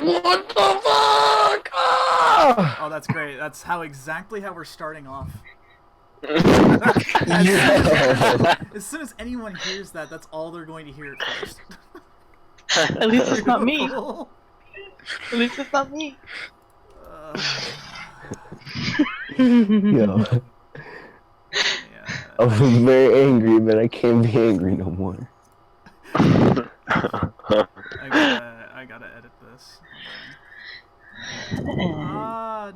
What the fuck? Ah! Oh, that's great. That's exactly how we're starting off. Yo. As soon as anyone hears that, that's all they're going to hear at first. At least it's not me. Beautiful. At least it's not me. Yo. Yeah. I'm very angry, but I can't be angry no more. I gotta edit this.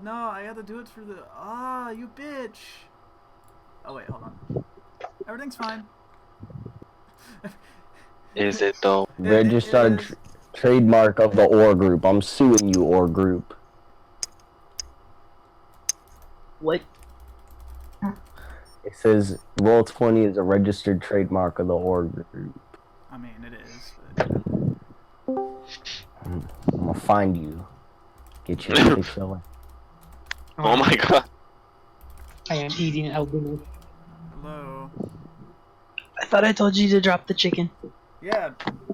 No, I had to do it for the. You bitch. Oh wait, hold on. Everything's fine. Is it though? Registered trademark of the OR group. I'm suing you, OR group. What? It says Roll20 is a registered trademark of the OR group. I mean, it is. But... I'm gonna find you. Get your picture. Oh my god. I am eating albino. Hello. I thought I told you to drop the chicken. Yeah.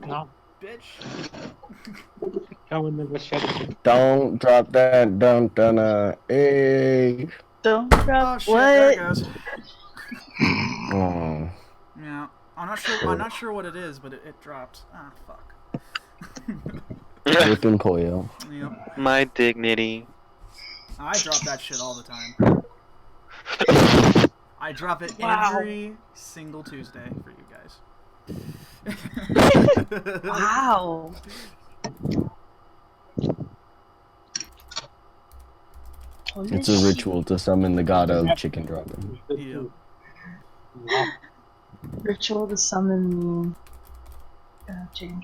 No. Bitch. Don't drop that. Don't hey. Don't drop Shit, what? there it goes. Oh. Yeah. I'm not sure what it is, but it dropped. Ah, fuck. Ripping Pollo. Yep. My dignity. I drop that shit all the time. I drop it every single Tuesday for you guys. Wow. It's a ritual to summon the god of chicken dropping. Yep. Ritual to summon chicken.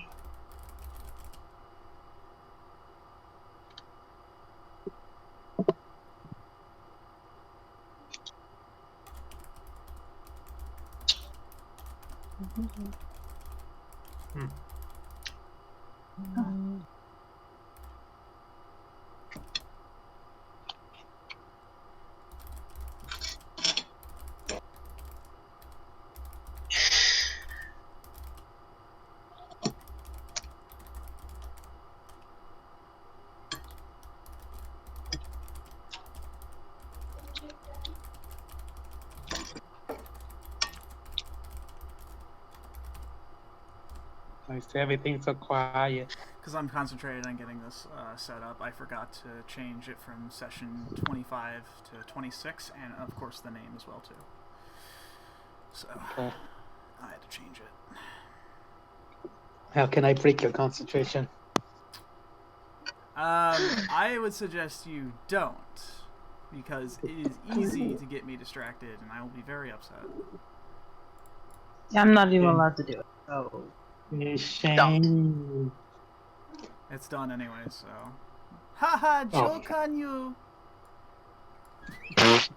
I see everything's so quiet. Because I'm concentrated on getting this set up, I forgot to change it from session 25 to 26, and of course the name as well too. So Okay. I had to change it. How can I break your concentration? I would suggest you don't, because it is easy to get me distracted, and I will be very upset. Yeah, I'm not even allowed to do it. So. Shame. It's done anyway, so. Haha, joke on you! Oh,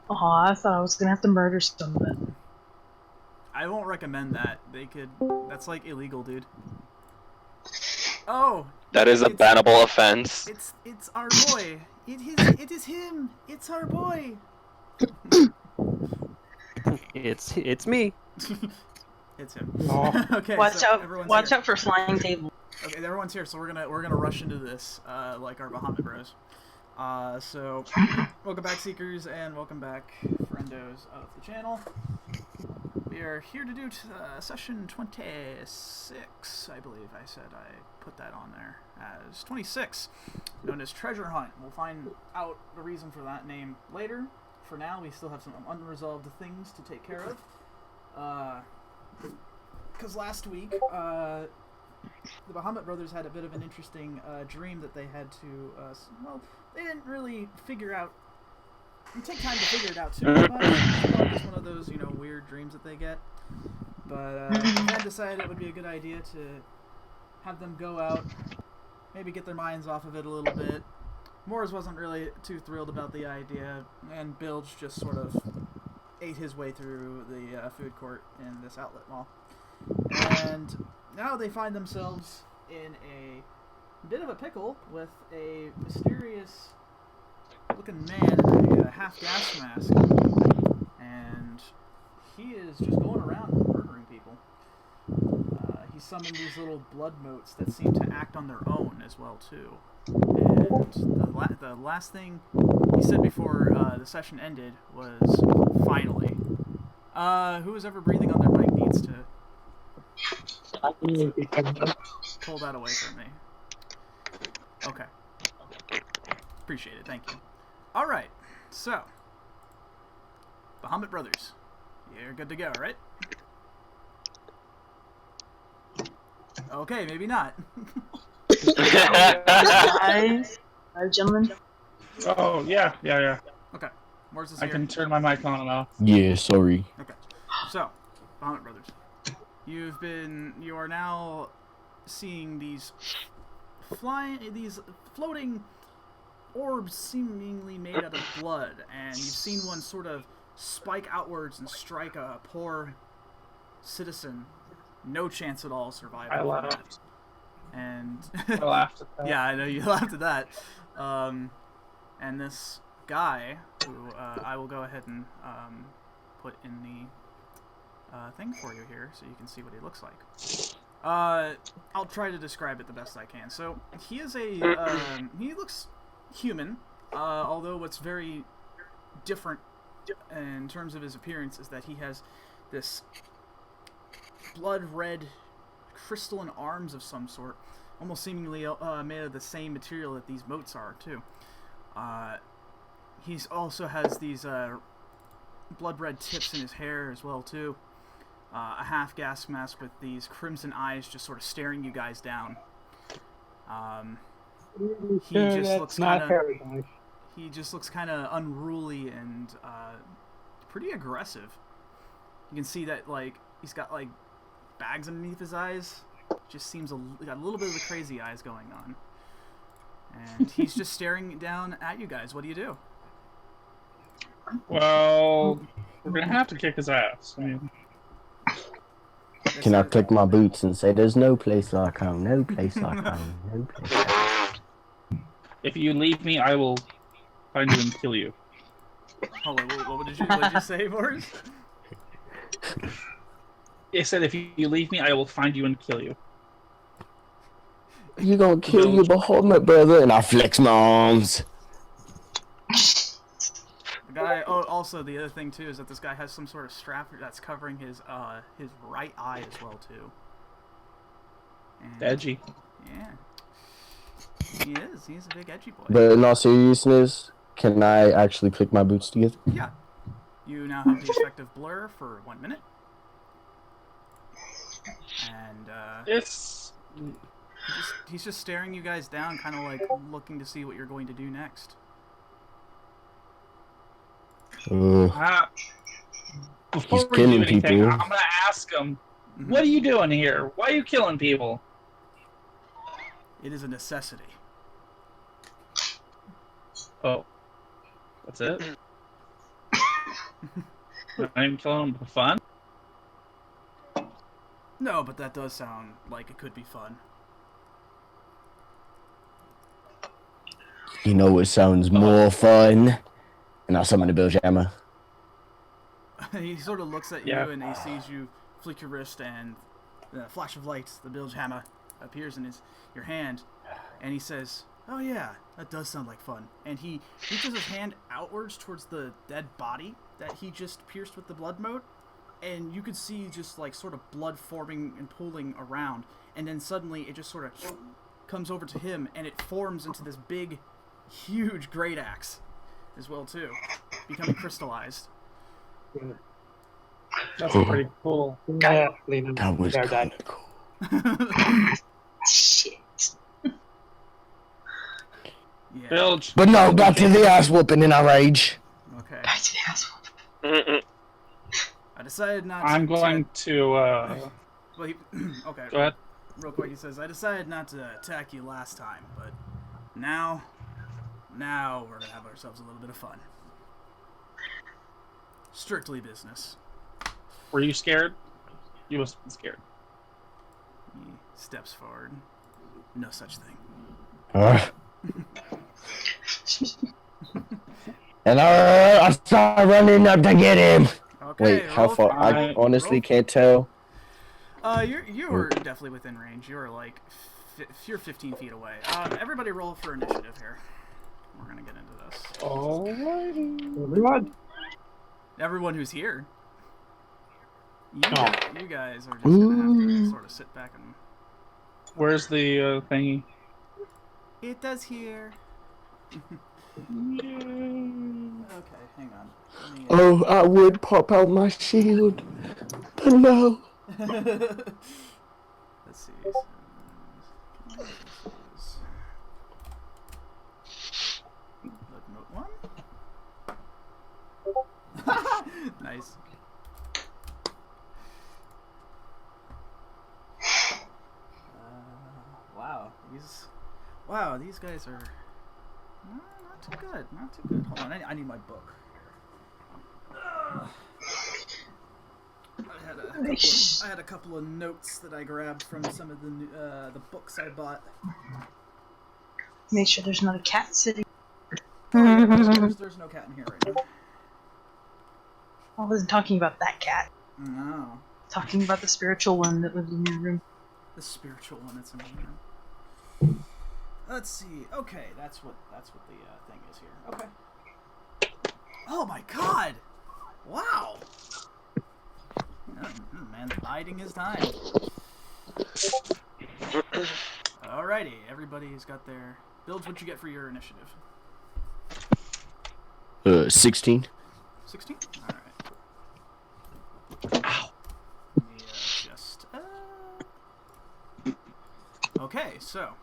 I thought I was gonna have to murder someone. I won't recommend that. That's like illegal, dude. Oh! That is a bannable offense. It's our boy. It is him. It's our boy. It's me. It's him. Oh. Okay. Watch so out! everyone's Watch here. out for flying table. Okay, everyone's here, so we're gonna rush into this like our Bahamut bros. So welcome back, Seekers, and welcome back, friendos of the channel. We are here to do session 26. I believe I said I put that on there as 26, known as Treasure Hunt. We'll find out the reason for that name later. For now, we still have some unresolved things to take care of. Because last week, the Bahamut brothers had a bit of an interesting dream that they had to, they didn't really figure out. It take time to figure it out too much. It's one of those, weird dreams that they get. But Dad decided it would be a good idea to have them go out, maybe get their minds off of it a little bit. Moores wasn't really too thrilled about the idea, and Bilge just sort of ate his way through the food court in this outlet mall. And now they find themselves in a bit of a pickle with a mysterious looking man in a half gas mask, and he is just going around murdering people. he summoned these little blood motes that seem to act on their own as well too. And the last thing he said before the session ended was, "Finally." Who is ever breathing on their mic needs to pull that away from me. Okay. Appreciate it. Thank you. All right. So, Bahamut Brothers, you're good to go, right? Okay, maybe not. Guys, gentlemen. Oh, yeah. Okay. Where's this I here? can turn my mic on and off. Yeah, sorry. Okay. So, Bahamut Brothers, you are now seeing these floating orbs seemingly made out of blood, and you've seen one sort of spike outwards and strike a poor citizen. No chance at all surviving. I laughed. And I laughed at that. yeah, I know you laughed at that. And this guy, who I will go ahead and put in the thing for you here, so you can see what he looks like. I'll try to describe it the best I can. So he is he looks human, although what's very different in terms of his appearance is that he has this blood red crystalline arms of some sort, almost seemingly made of the same material that these motes are too. He also has these blood red tips in his hair as well too. A half gas mask with these crimson eyes just sort of staring you guys down. He just looks kind of unruly and pretty aggressive. You can see that like he's got like bags underneath his eyes. Just seems got a little bit of the crazy eyes going on. And he's just staring down at you guys. What do you do? Well, we're gonna have to kick his ass. I mean, Can I click my boots and say, "There's no place like home, no place like home, no place like home." if you leave me, I will find you and kill you. Hold on, what did you say, Boris? It said, if you leave me, I will find you and kill you. You gonna kill your Bahamut brother? And I flex my arms. The guy. Oh, also the other thing too is that this guy has some sort of strap that's covering his right eye as well too. And, Edgy. Yeah. He is. He's a big edgy boy. But in all seriousness, can I actually click my boots together? Yeah. You now have the effect of blur for 1 minute. And he's just staring you guys down, kind of like looking to see what you're going to do next. Before He's we killing do anything, people. I'm gonna ask him, what are you doing here? Why are you killing people? It is a necessity. Oh. That's it? I'm killing them for fun? No, but that does sound like it could be fun. You know what sounds more fun? And I summon a bilge hammer. He sort of looks at you Yeah. and he sees you flick your wrist, and the flash of light, the bilge hammer appears in your hand, and he says, "Oh yeah, that does sound like fun." And he reaches his hand outwards towards the dead body that he just pierced with the blood mote, and you could see just like sort of blood forming and pooling around, and then suddenly it just sort of comes over to him, and it forms into this big, huge great axe as well too, becoming crystallized. That's pretty cool. Yeah, leave him. That was They're kind dead. of cool. Shit. Yeah. Bilge. But no, back to the ass whooping in our rage. Okay. Back to the asshole. I decided not to. I'm going to, Well, okay. go ahead. Real quick, he says, "I decided not to attack you last time, but now we're gonna have ourselves a little bit of fun. Strictly business." Were you scared? You must have been scared. He steps forward. No such thing. And I start running up to get him. Okay. Wait, how roll far? for- I honestly can't tell. You were definitely within range. You were like, you're 15 feet away. Everybody roll for initiative here. We're gonna get into this. Alrighty. Everyone. Everyone who's here. You guys are just gonna have to sort of sit back and. Where's the thingy? It does here. Yay. Okay, hang on. Let me, Oh, I would pop out my shield, but no. Let's see. Blood Note 1. Nice. Wow, these guys are not too good. Not too good. Hold on, I need my book. I had a couple of notes that I grabbed from some of the books I bought. Make sure there's not a cat sitting. Oh, yeah, there's no cat in here right now. I wasn't talking about that cat. No. Talking about the spiritual one that lived in your room. The spiritual one that's in my room. Let's see. Okay, that's what the thing is here. Okay. Oh my god! Wow! Man, biding his time. Alrighty, everybody's got their builds. What'd you get for your initiative? 16. 16? Alright. Ow! Let me just... Okay, so...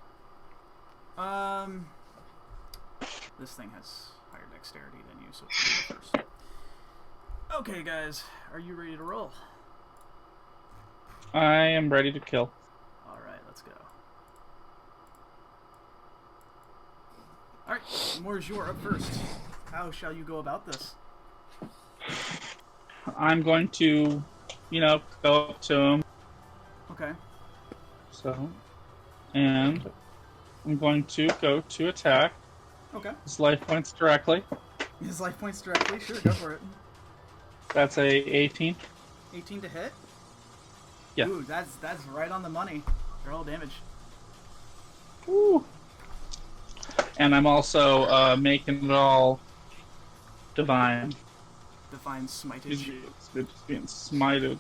This thing has higher dexterity than you, so it's gonna go first. Okay, guys, are you ready to roll? I am ready to kill. Alright, let's go. Alright, Moors, you are up first. How shall you go about this? I'm going to, go up to him. Okay. So, and I'm going to go to attack. Okay. His life points directly. His life points directly? Sure, go for it. That's a 18. 18 to hit? Yeah. Ooh, that's right on the money. Your whole damage. Woo. And I'm also making it all divine. Divine smitage. It's being smited.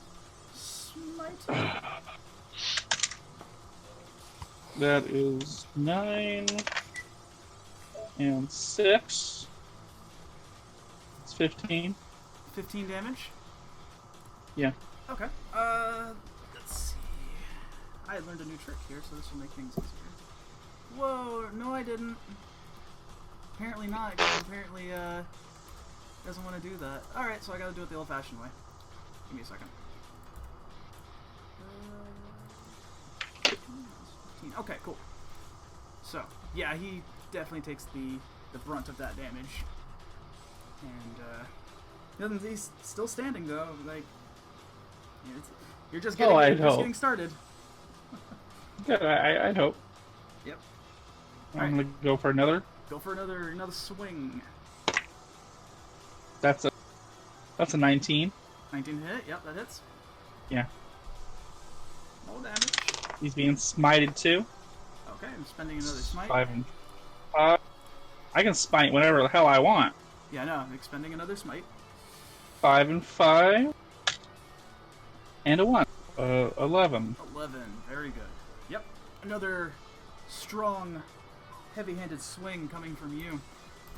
Smited. That is 9 and 6. It's 15. 15 damage? Yeah. Okay. Let's see. I learned a new trick here, so this will make things easier. Whoa, no I didn't. Apparently not, because apparently, doesn't want to do that. Alright, so I gotta do it the old-fashioned way. Give me a second. 15. Okay, cool. So, yeah, he definitely takes the brunt of that damage. And, he's still standing, though. Like, you're just getting started. Good, I'd hope. Yep. I'm gonna go for another. Go for another swing. That's a 19. 19 hit. Yep, that hits. Yeah. No damage. He's being smited too. Okay, I'm spending another smite. 5 and 5. I can smite whenever the hell I want. Yeah, no, I'm expending another smite. 5 and 5. And a 1. 11. 11. Very good. Yep. Another strong, heavy-handed swing coming from you,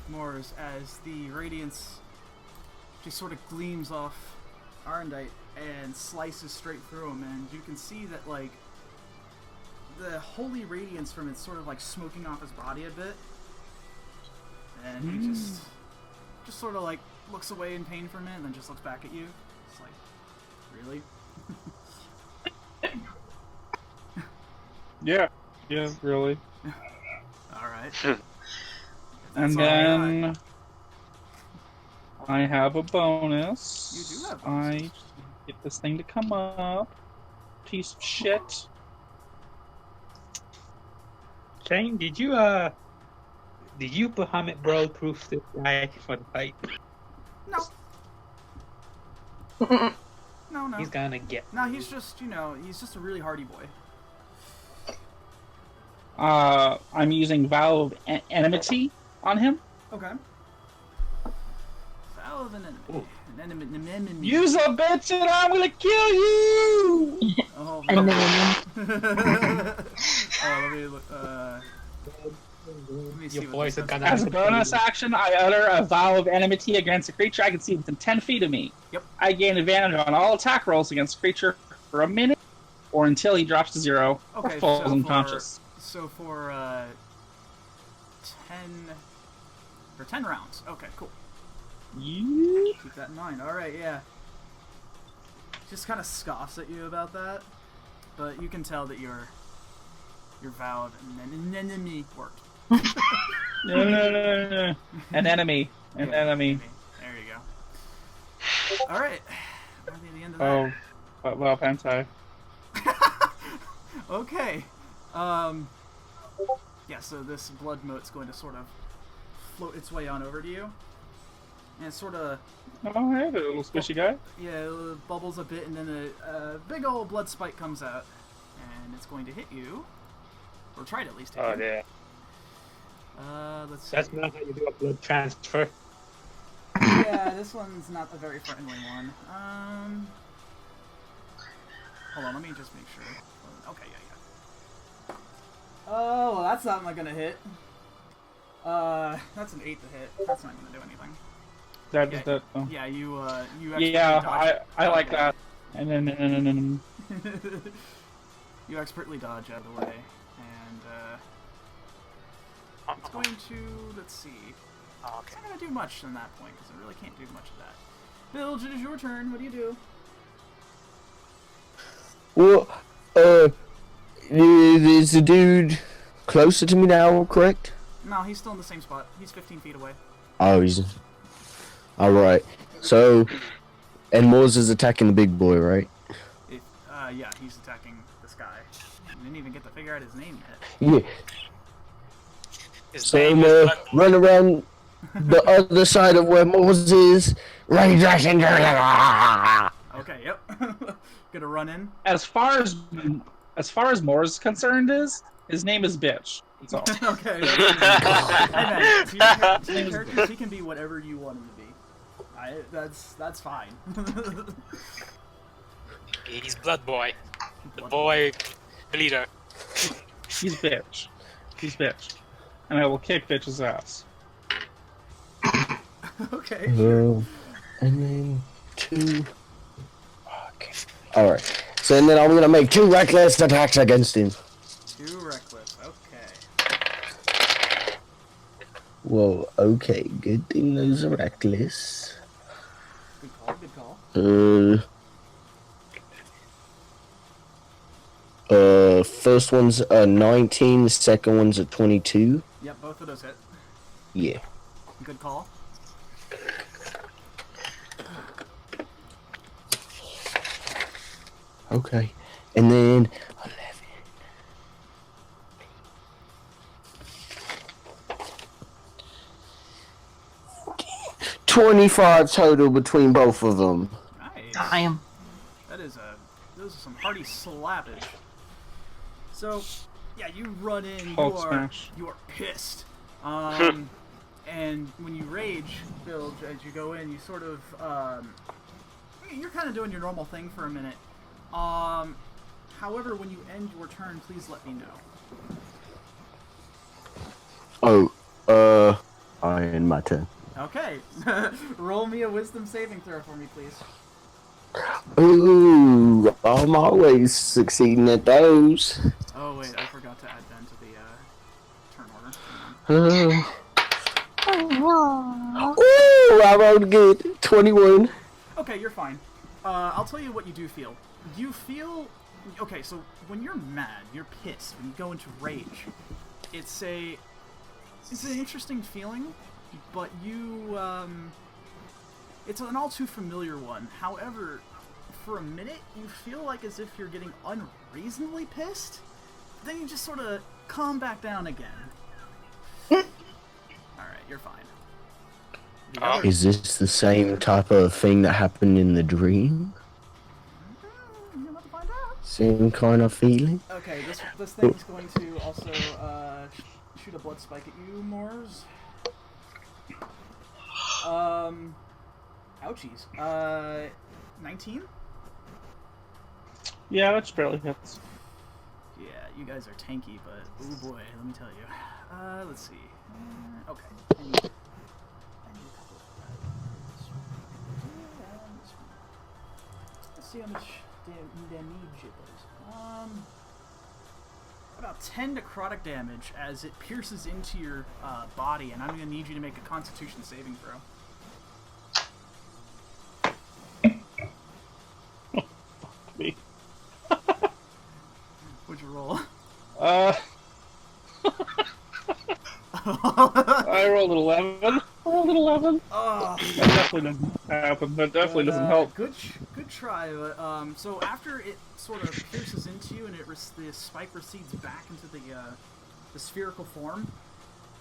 Moors, as the radiance just sort of gleams off Arendite and slices straight through him, and you can see that, like, the holy radiance from it sort of, like, smoking off his body a bit. And he just sort of, like, looks away in pain for a minute and then just looks back at you. It's like, really? Yeah, really. Alright. And then I have a bonus. You do have I bonuses. just get this thing to come up. Piece of shit. Shane, did you Bahamut bro proof this guy for the fight? No. No. no. He's gonna get. No, he's just, he's just a really hardy boy. I'm using Vow of Enmity on him. Okay. Vow of an enemy. An enemy. Use a bitch and I'm gonna kill you! Oh, And man. then Let me look. Let me see Your what voice this is does. gonna. As a bonus action, I utter a Vow of Enmity against a creature I can see within 10 feet of me. Yep. I gain advantage on all attack rolls against the creature for a minute, or until he drops to 0, Okay, or falls so unconscious. for 10 rounds. Okay, cool. Yeah. Keep that in mind. All right, yeah. Just kind of scoffs at you about that, but you can tell that your vow of an enemy worked. No. An enemy. An Yeah, enemy. There you go. All right. That'll be the end of that. Oh, well, hentai. Okay. Yeah, so this blood mote's going to sort of float its way on over to you. And it sort of, Oh, hey, the little squishy guy. it bubbles a bit, and then a big old blood spike comes out. And it's going to hit you. Or try to at least hit Oh you. yeah. Let's see. That's not how you do a blood transfer. Yeah, this one's not a very friendly one. Hold on, let me just make sure. Okay, yeah. Oh, well, that's not gonna hit. That's an 8 to hit. That's not gonna do anything. That Yeah. is that. Oh. Yeah, you expertly Yeah, dodge I like that. And then. You expertly dodge out of the way, and it's going to, let's see. It's not gonna do much in that point, because it really can't do much of that. Bilge, it is your turn. What do you do? Well, is the dude closer to me now, correct? No, he's still in the same spot. He's 15 feet away. Oh, he's... Alright. So, and Moors is attacking the big boy, right? Yeah, he's attacking this guy. You didn't even get to figure out his name yet. Yeah. His So, name is Blood run around the other side of where Moors is. Run, dash, and... Okay, yep. Gonna run in. As far as Moore's concerned his name is Bitch. That's all. Okay. Hey man, to your characters, he can be whatever you want him to be. That's fine. He's Blood Boy. The boy bleeder. He's Bitch. He's Bitch. And I will kick Bitch's ass. Okay. And then 2... Okay. Alright. So then I'm gonna make 2 reckless attacks against him. 2 reckless. Okay. Whoa, okay. Good thing those are reckless. Good call. Good call. First one's a 19, the second one's a 22. Yep, both of those hit. Yeah. Good call. Okay. And then 11. 25 total between both of them. Nice. Damn. Those are some hearty slappage. So, yeah, you run in. Hulk smash. You are pissed. And when you rage, Bilge, as you go in, you sort of you're kind of doing your normal thing for a minute. However, when you end your turn, please let me know. Oh, I end my turn. Okay. Roll me a wisdom saving throw for me, please. Ooh, I'm always succeeding at those. Oh wait, I forgot to add Ben to the turn order. Hang on. Ooh, I rolled good. 21. Okay, you're fine. I'll tell you what you do feel. You feel... Okay, so when you're mad, you're pissed, when you go into rage, it's an interesting feeling, but you, it's an all too familiar one. However, for a minute, you feel like as if you're getting unreasonably pissed, then you just sort of calm back down again. Alright, you're fine. The other- Is this the same type of thing that happened in the dream? Same kind of feeling. Okay, this thing is going to also shoot a blood spike at you, Moors. Ouchies. 19? Yeah, that's barely hits. Yeah, you guys are tanky, but oh boy, let me tell you. Let's see. Okay. I need a couple of let's see how much damage it does. About 10 necrotic damage as it pierces into your body, and I'm gonna need you to make a Constitution saving throw. Me. What'd you roll? I rolled an 11. Oh. That definitely doesn't happen. That definitely doesn't help. Good try. But, so after it sort of pierces into you and the spike recedes back into the spherical form,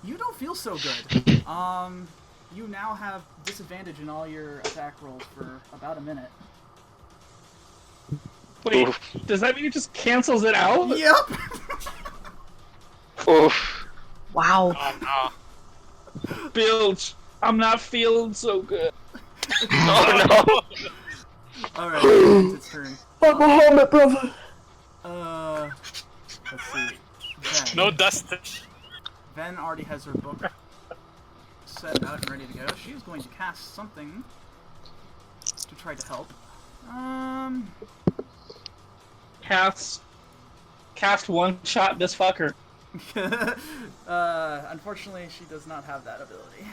you don't feel so good. You now have disadvantage in all your attack rolls for about a minute. Wait, does that mean it just cancels it out? Yep. Oof. Wow. Oh no. Bilge, I'm not feeling so good. Oh no. Alright, it's its turn. My Bahamut brother. Let's see. Ven. No dust. Ven already has her book set out and ready to go. She's going to cast something to try to help. Cast one shot this fucker. Unfortunately, she does not have that ability.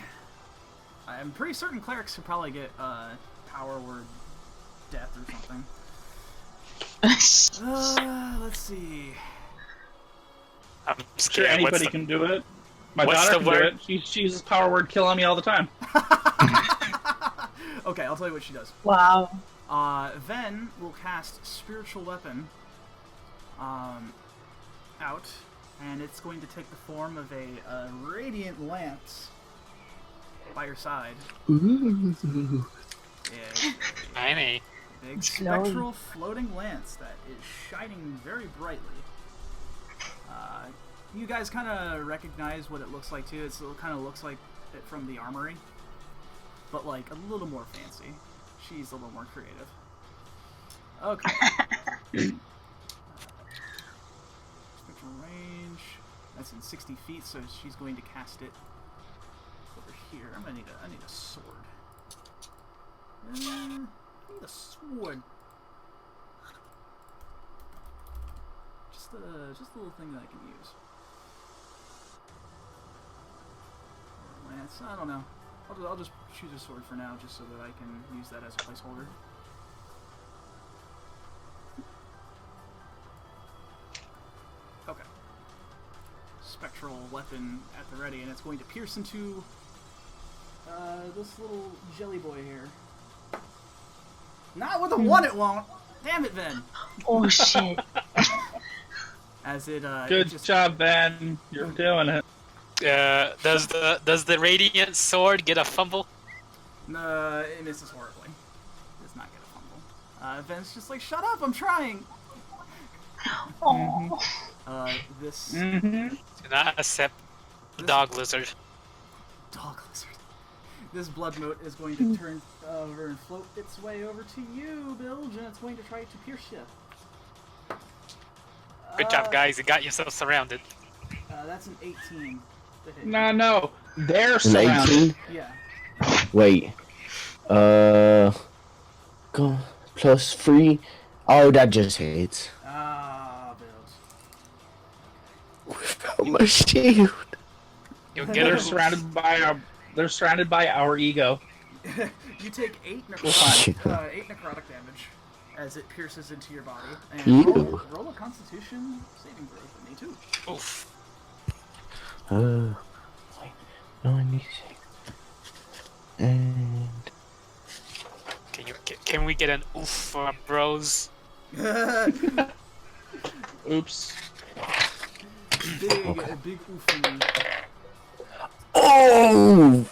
I'm pretty certain clerics could probably get power word death or something. Let's see. I'm Sure, scared. anybody can do it. My what's daughter the can do word? it. She uses power word kill on me all the time. Okay, I'll tell you what she does. Wow. Ven will cast Spiritual Weapon out, and it's going to take the form of a Radiant Lance by your side. Ooh. Yeah, Tiny. big It's glowing. spectral floating lance that is shining very brightly. You guys kind of recognize what it looks like too. It kind of looks like it from the armory, but like a little more fancy. She's a little more creative. Okay. Spectral range. That's in 60 feet, so she's going to cast it over here. I need a sword. I need a sword. Just a little thing that I can use. Lance, I don't know. I'll just choose a sword for now, just so that I can use that as a placeholder. Okay. Spectral weapon at the ready, and it's going to pierce into this little jelly boy here. Not with a one, it won't. Damn it, Ven. Oh shit. As it Good it just, job, Ben. You're doing it. Does the radiant sword get a fumble? No, it misses horribly. It does not get a fumble. Ven's just like, shut up, I'm trying. Oh. This Mm-hmm. Do not accept the dog lizard. dog lizard. This blood moat is going to turn over and float its way over to you, Bilge, and it's going to try to pierce you. Good job, guys. You got yourself surrounded. That's an 18 to hit. No. They're An surrounded. 18? Yeah. Wait. Go plus 3. Oh, that just hits. Ah, Bilge. Without my shield. You'll get They're her. surrounded by our ego. You take 8 We're fine. 8 necrotic damage as it pierces into your body. And Ew. roll a Constitution saving throw for me too. Oof. Wait. 96. And Can we get an oof for bros? Oops. Big oofing. oh,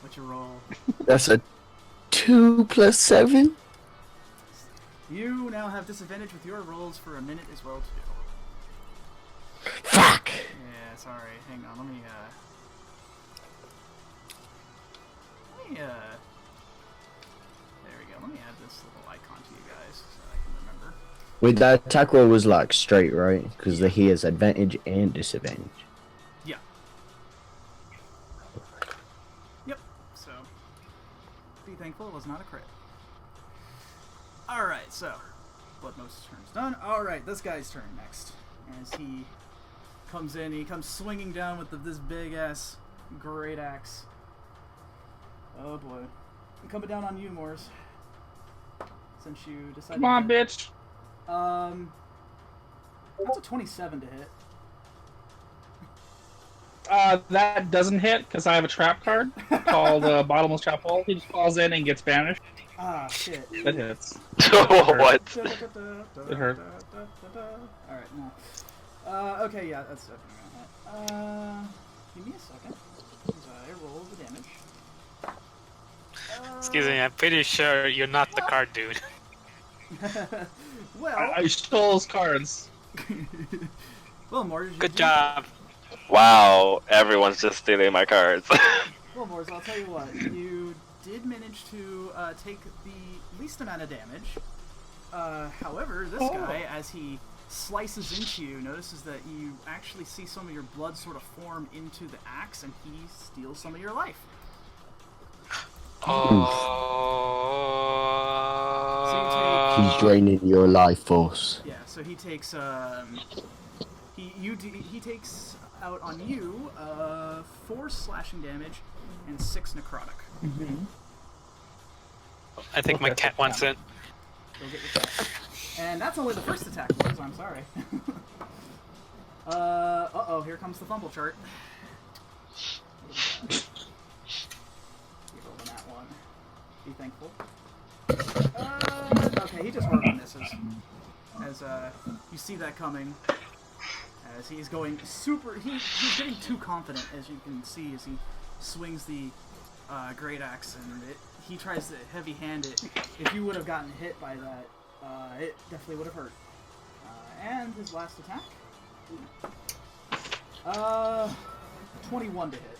What's your roll? that's a 2 plus 7. You now have disadvantage with your rolls for a minute as well, too. Fuck! Yeah, sorry. Hang on, let me, there we go. Let me add this little icon to you guys so I can remember. Wait, that attack roll was like straight, right? Because he has advantage and disadvantage. Yeah. Yep, so, be thankful it was not a crit. Alright, so, Bloodmose's turn's done. Alright, this guy's turn next. As he comes in, he comes swinging down with this big-ass great axe. Oh boy. I'm coming down on you, Moors. Since you decided Come on, to... bitch. That's a 27 to hit. That doesn't hit because I have a trap card called Bottomless Trap Hole. He just falls in and gets banished. Ah, shit. That hits. What? It hurt. Alright, no. Okay, yeah, that's definitely gonna hit. Give me a second. As I roll the damage. Excuse me, I'm pretty sure you're not the card dude. Well, I stole his cards. well, Mors, Good job. Wow, everyone's just stealing my cards. Well, Mors, I'll tell you what. You did manage to take the least amount of damage. However, this guy, as he slices into you, notices that you actually see some of your blood sort of form into the axe, and he steals some of your life. He's draining your life force. Yeah, so he takes he takes out on you 4 slashing damage and 6 necrotic. I think my cat wants it. Go get your cat. And that's only the first attack, Mors, I'm sorry. Uh-oh, here comes the fumble chart. What do we got? You rolled on that one. Be thankful. Okay, he just horribly misses. As you see that coming. As he's going super... He's getting too confident, as you can see, as he swings the great axe, and he tries to heavy-hand it. If you would have gotten hit by that, it definitely would have hurt. And his last attack. 21 to hit.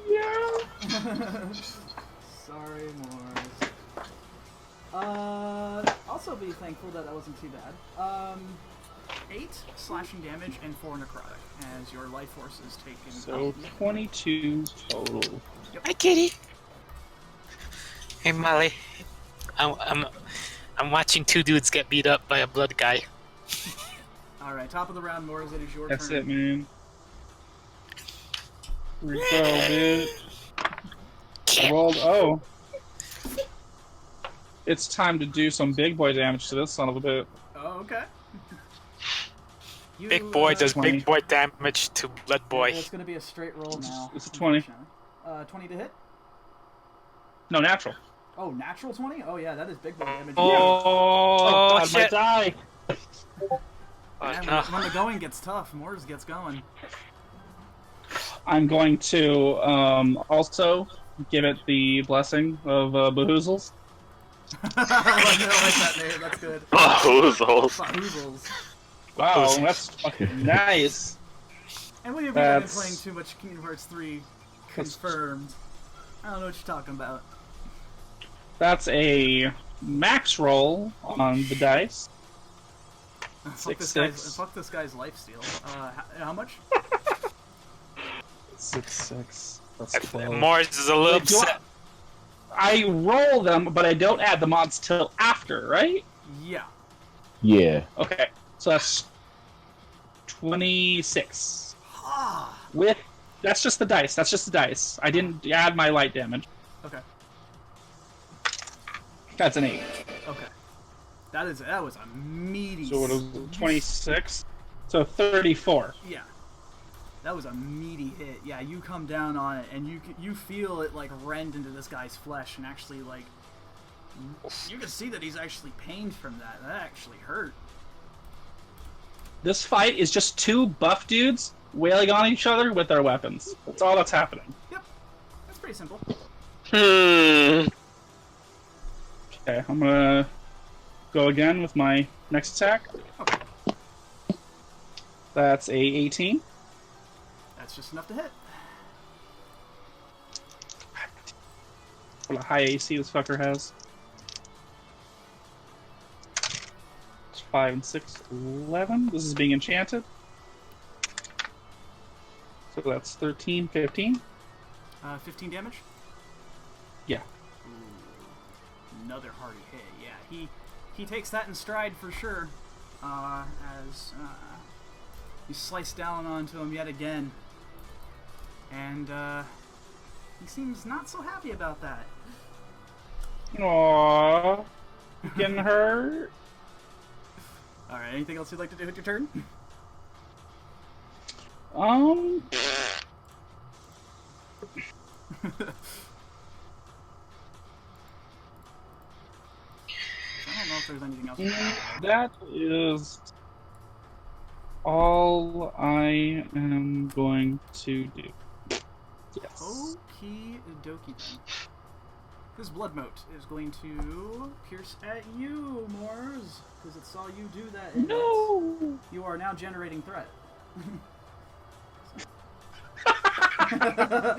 Yeah. Sorry, Mors. Also be thankful that wasn't too bad. 8 slashing damage and 4 necrotic, as your life force is taken. So 22 total. Hi, kitty. Hey, Molly. I'm watching 2 dudes get beat up by a blood guy. Alright, top of the round, Mors, it is your That's turn. it, man. Here we go, bitch. I rolled. Oh. It's time to do some big boy damage to this son of a bit. Oh, okay. You, Big boy does 20. big boy damage to blood boy. It's going to be a straight roll now. It's a 20. 20 to hit? No, natural. Oh, natural 20? Oh, yeah, that is big boy damage. Oh, God, my shit. die. Man, no. when the going gets tough, Mors gets going. I'm going to also give it the blessing of Bahoozles. I like that name, that's good. Boozles. Bahoozles. Wow, that's fucking nice. And we have been That's- playing too much Kingdom Hearts 3 confirmed. I don't know what you're talking about. That's a max roll on the dice. Fuck this 6. guy's lifesteal. How much? 6. That's 12. Mors is a little Wait, do I- upset. I roll them, but I don't add the mods till after, right? Yeah. Yeah. Okay, so that's 26. Ah. With that's just the dice. That's just the dice. I didn't add my light damage. Okay. That's an 8. Okay. That was a meaty. So what is it, 26? So 34. Yeah. That was a meaty hit. Yeah, you come down on it, and you feel it like rend into this guy's flesh, and actually like you can see that he's actually pained from that. That actually hurt. This fight is just 2 buff dudes wailing on each other with their weapons. That's all that's happening. Yep. That's pretty simple. Okay, I'm gonna go again with my next attack. Okay. That's a 18. That's just enough to hit. What a high AC this fucker has. It's 5 and 6, 11. This is being enchanted. So that's 13, 15. 15 damage? Yeah. Ooh, another hearty hit. Yeah, he takes that in stride for sure. As you slice down onto him yet again. And he seems not so happy about that. Aww. You getting hurt? Alright, anything else you'd like to do with your turn? I don't know if there's anything else. That is all I am going to do. Yes. Okie dokie then. This Blood Mote is going to pierce at you, Moors, because it saw you do that. And No! you are now generating threat. I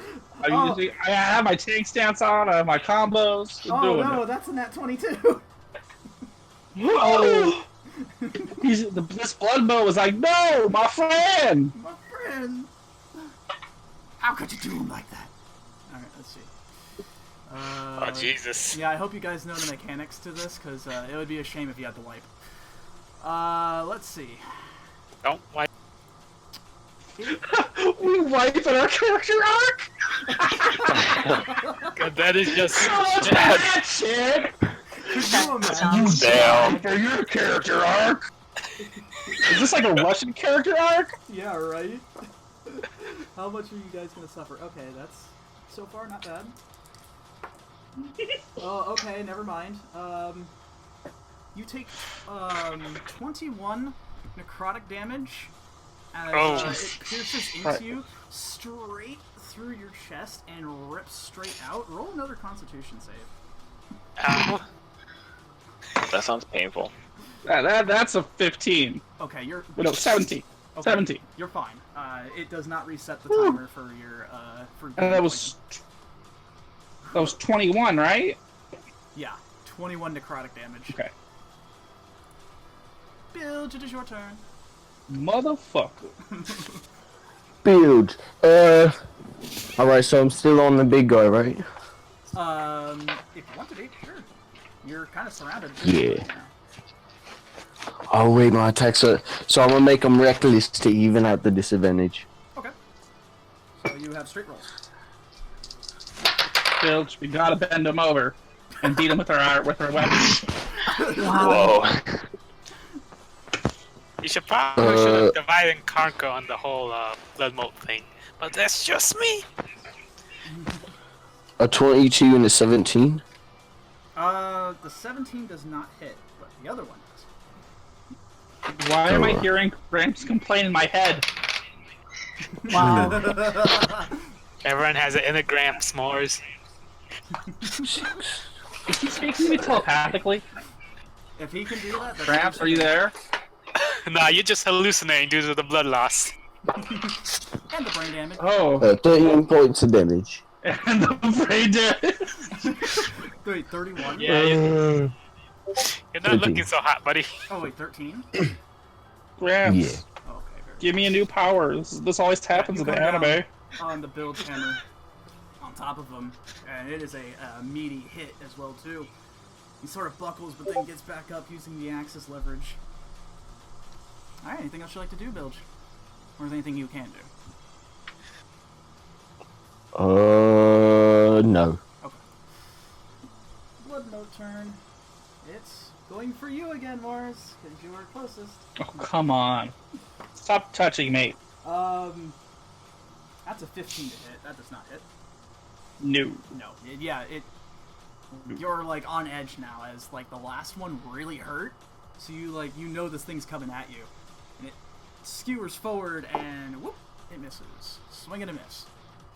have my tank stance on, I have my combos. We're Oh doing no, it. that's a nat 22. Oh! This Blood Mote was like, no, my friend! My friend! How could you do him like that? Alright, let's see. Oh, Jesus. Yeah, I hope you guys know the mechanics to this, because it would be a shame if you had to wipe. Let's see. Don't wipe. We wipe at our character arc? That is just That shit! Could you imagine? Damn. For your character arc? Is this like a Russian character arc? Yeah, right? How much are you guys gonna suffer? Okay, that's so far not bad. Oh, okay, never mind. You take 21 necrotic damage as it pierces into you straight through your chest and rips straight out. Roll another Constitution save. ow. That sounds painful. That's a 15. Okay, you're. No, 17. Okay, 17. You're fine. It does not reset the timer for your for. And that was 21, right? Yeah, 21 necrotic damage. Okay. Bilge, it is your turn. Motherfucker. Build. Alright, so I'm still on the big guy, right? If you want to be, sure. You're kind of surrounded. Yeah. Oh wait, my attacks are... So I'm gonna make them reckless to even out the disadvantage. Okay. So you have straight rolls. Filch, we gotta bend him over and beat him with our weapons. Whoa. You should probably should have divided and conquer on the whole Blood Mote thing. But that's just me. A 22 and a 17? The 17 does not hit, but the other one does. Why am I hearing Gramps complain in my head? Wow. Everyone has an enneagram, s'mores. Is he speaking to me telepathically? If he can do that, that's Gramps, are you there? Nah, you're just hallucinating due to the blood loss. And the brain damage. Oh, 13 points of damage. and the brain damage. Wait, 31? Yeah, you're not 13. looking so hot, buddy. Oh, wait, 13? Gramps, Yeah. Okay, very give me a new power. This always happens in You the come down anime. on the bilge hammer on top of him, and it is a meaty hit as well, too. He sort of buckles, but then gets back up using the axis leverage. Alright, anything else you'd like to do, Bilge? Or is there anything you can do? No. Okay. Blood Mote turn. It's going for you again, Morris, because you are closest. Oh, come on. Stop touching me. That's a 15 to hit. That does not hit. No. No. You're like on edge now, as like the last one really hurt. So you know this thing's coming at you, and it skewers forward and whoop, it misses. Swing and a miss.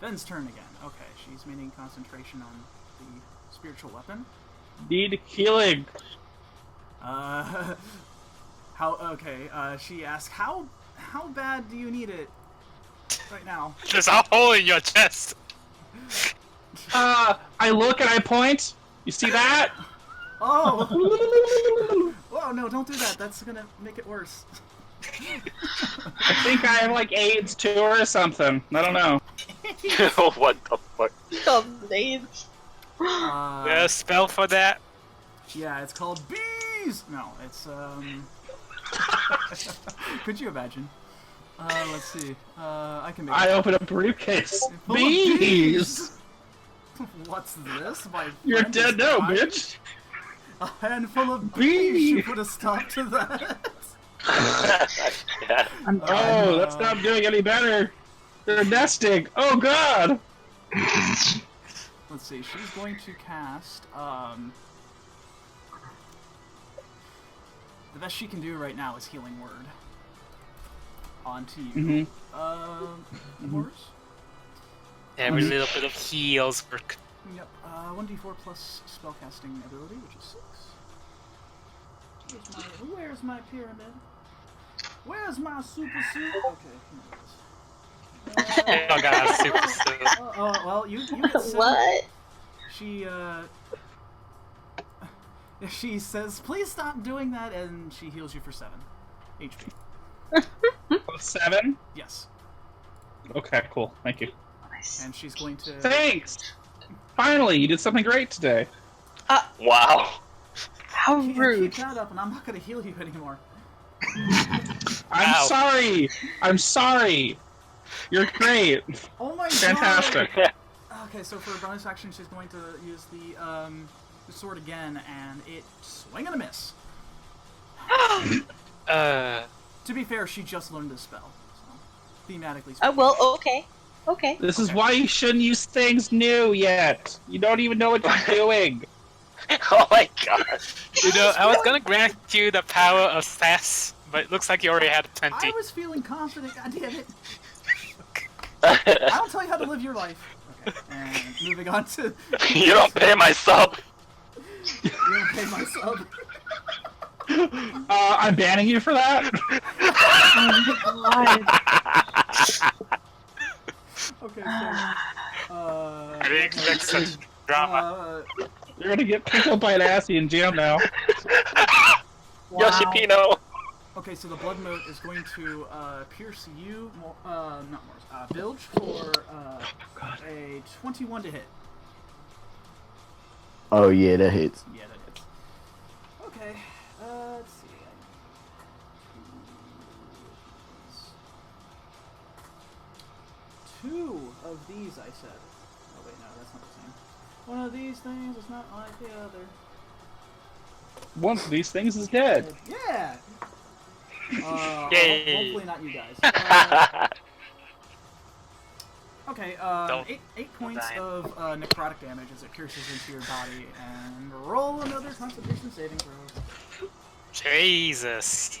Ven's turn again. Okay, she's maintaining concentration on the spiritual weapon. Need healing. How? Okay. She asks, how bad do you need it right now? There's a hole in your chest. I look and I point. You see that? Oh! Whoa, no, don't do that. That's gonna make it worse. I think I have like AIDS too or something. I don't know. What the fuck? AIDS. There's a spell for that. Yeah, it's called bees! No, it's, Could you imagine? Let's see. I can make I open up a briefcase. Full of Bees! What's this? My You're friend dead is now, dying. bitch! A handful of bees should put a stop to that. Yeah. Oh, that's not doing any better. They're nesting. Oh god! Let's see, she's going to cast, the best she can do right now is Healing Word. Onto you. Yours? Every little bit of heals work. Yep, 1d4 plus spellcasting ability, which is 6. Where's my pyramid? Where's my super suit? Okay, here it is. Oh god, super suit. Well, you get 7. What? She says, please stop doing that, and she heals you for 7 HP. 7? Yes. Okay, cool. Thank you. Nice. And she's going to... Thanks! Finally, you did something great today. Wow. How Keep rude. that up, and I'm not going to heal you anymore. I'm Ow. sorry! I'm sorry! You're great! Oh my Fantastic! god! Okay, so for a bonus action, she's going to use the sword again, and it swing and a miss. To be fair, she just learned this spell, so thematically speaking. Oh, well, okay. Okay. This is why you shouldn't use things new yet! You don't even know what you're doing! Oh my god. You know, I was gonna grant you the power of sass, but it looks like you already had plenty. I was feeling confident, god damn it! I'll tell you how to live your life. Okay, and moving on to... You don't pay my sub. You don't pay my sub. I'm banning you for that? Oh my god. Okay, so... I didn't expect such drama. You're gonna get picked up by an assy in jail now. Yoshi Pino. Okay, so the blood moat is going to pierce you, not Morris, Bilge for a 21 to hit. Oh yeah, that hits. Yeah, that hits. Okay, let's see. Two of these, I said. Oh wait, no, that's not the same. One of these things is not like the other. One of these things is dead. Yeah! Yay. Hopefully not you guys. Okay, Don't 8 points die. of necrotic damage as it pierces into your body, and roll another Constitution saving throw. Jesus.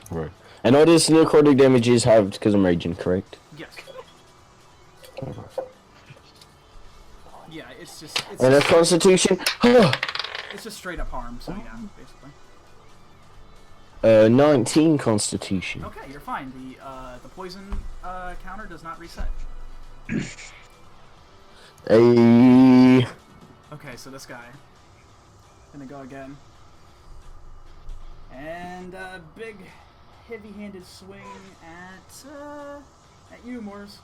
Right. And all this necrotic damage is halved because I'm raging, correct? Yes. Yeah, it's just And that's Constitution. it's just straight up harm. So yeah, basically. 19 Constitution. Okay, you're fine. The poison counter does not reset. A Okay, so this guy gonna go again, and big, heavy-handed swing at you, Moors,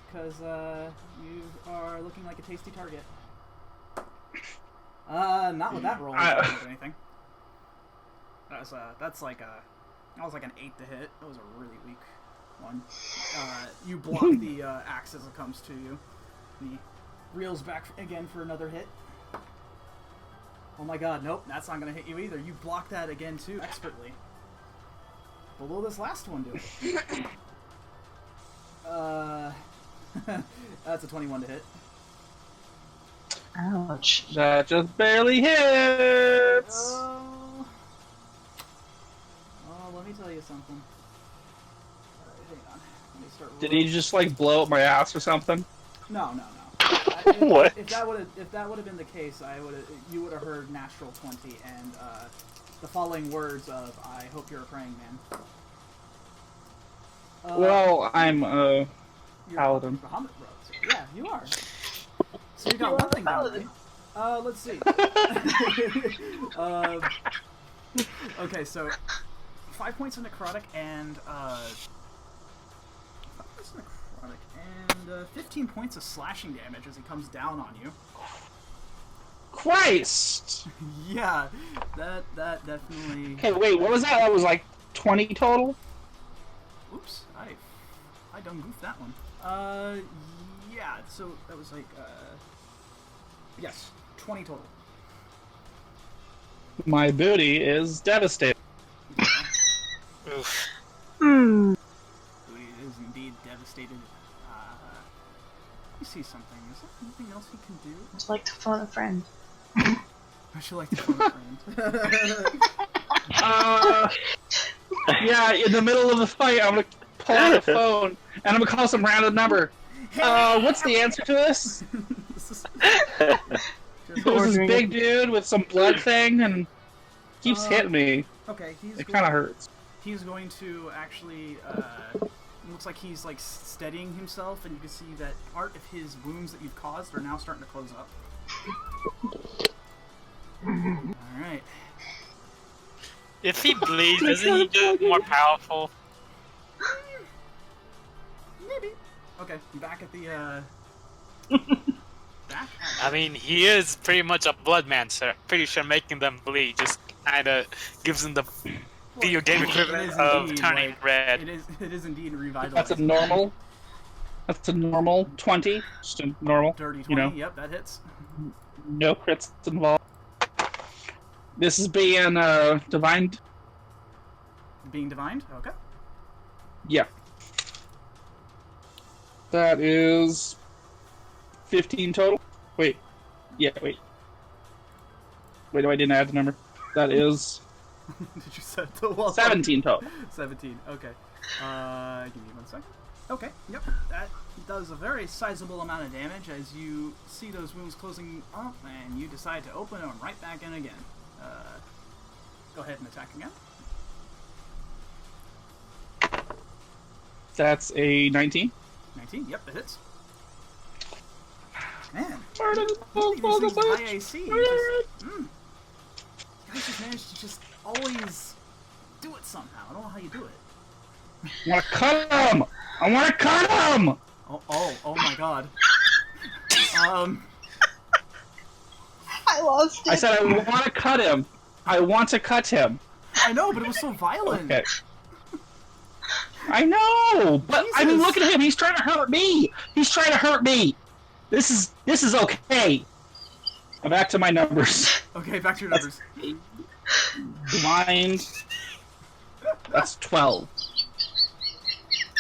because you are looking like a tasty target. Not with that roll. Or anything. That's like an 8 to hit. That was a really weak one. You block the axe as it comes to you. He reels back again for another hit. Oh my god, nope, that's not gonna hit you either. You block that again too, expertly. But will this last one do it? That's a 21 to hit. Ouch. That just barely hits! Oh, let me tell you something. Hang on. Let me start Did he just like blow up my ass or something? No. What? If that would have been the case, you would have heard natural 20 and the following words of "I hope you're a praying man." Well, I'm you're paladin. Bahamut Road. Yeah, you are. So you got one thing down, right? Let's see. Okay, so 5 points of necrotic and 15 points of slashing damage as he comes down on you. Christ! Yeah, that definitely. Okay, wait, what was that? That was like 20 total? Oops, I done goofed that one. Yeah, so that was like yes, 20 total. My booty is devastated. Oof. Hmm. Booty is indeed devastated. Let me see something. Is there anything else he can do? I'd like to phone a friend. I should like to phone a friend. Yeah, in the middle of the fight, I'm gonna pull out the phone and I'm gonna call some random number. What's the answer to this? There's this big dude with some blood thing and keeps hitting me. Okay, It kind of hurts. He's going to actually. Looks like he's like steadying himself, and you can see that part of his wounds that you've caused are now starting to close up. All right. If he bleeds, isn't he just more powerful? Maybe. Okay, back at the. Back. I mean, he is pretty much a blood man, sir. Pretty sure making them bleed just kind of gives them the video game equivalent of turning red. It is indeed revitalizing. That's a normal. That's a normal 20. Just a normal. Dirty 20. You know, Yep, that hits. no crits involved. This is being divined. Being divined. Okay. Yeah. That is 15 total. Wait. Yeah, wait. Wait, no, I didn't add the number. That is Did you set the wall? 17 total. 17. Okay. Give me 1 second. Okay. Yep. That does a very sizable amount of damage as you see those wounds closing up, and you decide to open them right back in again. Go ahead and attack again. That's a 19. 19. Yep, that hits. Man, Murder these things high AC. You guys just managed to just always do it somehow. I don't know how you do it. I want to cut him! I want to cut him! Oh my god. I lost it. I said I want to cut him. I want to cut him. I know, but it was so violent. Okay. I know, but I mean, Jesus. look at him. He's trying to hurt me. He's trying to hurt me. This is okay. I'm back to my numbers. Okay, back to your numbers. Blind. That's 12.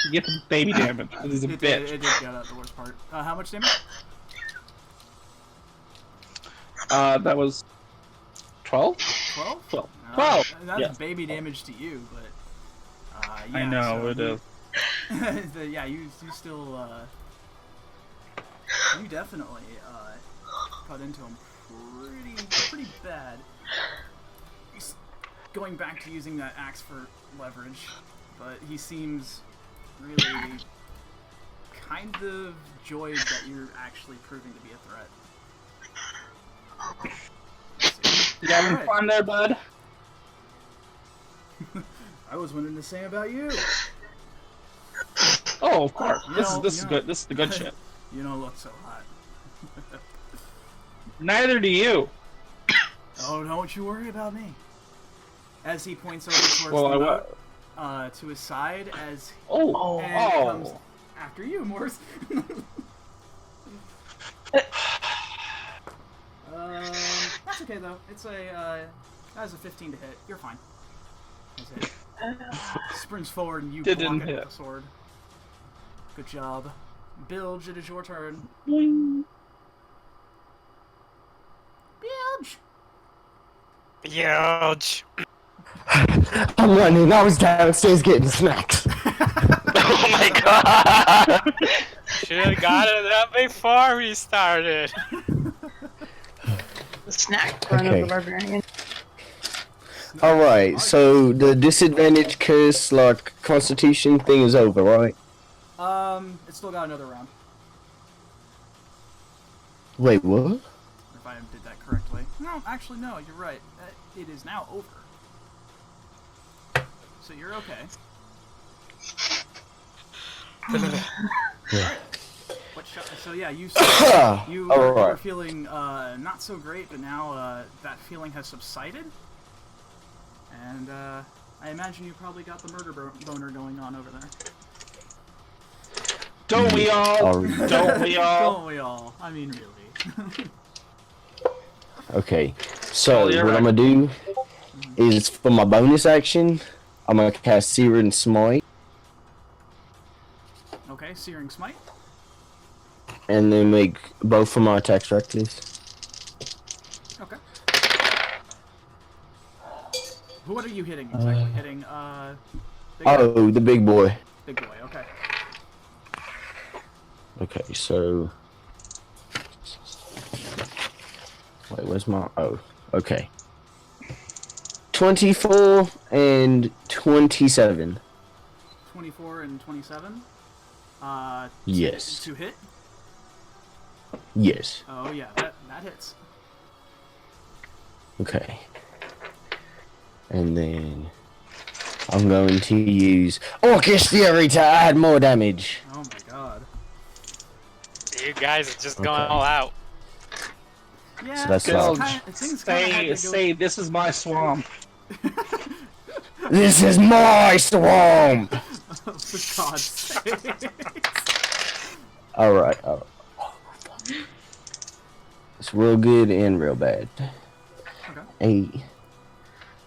You get the baby damage. This is a It bitch. did get out the worst part. How much damage? That was 12. 12? 12. 12. That's Yes. baby damage to you, but yeah, I know so it is. yeah, you still you definitely cut into him pretty bad. He's going back to using that axe for leverage, but he seems really kind of joyed that you're actually proving to be a threat. You having Alright. fun there, bud? I was wondering the same about you. Oh, of course. You This know- is this is you know- good. This is the good shit. You don't look so hot. Neither do you. Oh, don't you worry about me. As he points over towards Well, the I note, to his side, as Oh, and it comes oh. after you, Morse. That's okay though. It's a that is a 15 to hit. You're fine. That's it. Sprints forward and you Didn't block it hit. with the sword. Good job. Bilge, it is your turn. Bilge! Huge. I'm running. I was downstairs getting snacks. Oh my god! should have got it up before we started. The snack run Okay. of the barbarian. Alright, so the disadvantage curse, like, constitution thing is over, right? It's still got another round. Wait, what? If I did that correctly. No, actually, no, you're right. It is now over. So you're okay. So yeah, you were Alright. feeling not so great, but now that feeling has subsided. And I imagine you probably got the murder boner going on over there. Don't we all? Don't we all? Don't we all? I mean, really. Okay, so Oh, you're what right. I'm gonna do is, for my bonus action, I'm gonna cast Searing Smite, Okay, Searing Smite. and then make both of my attacks reckless. Okay. What are you hitting exactly? Hitting, big, Oh, the big boy. big boy, okay. Okay, so... Wait, where's my... Oh, okay. 24 and 27. 24 and 27. Yes. To hit? Yes. Oh yeah, that hits. Okay. And then... I'm going to use Orcish Fury to add more damage. Oh my god. You guys are just going Okay. all out. Yeah, So that's Bill, things kinda had to go... say this is my swamp. This is my swamp! For God's sake. Alright, alright. It's real good and real bad. Okay. 8,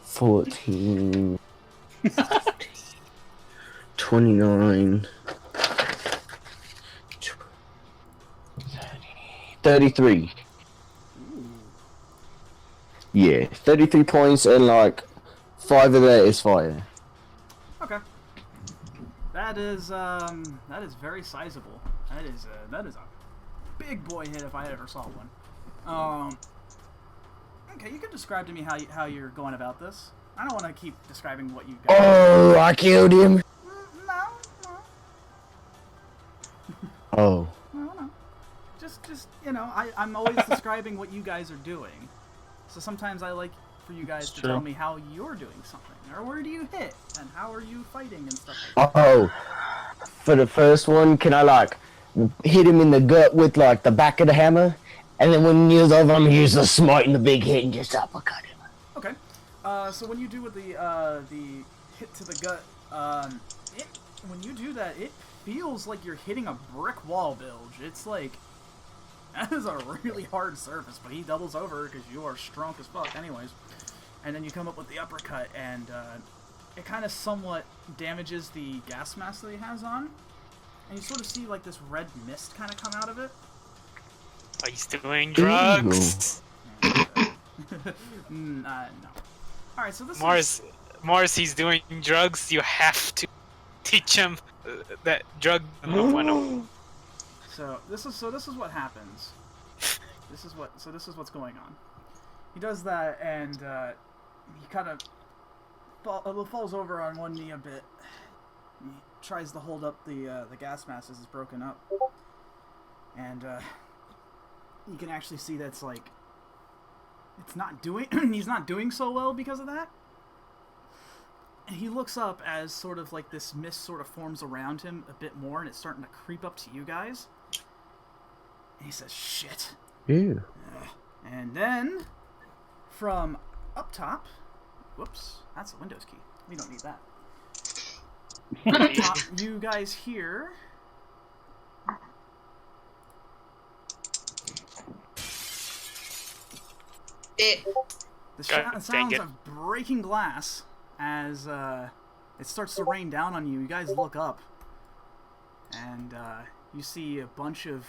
14, 29, 33. Yeah, 33 points, and like 5 of that is fire. Okay. That is very sizable. That is a big boy hit if I ever saw one. Okay, you could describe to me how you're going about this. I don't want to keep describing what you guys. Oh, I killed him. No. Oh, No. Just you know, I'm always describing what you guys are doing. So sometimes I like for you guys to tell me how you're doing something, or where do you hit, and how are you fighting and stuff like that. oh. For the first one, can I like hit him in the gut with like the back of the hammer, and then when he's over, I'm gonna use the smite and the big hit and just uppercut him. Okay. So when you do with the hit to the gut, when you do that, it feels like you're hitting a brick wall, Bilge. It's like that is a really hard surface, but he doubles over because you are strong as fuck, anyways. And then you come up with the uppercut, and it kind of somewhat damages the gas mask that he has on, and you sort of see like this red mist kind of come out of it. Are you doing drugs? No. Alright, so this Morris, he's doing drugs. You have to teach him that drug 101. So this is what happens. This is what's going on. He does that, and he kind of falls over on one knee a bit. He tries to hold up the gas mask as it's broken up, and you can actually see that's like it's not doing. He's not doing so well because of that. And he looks up as sort of like this mist sort of forms around him a bit more, and it's starting to creep up to you guys. And he says, "Shit." Ew. And then, from up top, whoops, that's a Windows key. We don't need that. Up top, you guys hear the sounds of breaking glass as it starts to rain down on you. You guys look up, and you see a bunch of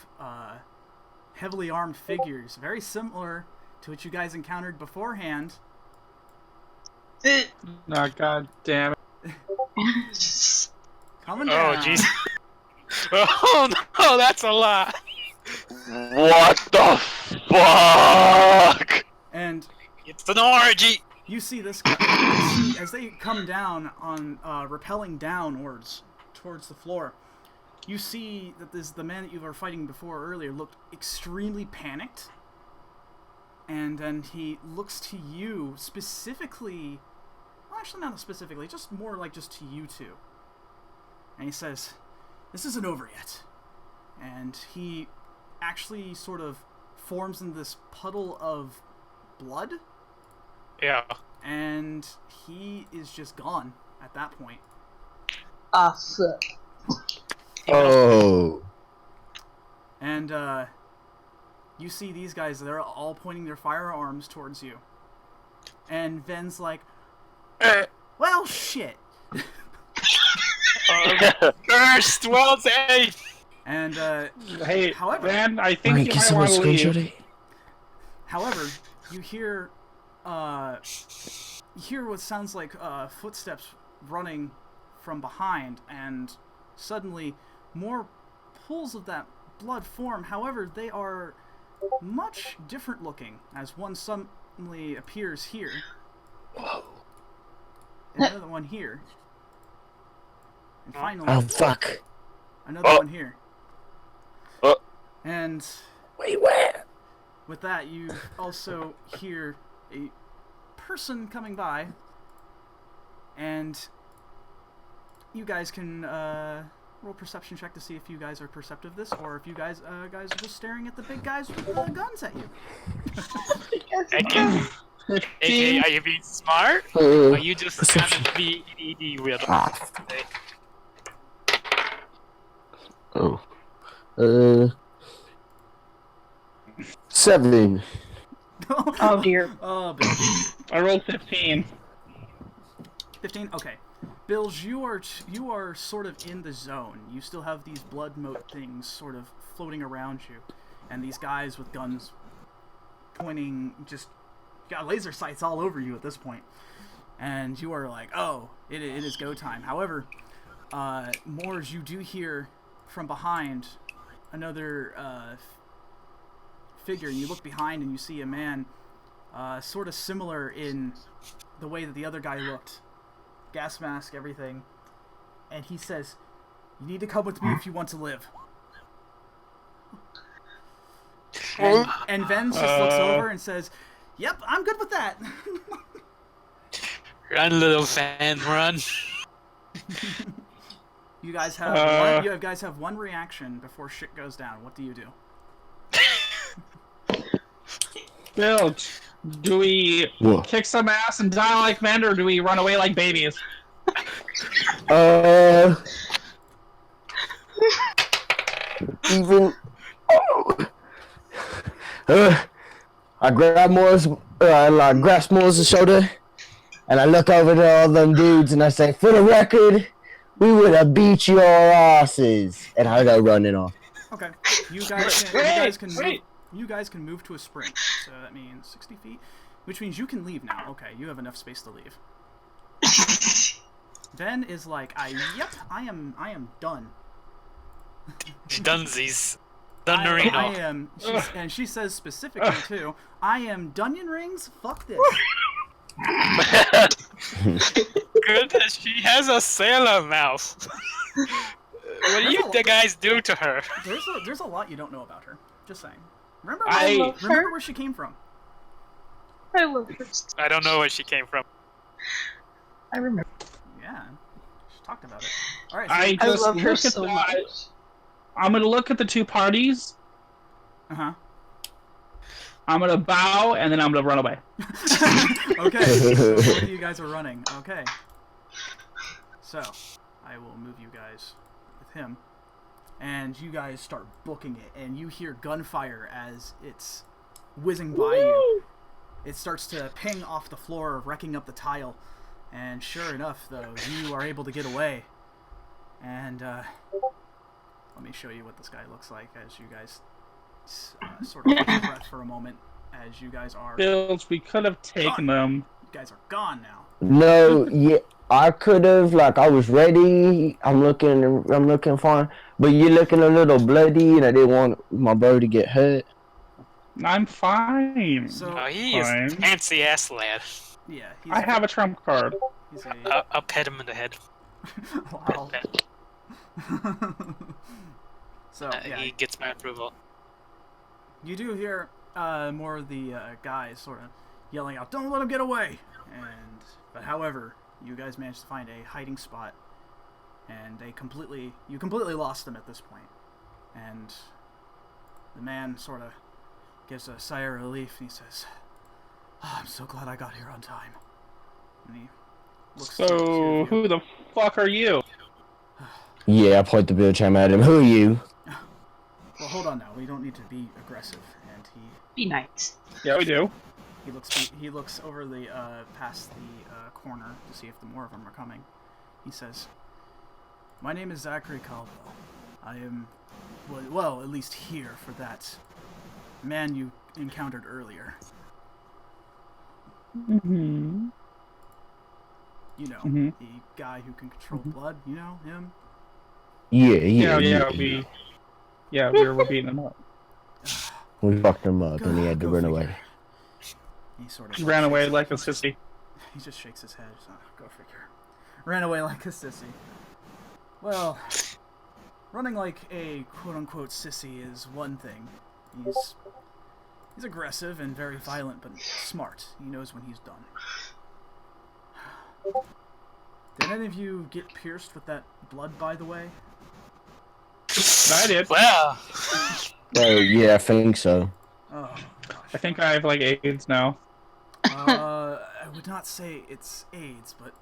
heavily armed figures, very similar to what you guys encountered beforehand. Oh, god damn it. Coming down. Oh, jeez. Oh no, that's a lot. What the fuck? And It's an orgy. you see this guy, you see as they come down on, rappelling downwards towards the floor, you see that the man that you were fighting before earlier looked extremely panicked. And then he looks to you specifically, well, actually not specifically, just more like just to you two. And he says, "This isn't over yet." And he actually sort of forms in this puddle of blood. Yeah. And he is just gone at that point. Ah, fuck. Oh. And you see these guys, they're all pointing their firearms towards you. And Ven's like, well, shit. First, well safe. And, Hey, however, man, I think Wait, you can might someone want to screenshot leave. it? however, you hear what sounds like, footsteps running from behind, and suddenly more pools of that blood form. However, they are much different looking, as one suddenly appears here. Whoa. And another one here. And finally, Oh, fuck. another one here. Oh. And Wait, where? with that, you also hear a person coming by, and you guys can roll perception check to see if you guys are perceptive of this, or if you guys are just staring at the big guys with guns at you. AKA, are you being smart? Or are you just Perception. kind of being ED with Ah. Oh. 7. Oh dear. Oh, Bill. I rolled 15. 15? Okay. Bills, you are sort of in the zone. You still have these blood moat things sort of floating around you. And these guys with guns pointing, just got laser sights all over you at this point. And you are like, oh, it is go time. However, Moors, you do hear from behind another figure. You look behind and you see a man sort of similar in the way that the other guy looked. Gas mask, everything. And he says, "You need to come with me if you want to live." And Ven just looks over and says, "Yep, I'm good with that." Run, little fan, run. You guys have you guys have one reaction before shit goes down. What do you do? Bill, do we What? kick some ass and die like men, or do we run away like babies? Even. I grab grasp Moore's shoulder, and I look over to all them dudes, and I say, "For the record, we would have beat your asses," and I go running off. Okay. You guys can move to a sprint. So that means 60 feet, which means you can leave now. Okay, you have enough space to leave. Ven is like, yep, I am done. Dunsies. I Dunderino. am, and she says specifically too, I am Dunyan Rings, fuck this. Good that she has a sailor mouth. What do you guys do to her? There's a lot you don't know about her. Just saying. Remember love her. where she came from. I love her. I don't know where she came from. I remember. Yeah. She talked about it. Alright, I I just love her look at so the. much. I'm gonna look at the two parties. uh-huh. I'm gonna bow, and then I'm gonna run away. Okay, so both of you guys are running. Okay. So, I will move you guys with him. And you guys start booking it, and you hear gunfire as it's whizzing by you. It starts to ping off the floor, wrecking up the tile. And sure enough, though, you are able to get away. And, let me show you what this guy looks like as you guys sort of take a breath for a moment. As you guys are... Bills, we could have taken them. You guys are gone now. No, yeah, I could have. Like, I was ready. I'm looking fine. But you're looking a little bloody, and I didn't want my bro to get hurt. I'm fine. So Oh, he is Fine. fancy ass lad. yeah, he's I have a trump card. he's a I'll pet him in the head. wow. So yeah, He gets my approval. you do hear more of the guys sort of yelling out, "Don't let him get away!" But however, you guys managed to find a hiding spot, and you completely lost them at this point. And the man sort of gives a sigh of relief, and he says, "Oh, I'm so glad I got here on time." And he looks to So, you. who the fuck are you? Yeah, I point the bill cham at him. Who are you? Well, hold on now. We don't need to be aggressive. And Be nice. Yeah, we do. he looks over the past the corner to see if the more of them are coming. He says, "My name is Zachary Caldwell. I am, well, at least here for that man you encountered earlier. Mm-hmm. You know, Mhm. the guy who can control blood. You know him." Yeah, We were beating him up. We fucked him up, and he had to Go run figure. away. He sort of He ran away shakes- like a sissy. He just shakes his head. So, go figure. Ran away like a sissy. Well, running like a quote-unquote sissy is one thing. He's aggressive and very violent, but smart. He knows when he's done. Did any of you get pierced with that blood, by the way? I did. Well, Oh, yeah, I think so. Oh, I think I have like AIDS now. I would not say it's AIDS, but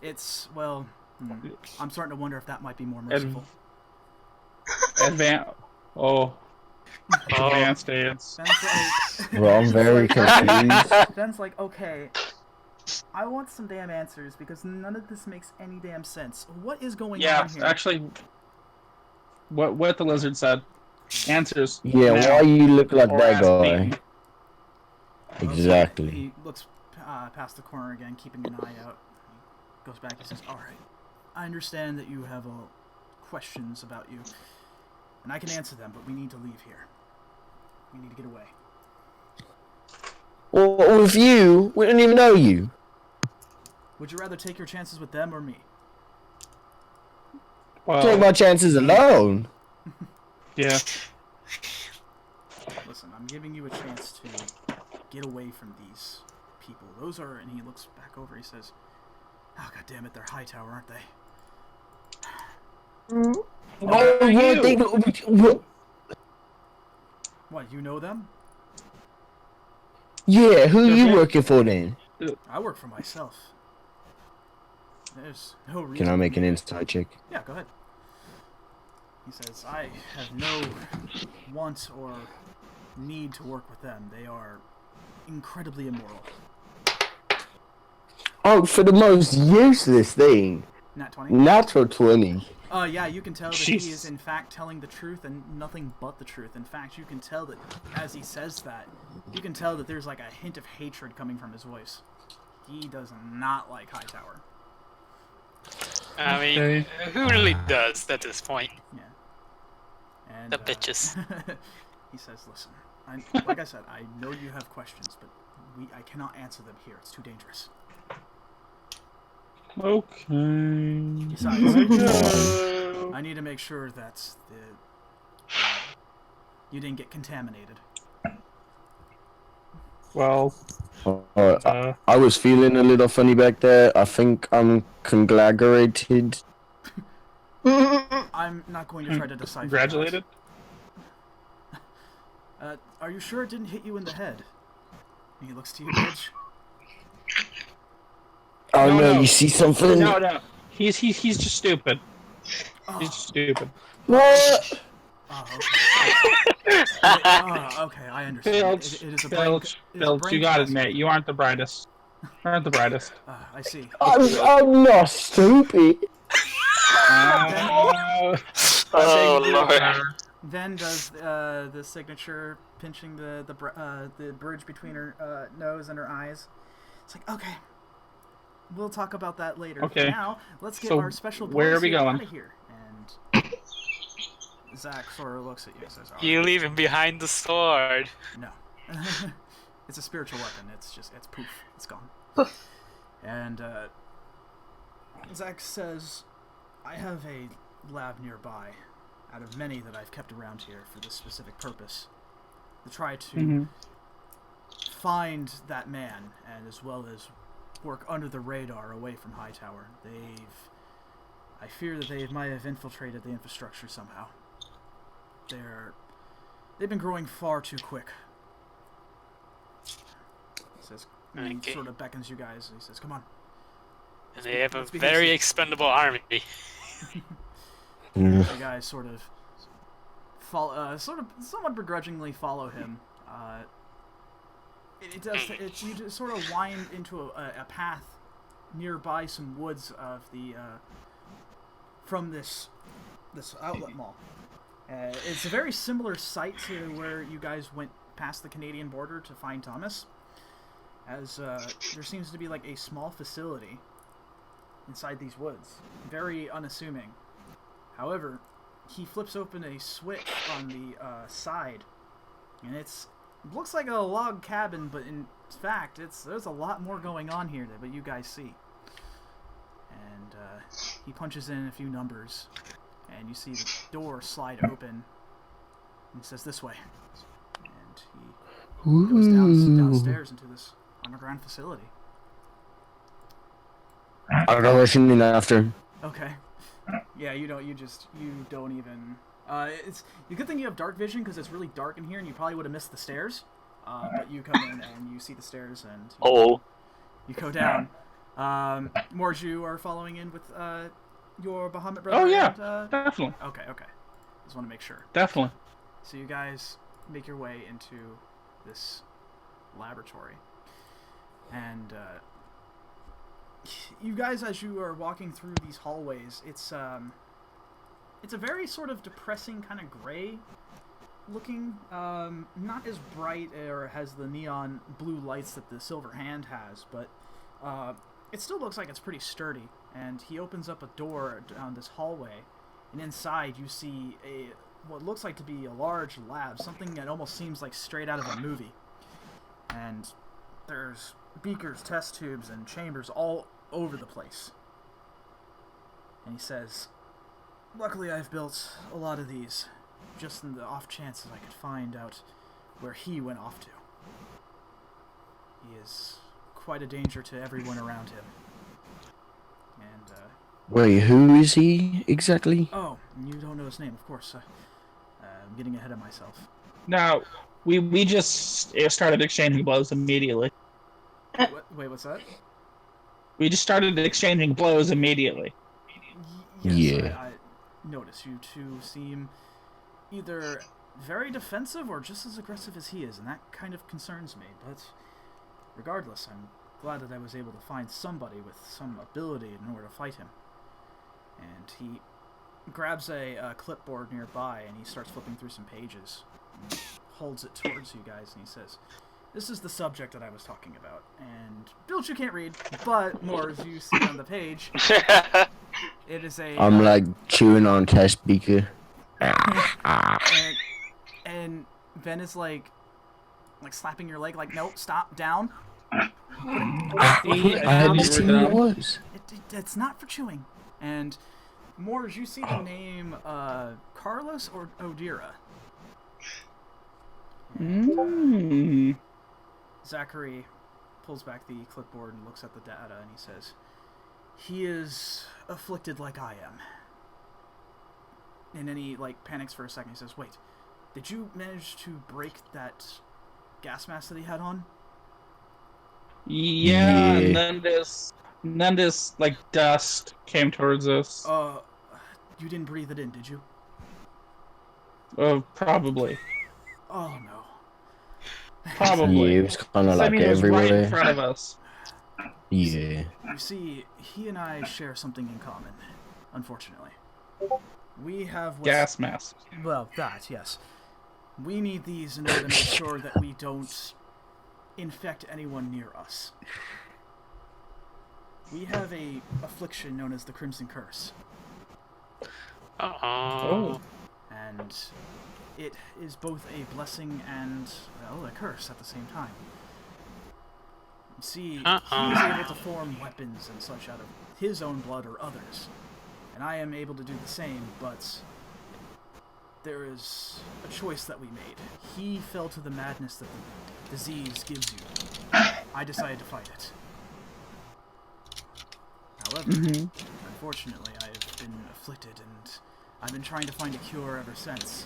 it's, well, I'm starting to wonder if that might be more merciful. Advanced. Oh. Advanced AIDS. Ben's like, Well, I'm very confused. Ben's like, okay, I want some damn answers because none of this makes any damn sense. What is going Yeah, on here? actually, what the lizard said. Answers. Yeah, now. why you look like Or that ass guy? beaten. Exactly. He looks past the corner again, keeping an eye out. He goes back and says, "All right, I understand that you have questions about you, and I can answer them, but we need to leave here. We need to get away." Well, with you, we didn't even know you. Would you rather take your chances with them or me? Well, Take my chances alone. yeah. Listen, I'm giving you a chance to get away from these people. Those are, and he looks back over. He says, "Oh, God damn it, they're Hightower, aren't they?" Oh, What, you know them? yeah, who Okay. you working for then? I work for myself. There's no reason. Can I make for an me inside check? Yeah, go ahead. He says, "I have no want or need to work with them. They are incredibly immoral." Oh, for the most useless thing. Nat 20? Natural 20. Yeah, you can tell that he is Jesus. in fact telling the truth and nothing but the truth. In fact, you can tell that as he says that, you can tell that there's like a hint of hatred coming from his voice. He does not like Hightower. I mean, Okay. who really does at this point? Yeah. And, The bitches. He says, "Listen, like I said, I know you have questions, but I cannot answer them here. It's too dangerous. Okay. Besides, Go. I need to make sure that you didn't get contaminated." Well, I was feeling a little funny back there. I think I'm congratulated. I'm not going to try to decipher. congratulated. that. Are you sure it didn't hit you in the head? And he looks to you, Midge. Oh No, no, no. you see something? No. He's just stupid. Oh, He's just stupid. What? okay. Okay, I understand. Filch, It is a brain. Filch, it is a Filch, brain you gotta cast. admit, you aren't the brightest. You aren't the brightest. I see. I'm not stupid. Oh, Lord. Then does the signature pinching the bridge between her nose and her eyes, It's like, okay, we'll talk about that later. Okay. For now, let's get So, our special where boys are we here going? out of here. And Zach sort of looks at you and says, "All You right, leave him behind the sword. no, it's a spiritual weapon. It's poof, it's gone." Poof. And Zach says, "I have a lab nearby, out of many that I've kept around here for this specific purpose, to try to Mhm. find that man, and as well as work under the radar away from Hightower. I fear that they might have infiltrated the infrastructure somehow. They've been growing far too quick." He says, and he Okay. sort of beckons you guys, and he says, "Come on." And they have a Let's be very hasty. expendable army. You guys sort of somewhat begrudgingly follow him. You just sort of wind into a path nearby some woods of the from this outlet mall. It's a very similar site to where you guys went past the Canadian border to find Thomas, as there seems to be like a small facility inside these woods, very unassuming. However, he flips open a switch on the side, and it looks like a log cabin, but in fact, there's a lot more going on here than what you guys see. And he punches in a few numbers, and you see the door slide open, and he says, "This way." And he goes downstairs into this underground facility. I'll go listening after. Okay. Yeah, you don't even. It's the good thing you have dark vision, because it's really dark in here, and you probably would have missed the stairs. But you come in and you see the stairs, and Oh, you go down. Morju are following in with your Bahamut brother. Oh yeah, And, definitely, okay. Just want to make sure. definitely. So you guys make your way into this laboratory, and you guys, as you are walking through these hallways, it's a very sort of depressing kind of gray looking, not as bright or has the neon blue lights that the Silver Hand has, but it still looks like it's pretty sturdy. And he opens up a door down this hallway, and inside you see what looks like to be a large lab, something that almost seems like straight out of a movie. And there's beakers, test tubes, and chambers all over the place. And he says, "Luckily I've built a lot of these, just in the off chances I could find out where he went off to. He is quite a danger to everyone around him." And, Wait, who is he exactly? oh, you don't know his name, of course. I'm getting ahead of myself. Now, we just started exchanging blows immediately. Wait, what's that? We just started exchanging blows immediately. Yes, Yeah. I notice you two seem either very defensive or just as aggressive as he is, and that kind of concerns me. But regardless, I'm glad that I was able to find somebody with some ability in order to fight him. And he grabs a clipboard nearby, and he starts flipping through some pages, and holds it towards you guys, and he says, "This is the subject that I was talking about." And Bilge, you can't read, but more as you see on the page, it is a... I'm like chewing on test beaker. and Ben is like slapping your leg, like, "Nope, stop, down." I hadn't seen who it was. It's not for chewing. And more as you see the name Carlos or Odira. And, Zachary pulls back the clipboard and looks at the data, and he says, "He is afflicted like I am." And then he panics for a second. He says, "Wait, did you manage to break that gas mask that he had on?" Yeah, Yeah. and then this dust came towards us. You didn't breathe it in, did you? Probably. Oh no. Probably. Yeah, it was kind of I like mean, it was right in everywhere. front of us. Yeah. You see, he and I share something in common, unfortunately. We have Gas mask. Well, that, yes. We need these in order to make sure that we don't infect anyone near us. We have a affliction known as the Crimson Curse. Oh. And it is both a blessing and, well, a curse at the same time. You see, he is able to form weapons and such out of his own blood or others. And I am able to do the same, but there is a choice that we made. He fell to the madness that the disease gives you. I decided to fight it. However, unfortunately, I have been afflicted, and I've been trying to find a cure ever since.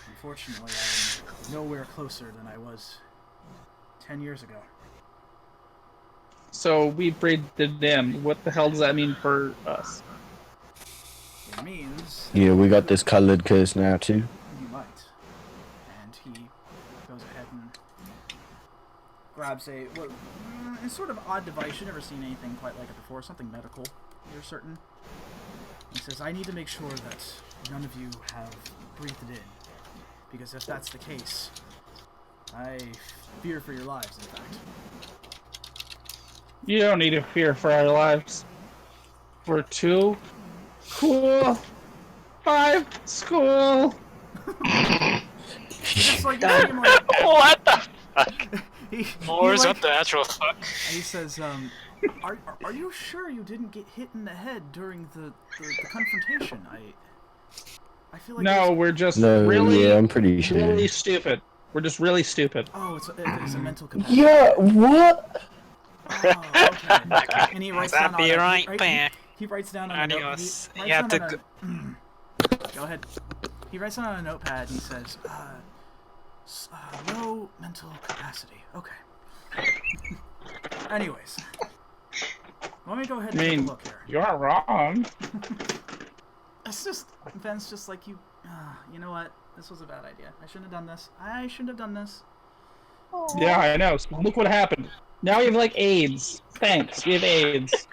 Unfortunately, I am nowhere closer than I was 10 years ago. So we breed the damned. What the hell does that mean for us? It means... Yeah, we got this colored curse now too. You might. And he goes ahead and grabs a... Well, it's sort of odd device. You've never seen anything quite like it before. Something medical, you're certain. He says, I need to make sure that none of you have breathed it in. Because if that's the case, I fear for your lives, in fact. You don't need to fear for our lives. We're too cool. 5 school. Just like you see him, like, What the fuck? he, Wars, like, what the actual fuck? he says, are you sure you didn't get hit in the head during the confrontation? I feel like No, we're just No, really, yeah, I'm pretty sure. really stupid. We're just really stupid. Oh, it's a mental capacity. Yeah, what? Oh, okay. And he writes I'll down on be a, right he, back. he writes down on a note. Adios. He You have writes to down on a, go ahead. He writes down on a notepad and he says, low mental capacity. Okay. Anyways, let me go ahead and take a look here. You're wrong. It's just, Ben's just like, you know what? This was a bad idea. I shouldn't have done this. I shouldn't have done this. Yeah, I know. So look what happened. Now we have like AIDS. Thanks, we have AIDS.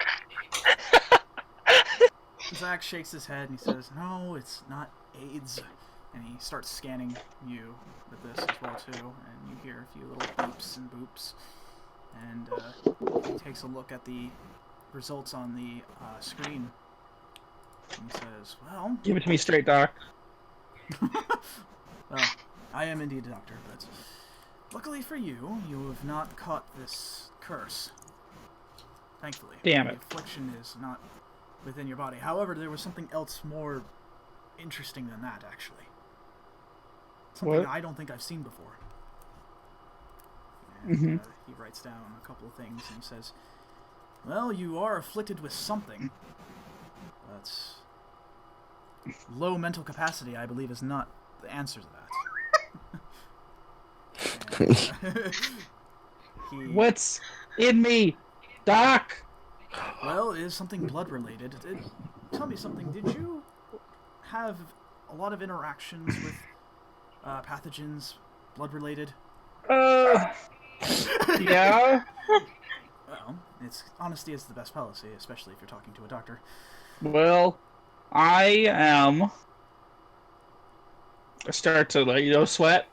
Zach shakes his head and he says, no, it's not AIDS. And he starts scanning you with this as well too, and you hear a few little beeps and boops. And he takes a look at the results on the screen. And he says, well... Give it to me straight, Doc. Well, I am indeed a doctor, but luckily for you, you have not caught this curse. Thankfully. Damn it. The affliction is not within your body. However, there was something else more interesting than that, actually. Something What? I don't think I've seen before. Mm-hmm. And he writes down a couple of things, and he says, well, you are afflicted with something. But low mental capacity, I believe, is not the answer to that. And, What's in me, Doc? well, it is something blood-related. Tell me something, did you have a lot of interactions with pathogens, blood-related? Yeah? Well, honesty is the best policy, especially if you're talking to a doctor. Well, I am... I start to, sweat.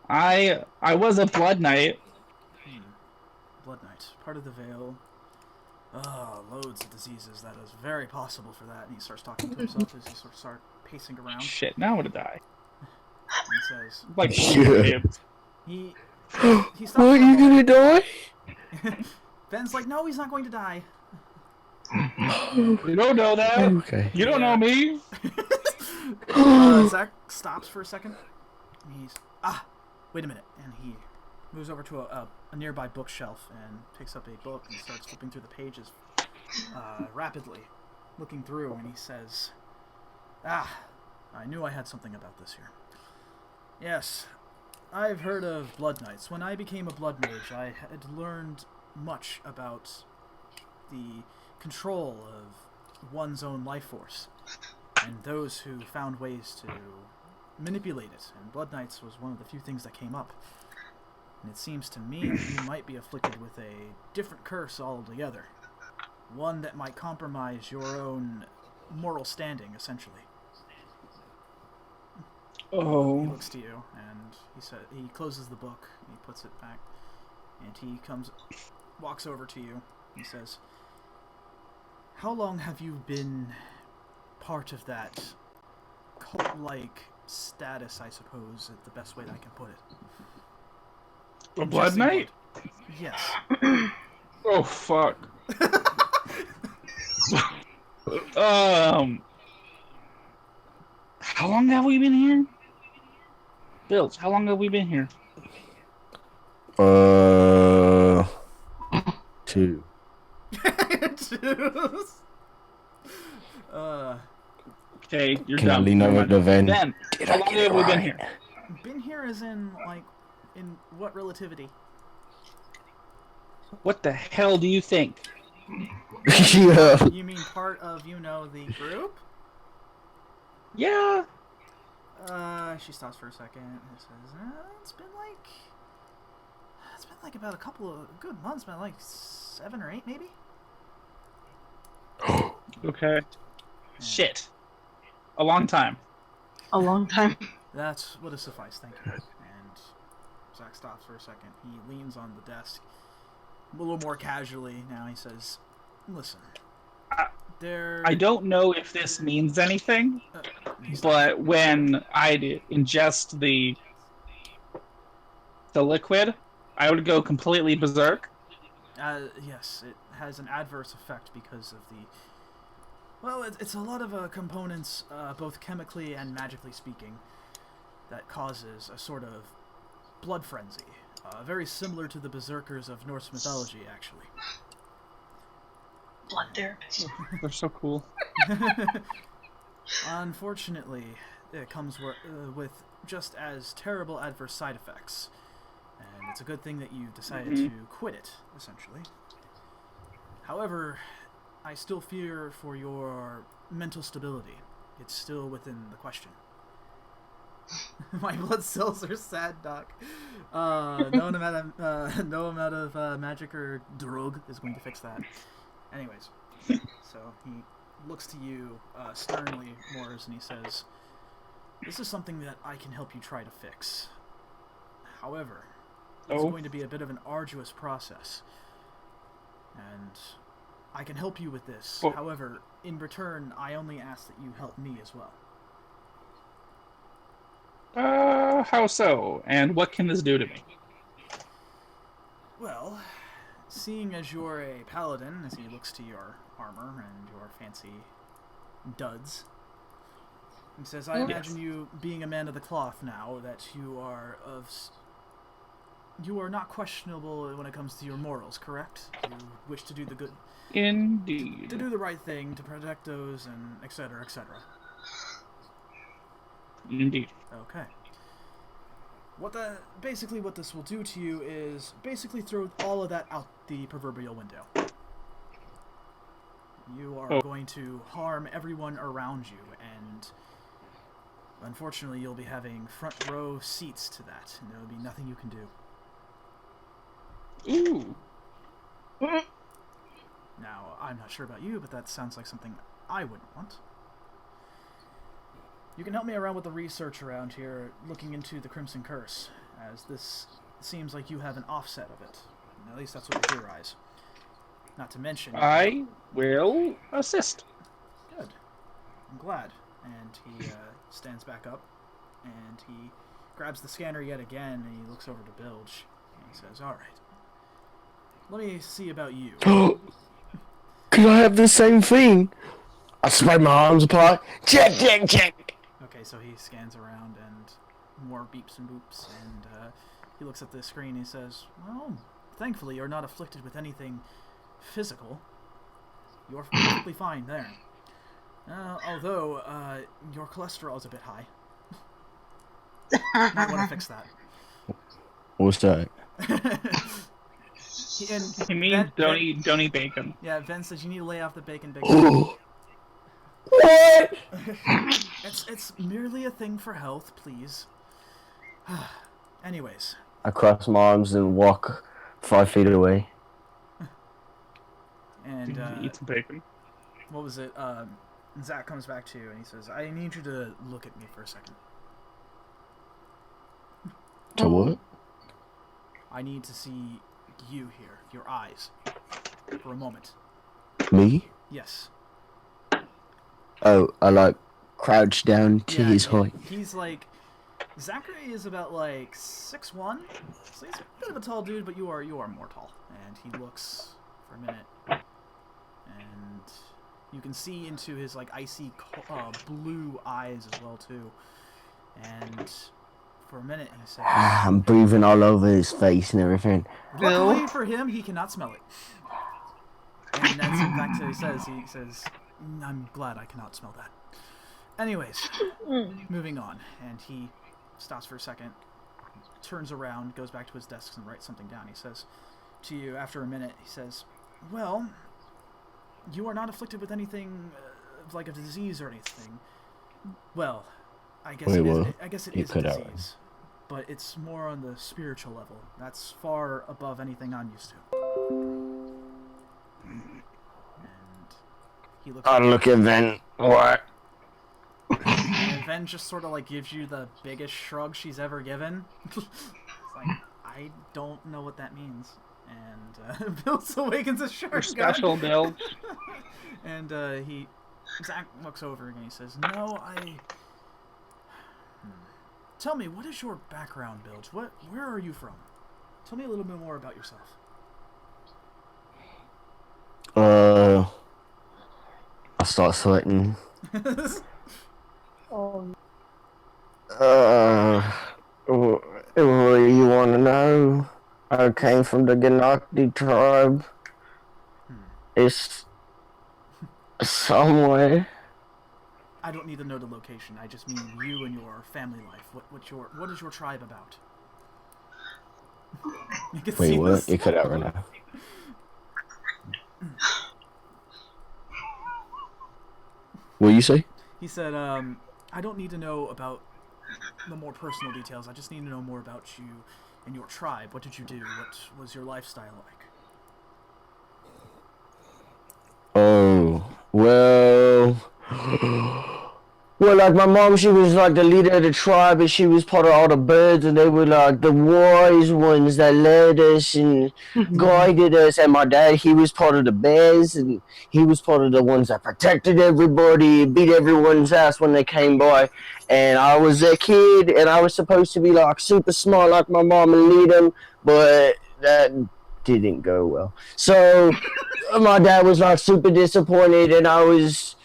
I was a Blood Knight. Blood Knight, part of the Veil. Loads of diseases. That is very possible for that. And he starts talking to himself as he sort of starts pacing around. Shit, now I'm gonna die. And he says, Like, Yeah. he stops. What, you gonna die? Ben's like, no, he's not going to die. You don't know that. Okay. You don't know me. Zach stops for a second. And he's, wait a minute. And he moves over to a nearby bookshelf and picks up a book and starts flipping through the pages rapidly, looking through, and he says, I knew I had something about this here. Yes, I've heard of Blood Knights. When I became a Blood Mage, I had learned much about the control of one's own life force, and those who found ways to manipulate it, and Blood Knights was one of the few things that came up. And it seems to me that you might be afflicted with a different curse altogether. One that might compromise your own moral standing, essentially. He Oh. looks to you, and he closes the book, and he puts it back. And he walks over to you. He says, "How long have you been part of that cult-like status, I suppose, is the best way that I can put it?" A Blood Mage? Yes. Oh, fuck. How long have we been here? Bills, how long have we been here? 2. Okay, you're Can I dumb. lean Never over mind. to Ven? Then, Did how I long get it have we been right? here? Been here as in, like, in what relativity? What the hell do you think? Yeah. You mean part of, the group? Yeah. She stops for a second and says, it's been like about a couple of good months, been like 7 or 8 maybe? Okay. Shit. A long time. A long time. That would have sufficed, thank you. And Zach stops for a second. He leans on the desk a little more casually now. He says, "Listen, I don't know if this means anything, but when I ingest the liquid, I would go completely berserk. Yes, it has an adverse effect because of the... Well, it's a lot of components, both chemically and magically speaking, that causes a sort of blood frenzy. Very similar to the berserkers of Norse mythology, actually. Blood therapist. They're so cool. Unfortunately, it comes with just as terrible adverse side effects. And it's a good thing that you decided to quit it, essentially. However, I still fear for your mental stability. It's still within the question. My blood cells are sad, Doc. No amount of magic or drug is going to fix that. Anyways, so he looks to you sternly, Morris, and he says, "This is something that I can help you try to fix. However, it's going to be a bit of an arduous process. And I can help you with this. However, in return, I only ask that you help me as well." How so? And what can this do to me? Well, seeing as you're a paladin, as he looks to your armor and your fancy duds, he says, "I imagine you being a man of the cloth now, that you are not questionable when it comes to your morals, correct? You wish to do the good... Indeed. To do the right thing, to protect those, and etc., etc. Indeed. Okay. Basically what this will do to you is basically throw all of that out the proverbial window. You are going to harm everyone around you, and unfortunately you'll be having front row seats to that, and there will be nothing you can do. Ooh. Now, I'm not sure about you, but that sounds like something I wouldn't want. You can help me around with the research around here, looking into the Crimson Curse, as this seems like you have an offset of it. At least that's what we theorize. Not to mention... I will assist. Good. I'm glad. And he stands back up, and he grabs the scanner yet again, and he looks over to Bilge, and he says, "Alright, let me see about you." Could I have the same thing? I spread my arms apart. Check, check, check. Okay, so he scans around, and more beeps and boops, and he looks at the screen, and he says, "Well, thankfully you're not afflicted with anything physical. You're perfectly fine there. Although, your cholesterol is a bit high. Might want to fix that." What's that? He means don't eat bacon. Yeah, Ven says you need to lay off the bacon, big. What? It's merely a thing for health, please. Anyways. I cross my arms and walk 5 feet away. And eat some bacon. What was it? Zach comes back to you and he says, "I need you to look at me for a second." To what? I need to see you here, your eyes, for a moment. Me? Yes. Oh, I like crouch down to his height. He's like, Zachary is about like 6'1", so he's a bit of a tall dude, but you are more tall. And he looks for a minute, and you can see into his like icy blue eyes as well too. And for a minute, he says, I'm breathing all over his face and everything. luckily for him, he cannot smell it. And that's in fact what he says. He says, I'm glad I cannot smell that. Anyways, moving on. And he stops for a second, turns around, goes back to his desk and writes something down. He says to you after a minute, he says, well, you are not afflicted with anything like a disease or anything. Well, I guess it is a disease. But it's more on the spiritual level. That's far above anything I'm used to. And he looks I look at Ven. What? and Ven just sort of like gives you the biggest shrug she's ever given. It's like, I don't know what that means. And Bills awakens a shark. Special build. And Zach looks over and he says, no, Tell me, what is your background, Bilge? Where are you from? Tell me a little bit more about yourself. I start sweating. Oh, What do you want to know? I came from the Ganakti tribe. It's somewhere. I don't need to know the location. I just mean you and your family life. What is your tribe about? You can Wait, see what? this. You cut out right now. What you say? He said, I don't need to know about the more personal details. I just need to know more about you and your tribe. What did you do? What was your lifestyle like? Oh, well, like my mom, she was like the leader of the tribe, and she was part of all the birds, and they were like the wise ones that led us and guided us. And my dad, he was part of the bears, and he was part of the ones that protected everybody, beat everyone's ass when they came by. And I was a kid, and I was supposed to be like super smart like my mom and lead them, but that didn't go well. So my dad was like super disappointed, and I was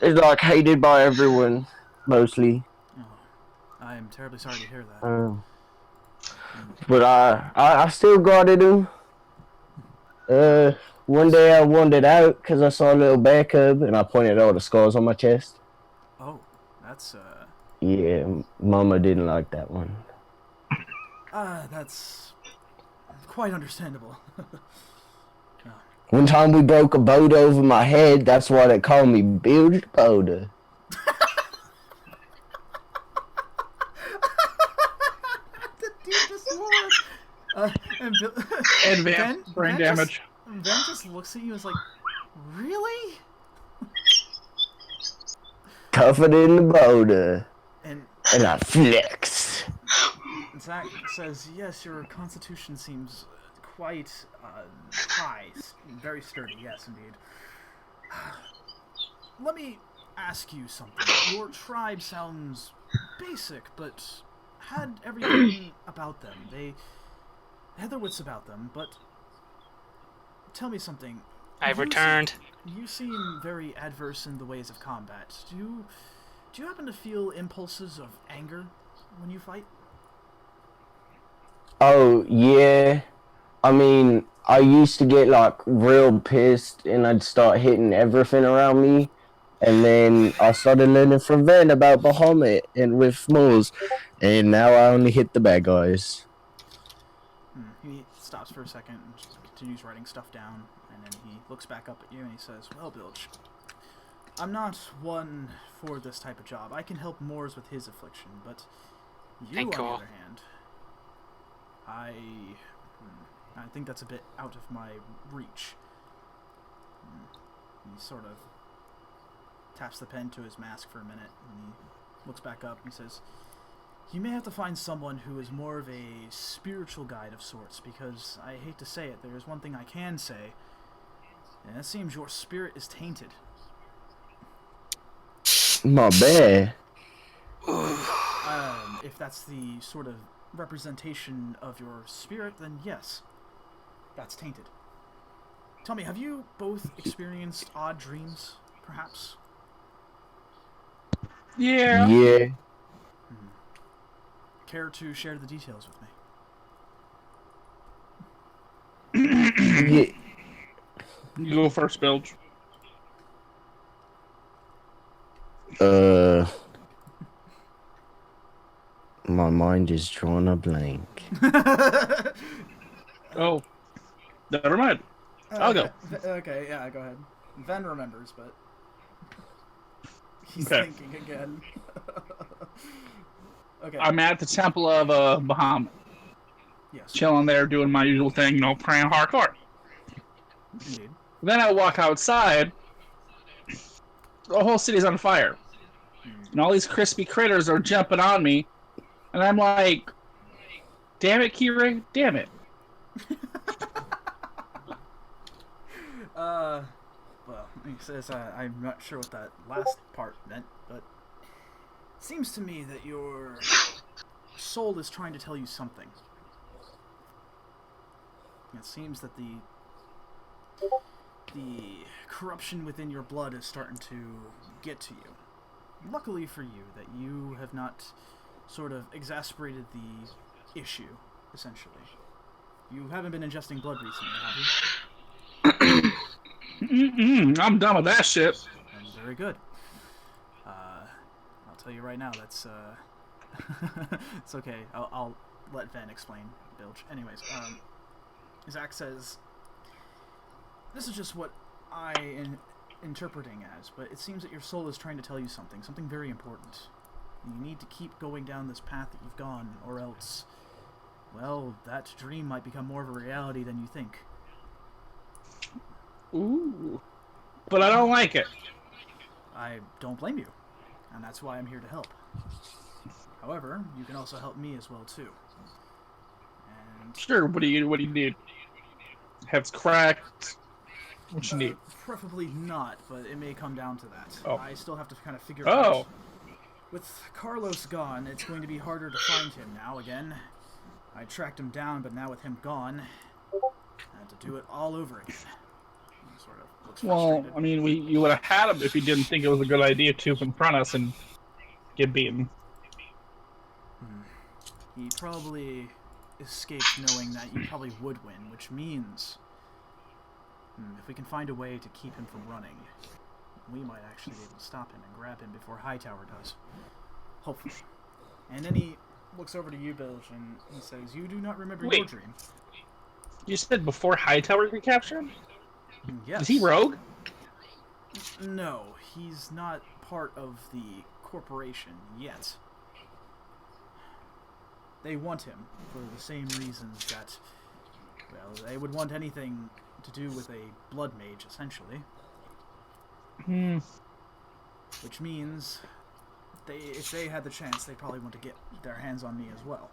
like hated by everyone, mostly. Oh, I am terribly sorry to hear that. But I still guarded him. One day I wandered out because I saw a little bear cub, and I pointed out the scars on my chest. Oh, that's Yeah, Mama didn't like that one. that's quite understandable. One time we broke a boat over my head. That's why they call me Bilge Boulder. The deepest lore. Advanced brain damage. Ben just looks at you and is like, really? Covered in the boulder. And I flex. Zach says, yes, your constitution seems quite high. Very sturdy, yes, indeed. Let me ask you something. Your tribe sounds basic, but had everything about them. They had their wits about them, but tell me something. I've returned. You seem very adverse in the ways of combat. Do you happen to feel impulses of anger when you fight? Oh, yeah. I mean, I used to get like real pissed and I'd start hitting everything around me. And then I started learning from Ven about Bahamut and with Moors. And now I only hit the bad guys. He stops for a second and just continues writing stuff down. And then he looks back up at you and he says, well, Bilge, I'm not one for this type of job. I can help Moors with his affliction, but you, on the other hand, I think that's a bit out of my reach. He sort of taps the pen to his mask for a minute, and he looks back up and says, You may have to find someone who is more of a spiritual guide of sorts, because I hate to say it, there is one thing I can say, and it seems your spirit is tainted. My bad. If that's the sort of representation of your spirit, then yes, that's tainted. Tell me, have you both experienced odd dreams, perhaps? Yeah. Yeah. Care to share the details with me? Yeah. You go first, Bilge. My mind is drawing a blank. Oh, never mind. I'll go. Okay, yeah, go ahead. Ven remembers, but he's Okay. thinking again. Okay. I'm at the Temple of Bahamut, Yes. chilling there, doing my usual thing, praying hardcore. Indeed. Then I walk outside. The whole city's on fire, and all these crispy critters are jumping on me, and I'm like, "Damn it, Kira! Damn it!" Well, he says I'm not sure what that last part meant, but it seems to me that your soul is trying to tell you something. It seems that the corruption within your blood is starting to get to you. Luckily for you, that you have not sort of exasperated the issue, essentially. You haven't been ingesting blood recently, have you? I'm done with that shit. Very good. I'll tell you right now, that's it's okay. I'll let Ven explain, Bilge. Anyways, Zach says, this is just what I am interpreting as, but it seems that your soul is trying to tell you something very important. You need to keep going down this path that you've gone, or else, well, that dream might become more of a reality than you think. Ooh. But I don't like it. I don't blame you, and that's why I'm here to help. However, you can also help me as well too. And Sure, what do you need? Head's cracked. What you need? preferably not, but it may come down to that. Oh. I still have to kind of figure Oh. out. With Carlos gone, it's going to be harder to find him now again. I tracked him down, but now with him gone, I had to do it all over again. He sort of looks Well, frustrated. I mean, you would have had him if you didn't think it was a good idea to confront us and get beaten. He probably escaped knowing that you probably would win, which means if we can find a way to keep him from running, we might actually be able to stop him and grab him before Hightower does. Hopefully. And then he looks over to you, Bilge, and he says, you do not remember your Wait. dream. You said before Hightower recaptured him? Yes. Is he rogue? No, he's not part of the corporation yet. They want him for the same reasons that, well, they would want anything to do with a Blood Mage, essentially. Which means, if they had the chance, they probably want to get their hands on me as well.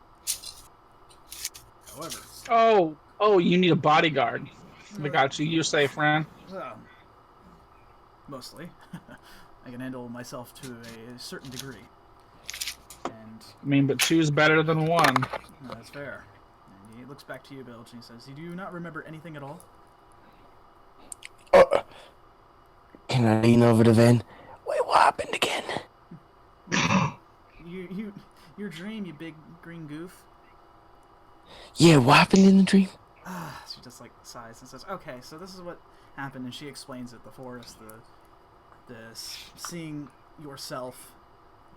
However... Oh, you need a bodyguard. I got you. You're safe, friend. Mostly. I can handle myself to a certain degree. And I mean, but two's better than one. that's fair. And he looks back to you, Bilge, and he says, do you not remember anything at all? Can I lean over to Ven? Wait, what happened again? Your dream, you big green goof. Yeah, what happened in the dream? She just like sighs and says, okay, so this is what happened, and she explains it. The forest, the seeing yourself,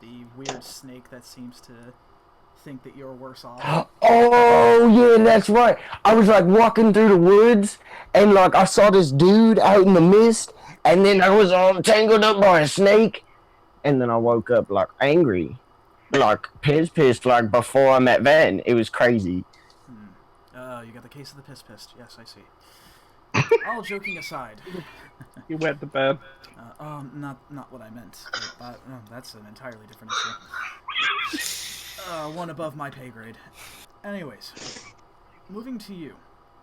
the weird snake that seems to think that you're worse off. Oh, yeah, that's right. I was like walking through the woods, and like I saw this dude out in the mist, and then I was all tangled up by a snake, and then I woke up like angry, like pissed, like before I met Van. It was crazy. You got the case of the piss-pissed. Yes, I see. All joking aside. You wet the bed. Not what I meant. But, that's an entirely different issue. one above my pay grade. Anyways, moving to you,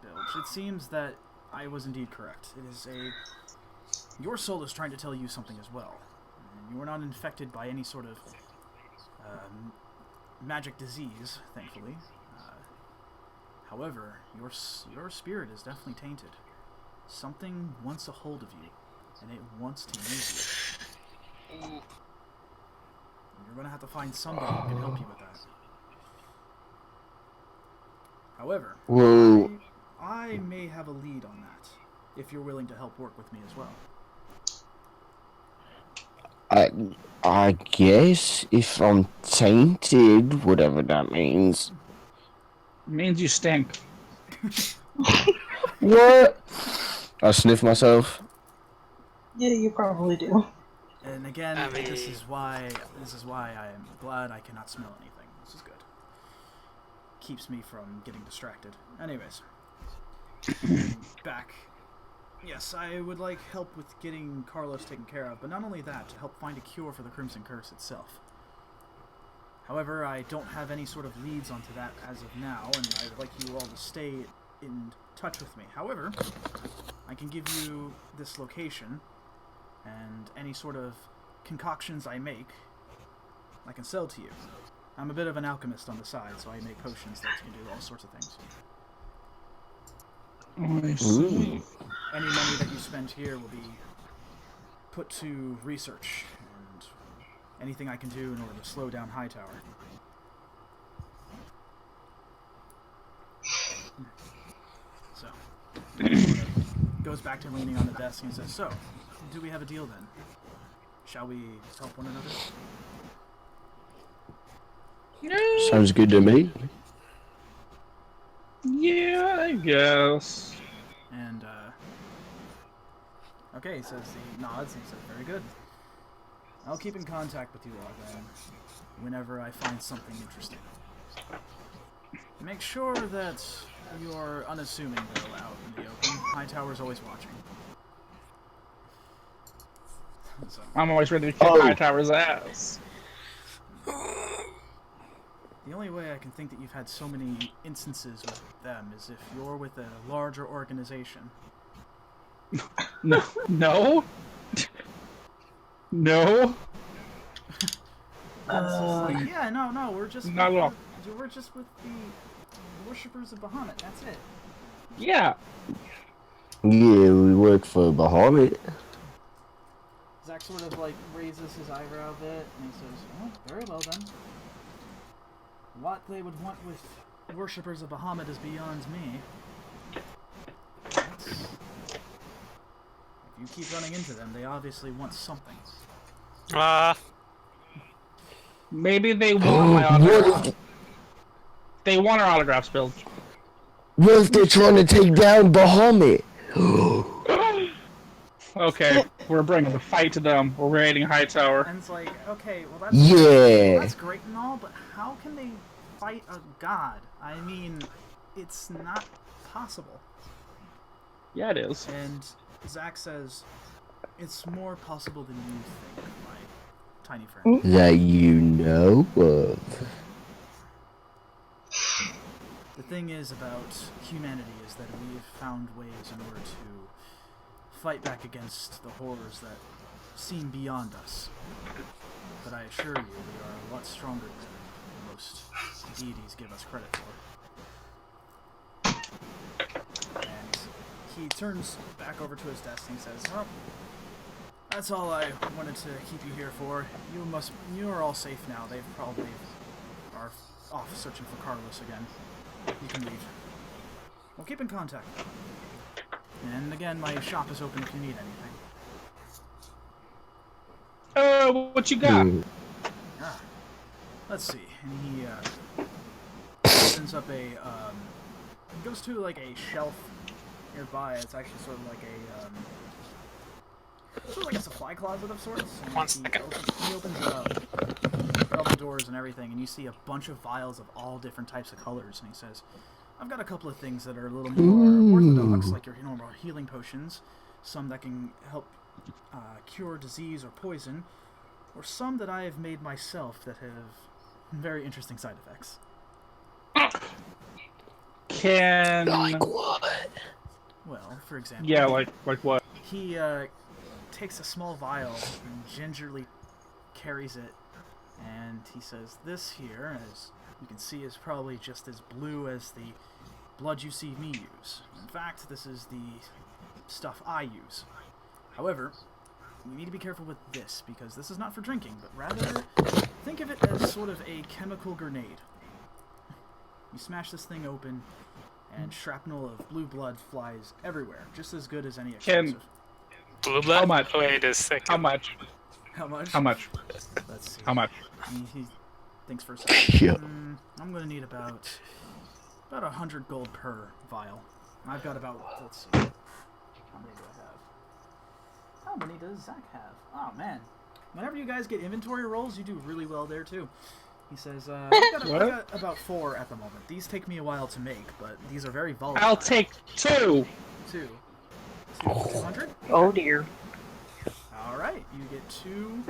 Bilge. It seems that I was indeed correct. It is your soul is trying to tell you something as well. You are not infected by any sort of magic disease, thankfully. However, your spirit is definitely tainted. Something wants a hold of you, and it wants to use you. And you're going to have to find somebody who can help you with that. However, Whoa. I may have a lead on that, if you're willing to help work with me as well. I guess if I'm tainted, whatever that means. It means you stink. What? I sniff myself. Yeah, you probably do. And again, I mean- this is why I am glad I cannot smell anything. This is good. Keeps me from getting distracted. Anyways, back. Yes, I would like help with getting Carlos taken care of, but not only that, to help find a cure for the Crimson Curse itself. However, I don't have any sort of leads onto that as of now, and I would like you all to stay in touch with me. However, I can give you this location, and any sort of concoctions I make, I can sell to you. I'm a bit of an alchemist on the side, so I make potions that can do all sorts of things. I see. Any money that you spend here will be put to research, and anything I can do in order to slow down Hightower. So, goes back to leaning on the desk and says, "So, do we have a deal then? Shall we help one another?" Sounds good to me. Yeah, I guess. And, okay, he says, he nods, and he says, "Very good. I'll keep in contact with you all then, whenever I find something interesting. Make sure that you're unassuming, though, out in the open. Hightower's always watching." So, I'm always ready to kick Hightower's ass. the only way I can think that you've had so many instances with them is if you're with a larger organization. No. No? No? It's just like, yeah, no, we're just Not at all. We're just with the worshippers of Bahamut. That's it. Yeah. Yeah, we work for Bahamut. Zach sort of like raises his eyebrow a bit, and he says, "Oh, very well then. What they would want with worshippers of Bahamut is beyond me. If you keep running into them, they obviously want something." Maybe they want my autograph. They want our autographs, Bill. What if they're trying to take down Bahamut? Okay, we're bringing the fight to them. We're raiding Hightower. And it's like, okay, well Yeah. that's great and all, but how can they fight a god? I mean, it's not possible. Yeah, it is. And Zach says, "It's more possible than you think, my tiny friend." That you know of. The thing is about humanity is that we've found ways in order to fight back against the horrors that seem beyond us. But I assure you, we are a lot stronger than most deities give us credit for. And he turns back over to his desk and he says, "Well, that's all I wanted to keep you here for. You are all safe now. They probably are off searching for Carlos again. You can leave. We'll keep in contact. And again, my shop is open if you need anything." What you got? Ah, let's see. And he opens up he goes to like a shelf nearby. It's actually sort of like a supply closet of sorts. And One second. He opens it up, all the doors and everything, and you see a bunch of vials of all different types of colors. And he says, "I've got a couple of things that are a little more orthodox, like your normal healing potions, some that can help cure disease or poison, or some that I have made myself that have Very interesting side effects. Can Like what? Well, for example, yeah, like what? he takes a small vial and gingerly carries it, and he says, "This here, as you can see, is probably just as blue as the blood you see me use. In fact, this is the stuff I use. However, you need to be careful with this, because this is not for drinking, but rather think of it as sort of a chemical grenade. You smash this thing open, and shrapnel of blue blood flies everywhere, just as good as any explosive." Blue blood? How much? Wait a second. How much? How much? How much? Let's see. How much? He thinks for a second. Yeah. I'm gonna need about 100 gold per vial. I've got about, let's see. How many do I have? How many does Zach have? Oh man. Whenever you guys get inventory rolls, you do really well there too. He says, I've got about 4 at the moment. These take me a while to make, but these are very volatile. I'll take 2. 200? Oh dear. Alright, you get 2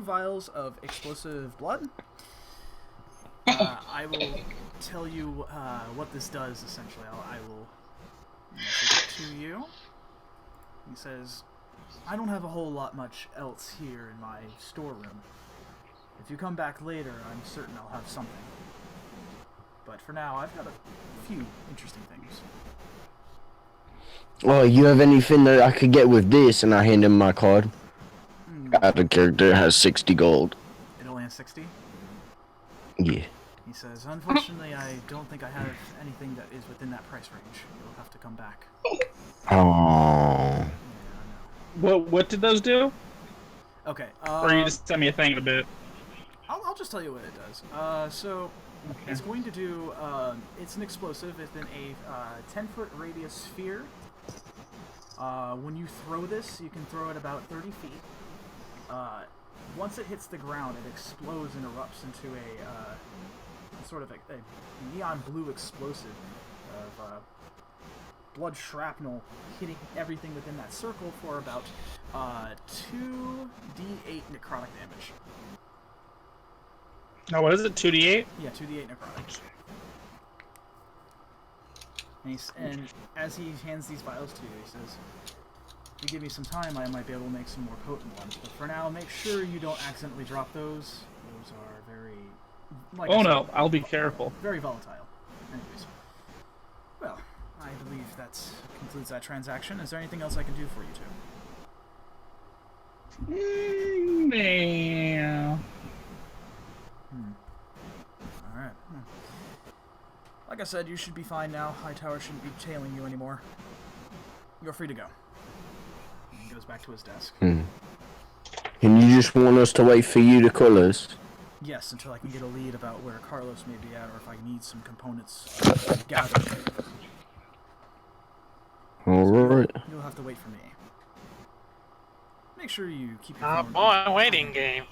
vials of explosive blood. I will tell you what this does, essentially. I will message it to you. He says, "I don't have a whole lot much else here in my storeroom. If you come back later, I'm certain I'll have something. But for now, I've got a few interesting things." Oh, you have anything that I could get with this? And I hand him my card. The character has 60 gold. It only has 60? Yeah. He says, "Unfortunately, I don't think I have anything that is within that price range. You'll have to come back." Oh. What did those do? Okay, Or you just sent me a thing in a bit. I'll just tell you what it does. So it's going to do, it's an explosive within a 10-foot radius sphere. When you throw this, you can throw it about 30 feet. Once it hits the ground, it explodes and erupts into a sort of a neon blue explosive of blood shrapnel hitting everything within that circle for about 2d8 necrotic damage. No, what is it? 2d8? Yeah, 2d8 necrotic. And as he hands these vials to you, he says, "If you give me some time, I might be able to make some more potent ones. But for now, make sure you don't accidentally drop those. Those are very... Like Oh I said, no, I'll be careful. very volatile. Anyways. Well, I believe that concludes that transaction. Is there anything else I can do for you two? Yeah. Alright. Like I said, you should be fine now. Hightower shouldn't be tailing you anymore. You're free to go." And he goes back to his desk. And you just want us to wait for you to call us? Yes, until I can get a lead about where Carlos may be at, or if I need some components gathered. Alright. You'll have to wait for me. Make sure you keep your Oh phone. boy, waiting game.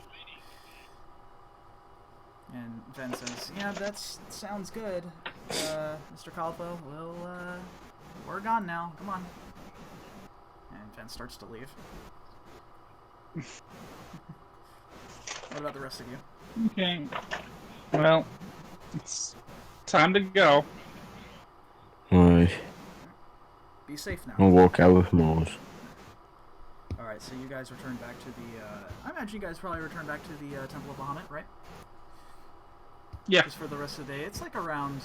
And Ven says, "Yeah, that sounds good, Mr. Calpo. We're gone now. Come on." And Ven starts to leave. What about the rest of you? Okay. Well, it's time to go. Alright. Be safe now. I'll walk out with Mars. Alright, so you guys return back to the, I imagine you guys probably return back to the Temple of Bahamut, right? Yeah. Just for the rest of the day. It's like around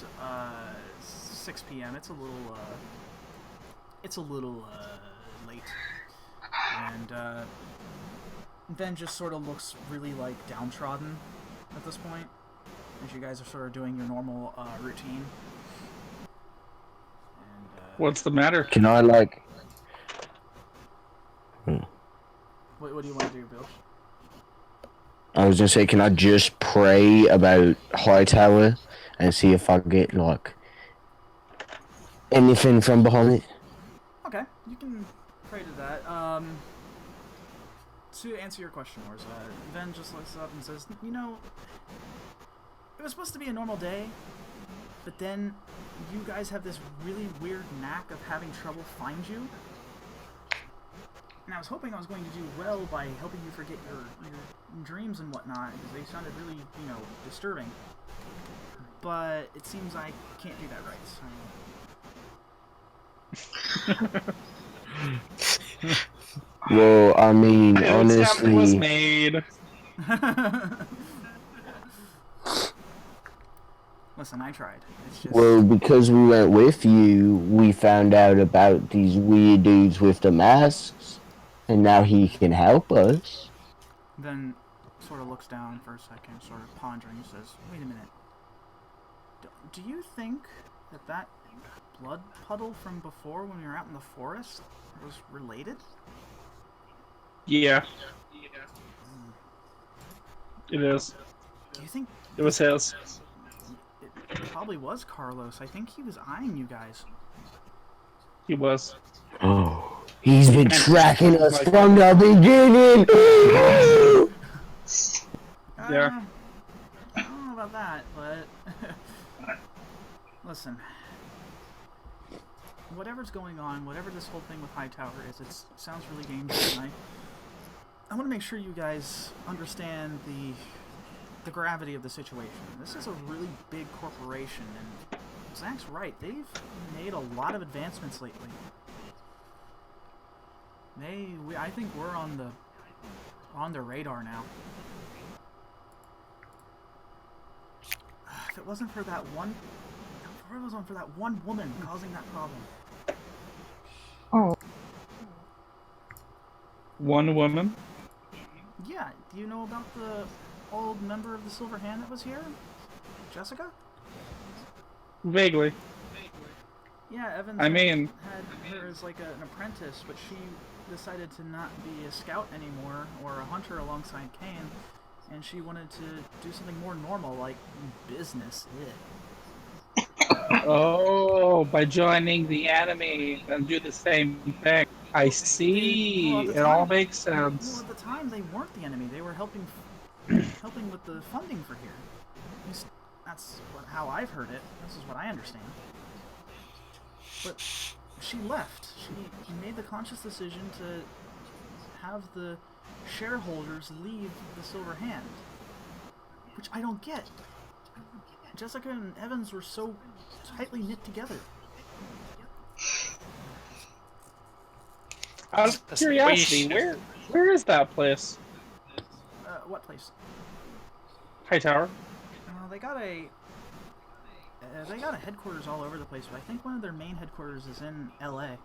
6 p.m. It's a little late. And then just sort of looks really like downtrodden at this point, as you guys are sort of doing your normal routine. And What's the matter? Can I, like... what do you want to do, Bill? I was gonna say, can I just pray about Hightower and see if I get, like, anything from behind it? Okay, you can pray to that. To answer your question, Orza, Ven just looks up and says, "You know, it was supposed to be a normal day, but then you guys have this really weird knack of having trouble find you. And I was hoping I was going to do well by helping you forget your dreams and whatnot, because they sounded really, disturbing. But it seems I can't do that right, so... Well, I mean, This attempt was honestly, made. Listen, I tried. It's just... well, because we went with you, we found out about these weird dudes with the masks, and now he can help us. Then sort of looks down for a second, sort of pondering, and says, wait a minute. Do you think that blood puddle from before when we were out in the forest was related? Yeah. It is. Do you think It was his. it probably was Carlos? I think he was eyeing you guys. He was. Oh, he's been tracking us from the beginning. Yeah. I don't know about that, but listen. Whatever's going on, whatever this whole thing with Hightower is, it sounds really dangerous, and I want to make sure you guys understand the gravity of the situation. This is a really big corporation, and Zach's right. They've made a lot of advancements lately. I think we're on their radar now. If it wasn't for that one woman causing that problem. Oh, One woman? Yeah, do you know about the old member of the Silver Hand that was here? Jessica? Vaguely. Yeah, Evans I mean... had her as like an apprentice, but she decided to not be a scout anymore, or a hunter alongside Kane, and she wanted to do something more normal, like business. Oh, by joining the enemy and do the same thing. I see. Well, at the It all time- makes Well, sense. at the time, they weren't the enemy. They were helping with the funding for here. At least that's how I've heard it. This is what I understand. But she left. She made the conscious decision to have the shareholders leave the Silver Hand, which I don't get. Jessica and Evans were so tightly knit together. Out of curiosity, where is that place? What place? Hightower? They got a headquarters all over the place, but I think one of their main headquarters is in L.A.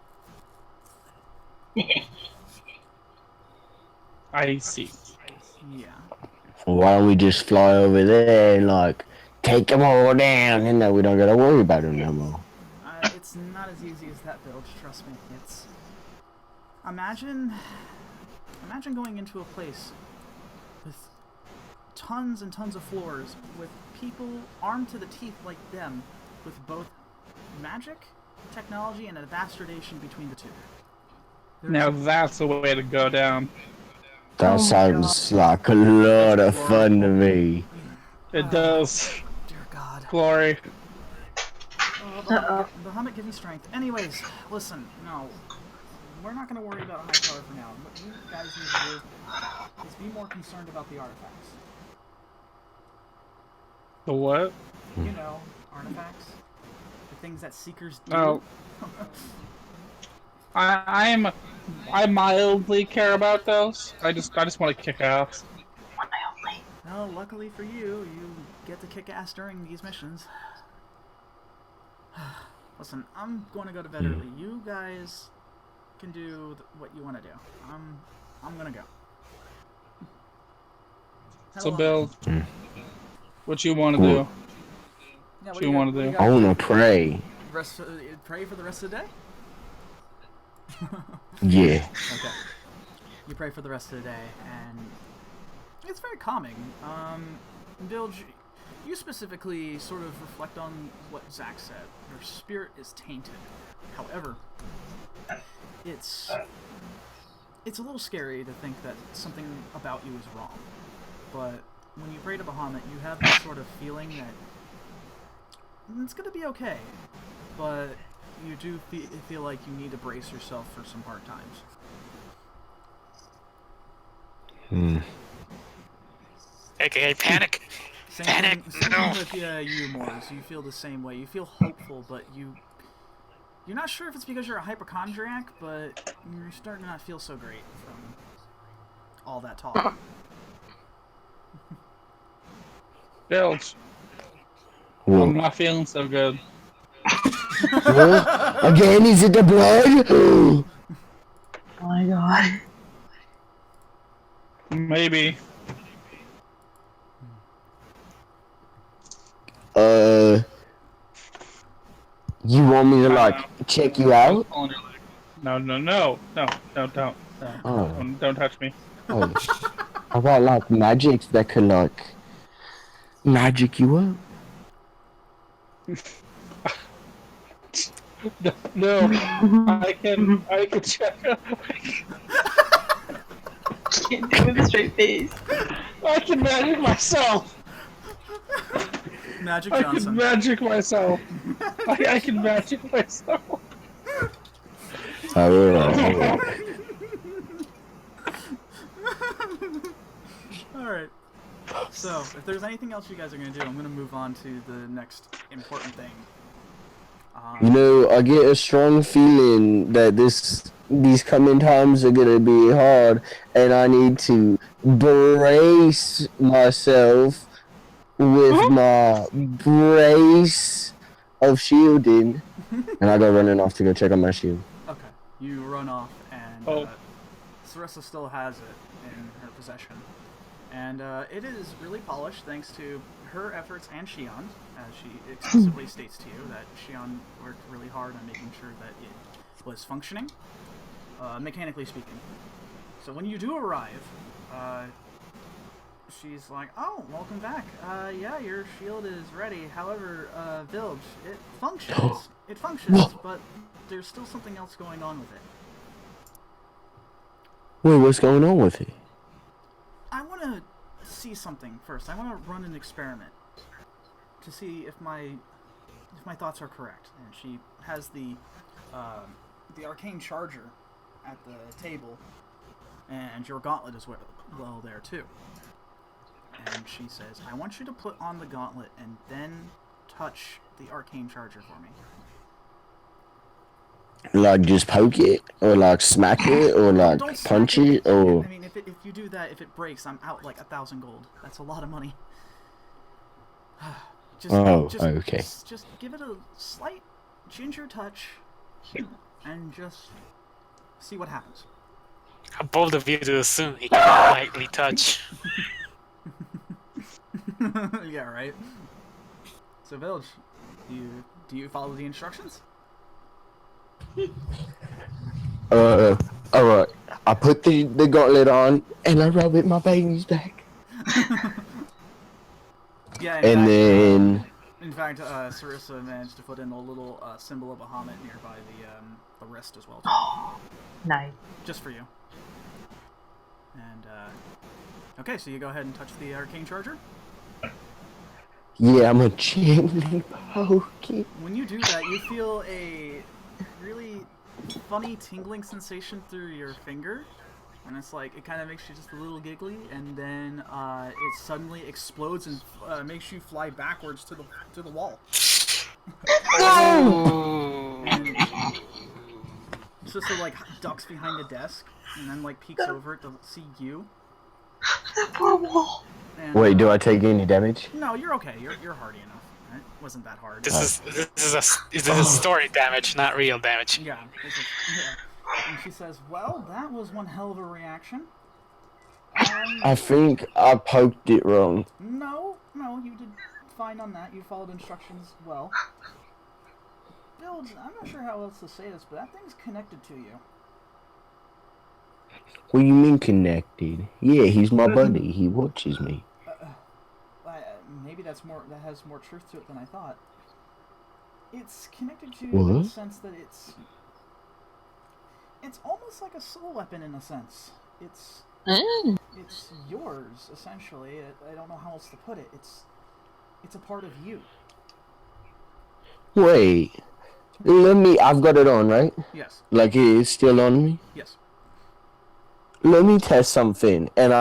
I see. Yeah. Why don't we just fly over there and like take them all down, and then we don't gotta worry about them no more. It's not as easy as that, Bilge. Trust me. It's imagine going into a place with tons and tons of floors with people armed to the teeth like them, with both magic, technology, and a bastardation between the two. Now that's the way to go down. That sounds like a lot of fun to me. It does. Dear God. Glory. Bahamut, give me strength. Anyways, listen, no. We're not going to worry about Hightower for now. What you guys need to do is be more concerned about the artifacts. The what? You know, artifacts. The things that Seekers do. Oh. I mildly care about those. I just want to kick ass. Well, luckily for you, you get to kick ass during these missions. Listen, I'm going to go to bed early. You guys can do what you want to do. I'm going to go. So, Bill, what you want to do? Yeah, What you want to do? I wanna pray. Pray for the rest of the day? Yeah. Okay. You pray for the rest of the day, and it's very calming. Bilge, you specifically sort of reflect on what Zach said. Your spirit is tainted. However, it's a little scary to think that something about you is wrong. But when you pray to Bahamut, you have this sort of feeling that it's going to be okay. But you do feel like you need to brace yourself for some hard times. Hmm. AKA panic. Same Panic, thing no. with you, Mors. You feel the same way. You feel hopeful, but you're not sure if it's because you're a hypochondriac, but you're starting to not feel so great from all that talk. Bilge. Whoa. I'm not feeling so good. What? Again, is it the blood? Oh my god. Maybe. You want me to like check you out? No, don't. Oh. Don't touch me. Oh. I got like magic that could like magic you up. No, I can check. Can't do it with a straight face. I can magic myself. Magic I can Johnson. magic myself. I can magic myself. Oh. Alright. So, if there's anything else you guys are going to do, I'm going to move on to the next important thing. You know, I get a strong feeling that these coming times are gonna be hard, and I need to brace myself with my brace of shielding. And I go running off to go check on my shield. Okay. You run off, and Sarissa still has it in her possession. And it is really polished thanks to her efforts and Xian, as she explicitly states to you that Xian worked really hard on making sure that it was functioning, mechanically speaking. So when you do arrive, she's like, "Oh, welcome back. Yeah, your shield is ready. However, Bilge, it functions. It functions, but there's still something else going on with it. Wait, what's going on with it? I want to see something first. I want to run an experiment to see if my thoughts are correct." And she has the arcane charger at the table, and your gauntlet is well there too. And she says, "I want you to put on the gauntlet and then touch the arcane charger for me." Like just poke it, or like smack it, or like Don't smack punch it, or I mean, if you do that, if it breaks, I'm out like 1,000 gold. That's a lot of money. Okay. Just give it a slight ginger touch, and just see what happens. How bold of you to assume he can lightly touch. Yeah, right. So, Bilge, do you follow the instructions? Alright. I put the gauntlet on, and I rub it my baby's back. Yeah, And in fact, Sarissa managed to put in a little symbol of Bahamut nearby the wrist as well, too. Nice. Just for you. And, okay, so you go ahead and touch the arcane charger. yeah, I'm gonna gently poke it. When you do that, you feel a really funny tingling sensation through your finger. And it's like, it kind of makes you just a little giggly, and then it suddenly explodes and makes you fly backwards to the wall. And Sister like ducks behind the desk, and then like peeks over it to see you. That poor wall. And, Wait, do I take any damage? No, you're okay. You're hardy enough. It wasn't that hard. This is story damage, not real damage. Yeah. And she says, "Well, that was one hell of a reaction." I think I poked it wrong. No, you did fine on that. You followed instructions well. Bilge, I'm not sure how else to say this, but that thing's connected to you. What do you mean connected? Yeah, he's my buddy. He watches me. Maybe that has more truth to it than I thought. It's connected to you What? in the sense that it's almost like a soul weapon in a sense. It's yours essentially. I don't know how else to put it. It's a part of you. Wait. I've got it on, right? Yes. Like it's still on me? Yes. let me test something, and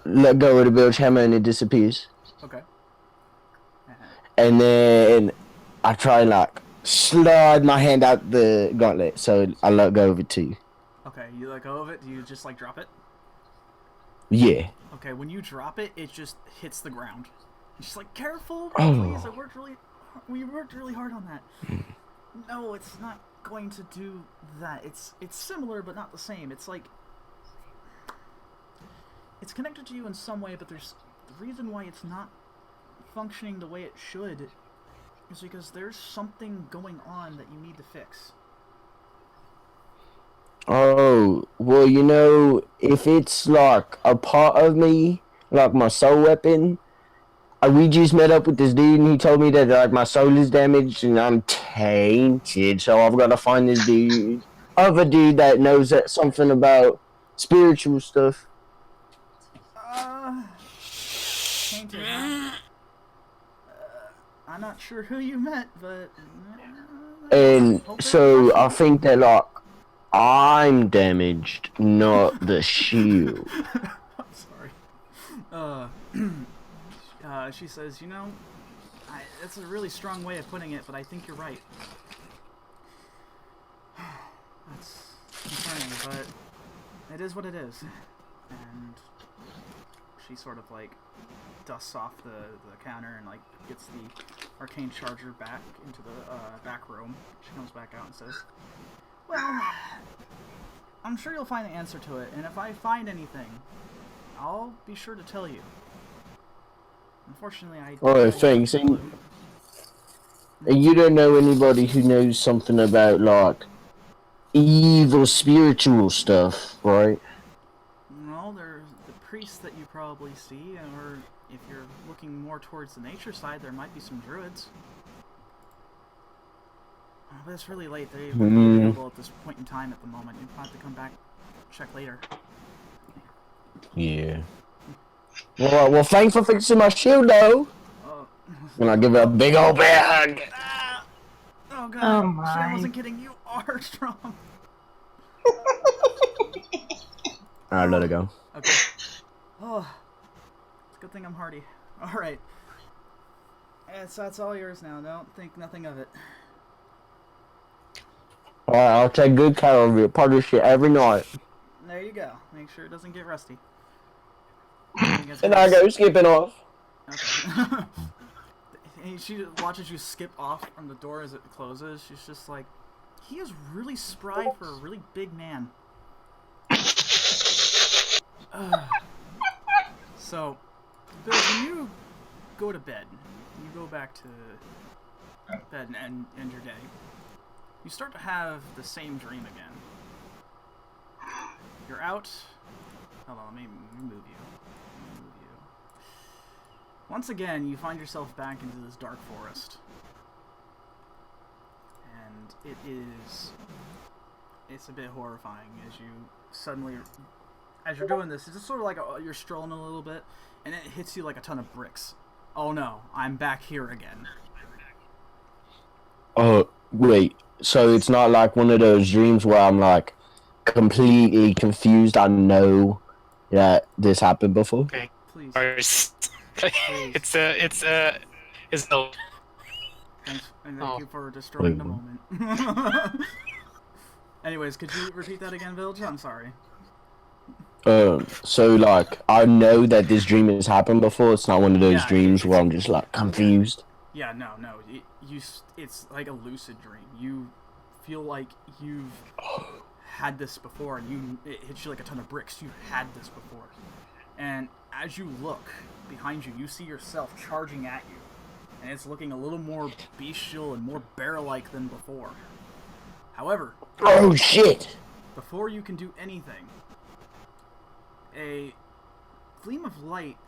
let go of the bilge hammer and it disappears. Okay. And then I try and like slide my hand out the gauntlet, so I let go of it too. Okay, you let go of it. Do you just like drop it? Yeah. Okay, when you drop it, it just hits the ground. It's just like, careful, Oh. please. We worked really hard on that. No, it's not going to do that. It's similar, but not the same. It's like it's connected to you in some way, but there's the reason why it's not functioning the way it should is because there's something going on that you need to fix. Oh, well, you know, if it's like a part of me, like my soul weapon, we just met up with this dude and he told me that like my soul is damaged and I'm tainted, so I've got to find this other dude that knows something about spiritual stuff. Tainted, huh? I'm not sure who you met, but And hope they're so I professional. think that like I'm damaged, not the shield. I'm sorry. She says, you know, that's a really strong way of putting it, but I think you're right. That's concerning, but it is what it is. And she sort of like dusts off the counter and like gets the arcane charger back into the back room. She comes back out and says, well, I'm sure you'll find the answer to it, and if I find anything, I'll be sure to tell you. Unfortunately, I Oh, thanks. And you don't know anybody who knows something about like evil spiritual stuff, right? Well, there's the priests that you probably see, or if you're looking more towards the nature side, there might be some druids. But it's really late. They wouldn't be available at this point in time at the moment. You'd have to come back, check later. Yeah. Well, thanks for fixing my shield, though. And I give her a big old bear hug. Oh god, Oh my. Xian wasn't kidding. You are strong. Alright, let it go. Okay. Oh, it's a good thing I'm hardy. Alright. So that's all yours now. Don't think nothing of it. Alright, I'll take good care of it. Polish it every night. There you go. Make sure it doesn't get rusty. And I go skipping off. Okay. And she watches you skip off from the door as it closes. She's just like, he is really spry for a really big man. So, Bill, when you go to bed, you go back to bed and end your day, you start to have the same dream again. You're out. Hold on, let me move you. Once again, you find yourself back into this dark forest. And it's a bit horrifying as you suddenly, as you're doing this, it's just sort of like you're strolling a little bit, and it hits you like a ton of bricks. Oh no, I'm back here again. Oh, wait. So it's not like one of those dreams where I'm like completely confused. I know that this happened before. Okay. Please. It's no. Thanks, and thank Oh. you for destroying the moment. Anyways, could you repeat that again, Village? I'm sorry. So like I know that this dream has happened before. It's not one of those Yeah, dreams it's- where I'm just like confused. Yeah, no. It's like a lucid dream. You feel like you've had this before, and it hits you like a ton of bricks. You've had this before, and as you look behind you, you see yourself charging at you, and it's looking a little more bestial and more bear-like than before. However, Oh shit! before you can do anything, a gleam of light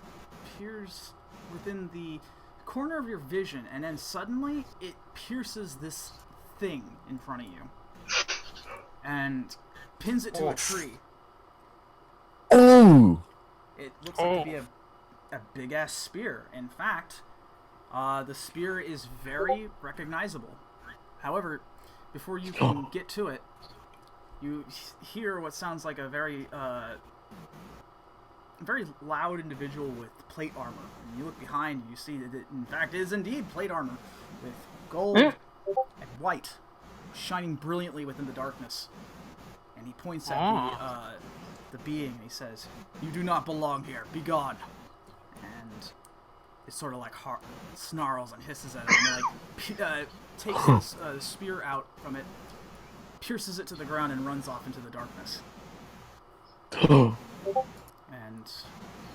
appears within the corner of your vision, and then suddenly it pierces this thing in front of you and pins it to a tree. Ooh! It looks like to be a big-ass spear. In fact, the spear is very recognizable. However, before you can get to it, You hear what sounds like a very loud individual with plate armor. And you look behind, you see that it, in fact, is indeed plate armor with gold and white shining brilliantly within the darkness. And he points at the being and he says, "You do not belong here. Be gone." And it sort of like snarls and hisses at him and like takes the spear out from it, pierces it to the ground, and runs off into the darkness. And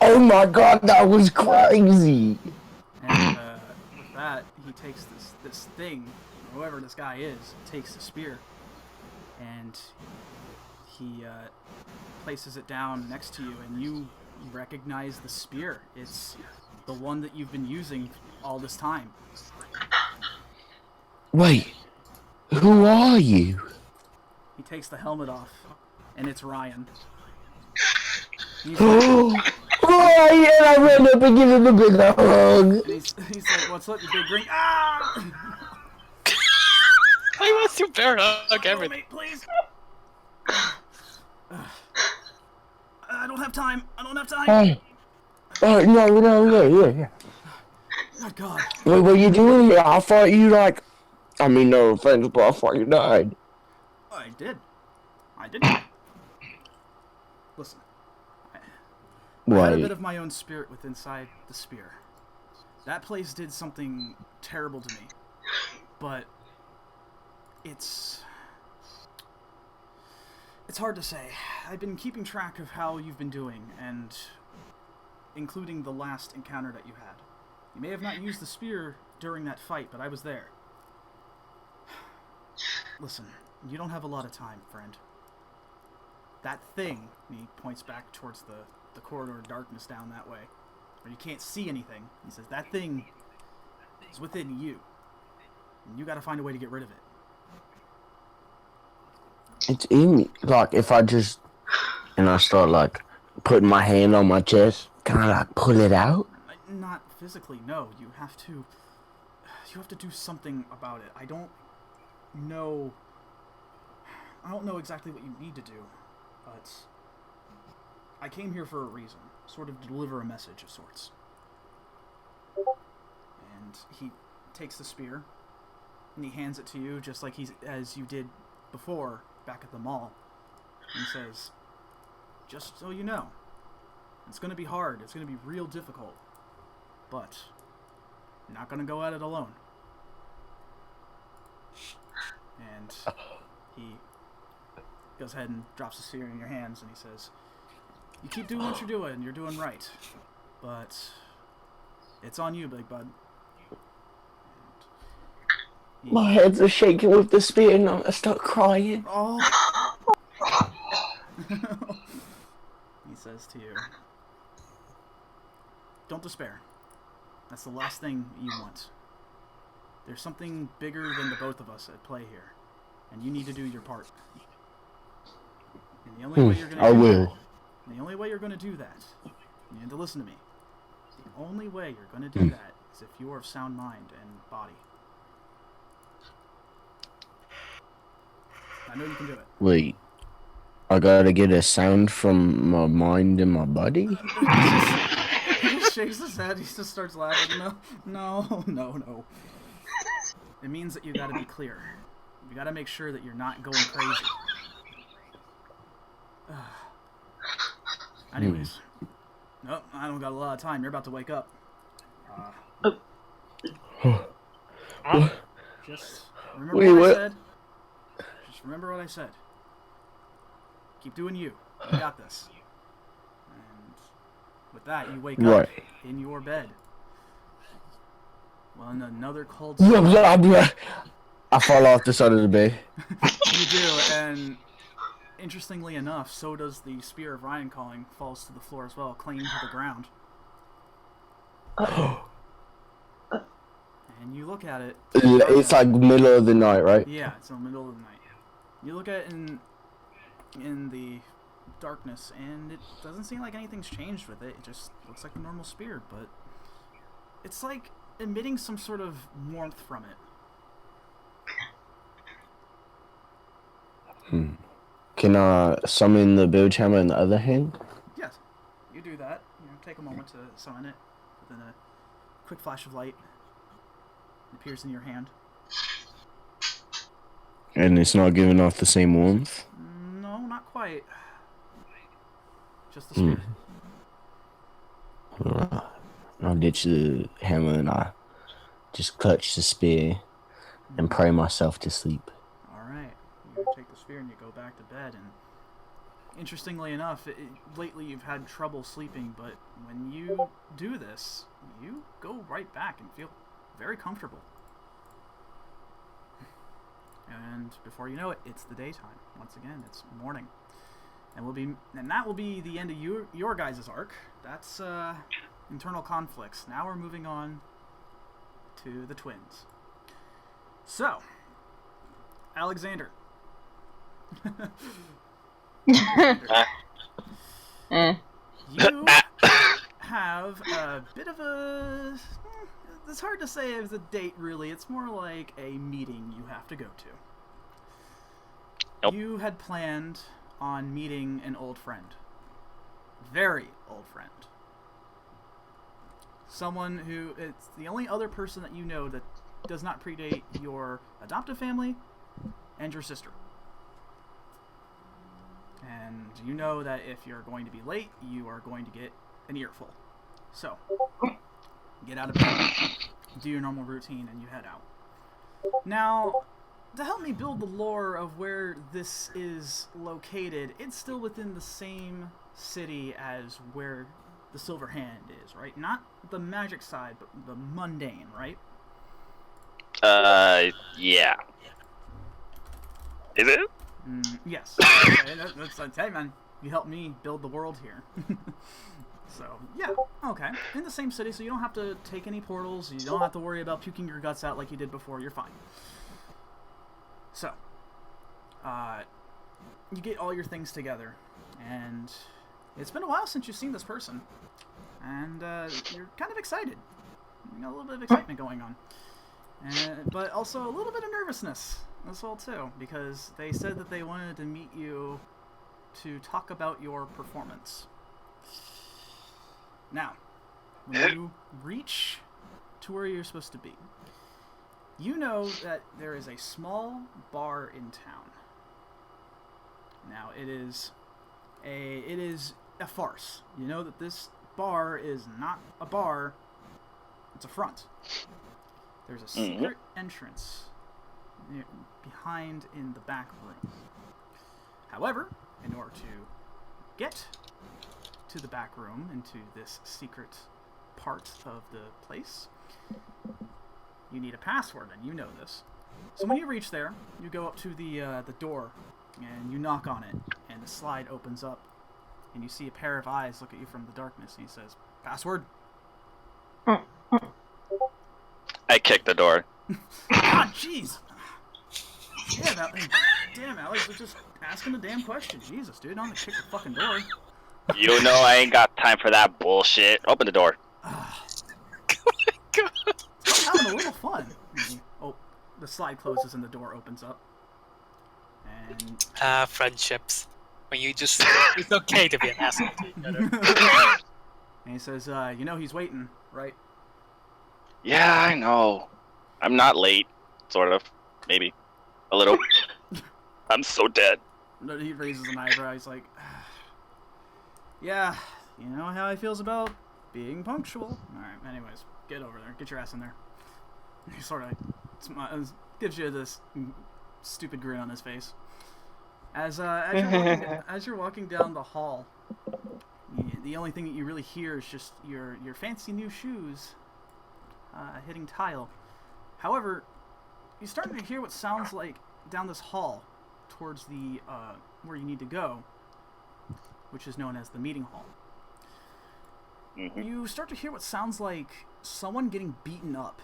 Oh my god, that was crazy! and with that, he takes this thing, whoever this guy is, takes the spear, and he places it down next to you, and you recognize the spear. It's the one that you've been using all this time. Wait, who are you? He takes the helmet off, and it's Ryan. He's Oh, Ryan! I ran up and gave him a big hug. he's like, "What's up, you big green?" Ah! I want to bear hug everything. Mate, please. I don't have time. I don't have time. Hey. Oh, no, yeah. Oh God. Wait, what are you doing here? I thought you, like... I mean, no offense, but I thought you died. I did. Listen. I had a bit of my own spirit within inside the spear. That place did something terrible to me. But it's hard to say. I've been keeping track of how you've been doing, and including the last encounter that you had. You may have not used the spear during that fight, but I was there. Listen, you don't have a lot of time, friend. That thing, and he points back towards the corridor of darkness down that way, where you can't see anything. He says, that thing is within you, and you gotta find a way to get rid of it. It's in me. Like, if I just... And I start, like, putting my hand on my chest, can I, like, pull it out? Not physically, no. You have to do something about it. I don't know exactly what you need to do, but I came here for a reason, sort of to deliver a message of sorts. And he takes the spear and he hands it to you, just like as you did before back at the mall. And he says, "Just so you know, it's going to be hard. It's going to be real difficult, but you're not going to go at it alone." And he goes ahead and drops the spear in your hands, and he says, "You keep doing what you're doing. You're doing right, but it's on you, big bud." My hands are shaking with the spear, and I start crying. Oh. He says to you, "Don't despair. That's the last thing you want. There's something bigger than the both of us at play here, and you need to do your part. And the only way you're gonna the only way you're gonna do that, you need to listen to me. The only way you're gonna do that is if you are of sound mind and body. I know you can do it." Wait, I gotta get a sound from my mind and my body? He just shakes his head. He just starts laughing. No. It means that you gotta be clear. You gotta make sure that you're not going crazy. Anyways. Nope, I don't got a lot of time. You're about to wake up. Just remember what I said. Just remember what I said. Keep doing you. You got this. And with that, you wake up in your bed. Well, in another cold sweat. I fall off the side of the bed. You do, and interestingly enough, so does the spear of Ryan calling falls to the floor as well, clinging to the ground. And you look at it. It's like middle of the night, right? Yeah, it's in the middle of the night. You look at it in the darkness, and it doesn't seem like anything's changed with it. It just looks like a normal spear, but it's like emitting some sort of warmth from it. Can I summon the bilge hammer in the other hand? Yes, you do that. You know, take a moment to summon it. Then a quick flash of light appears in your hand. And it's not giving off the same warmth? No, not quite. Just the spear. I'll ditch the hammer and I just clutch the spear and pray myself to sleep. Alright. You take the spear and you go back to bed. And interestingly enough, lately you've had trouble sleeping, but when you do this, you go right back and feel very comfortable. And before you know it, it's the daytime. Once again, it's morning. And that will be the end of your guys' arc. That's internal conflicts. Now we're moving on to the twins. So, Alexander. You have a bit of a... It's hard to say as a date, really. It's more like a meeting you have to go to. Nope. You had planned on meeting an old friend. Very old friend. Someone who... It's the only other person that you know that does not predate your adoptive family and your sister. And you know that if you're going to be late, you are going to get an earful. So, get out of bed, do your normal routine, and you head out. Now, to help me build the lore of where this is located, it's still within the same city as where the Silver Hand is, right? Not the magic side, but the mundane, right? Yeah. Is it? Yes. That's, hey man, you helped me build the world here. So, yeah, okay. In the same city, so you don't have to take any portals, you don't have to worry about puking your guts out like you did before, you're fine. So, you get all your things together, and it's been a while since you've seen this person, and you're kind of excited. You got a little bit of excitement going on. But also a little bit of nervousness as well, too, because they said that they wanted to meet you to talk about your performance. Now, when you reach to where you're supposed to be, you know that there is a small bar in town. Now, it is a farce. You know that this bar is not a bar, it's a front. There's a secret entrance behind in the back room. However, in order to get to the back room, into this secret part of the place, you need a password, and you know this. So when you reach there, you go up to the door, and you knock on it, and the slide opens up, and you see a pair of eyes look at you from the darkness, and he says, "Password?" I kicked the door. God, jeez! Damn, Alex, we're just asking the damn question. Jesus, dude, don't kick the fucking door. You know I ain't got time for that bullshit. Open the door. Oh my god. Stop having a little fun. Oh, the slide closes and the door opens up. And Friendships. When you just... It's okay to be an asshole to each other. and he says, you know he's waiting, right? Yeah, I know. I'm not late. Sort of. Maybe. A little. I'm so dead. He raises an eyebrow. He's like, yeah, you know how he feels about being punctual. Alright, anyways, get over there. Get your ass in there. He sort of gives you this stupid grin on his face. As you're walking down the hall, the only thing that you really hear is just your fancy new shoes hitting tile. However, you're starting to hear what sounds like down this hall towards the where you need to go, which is known as the meeting hall. You start to hear what sounds like someone getting beaten up.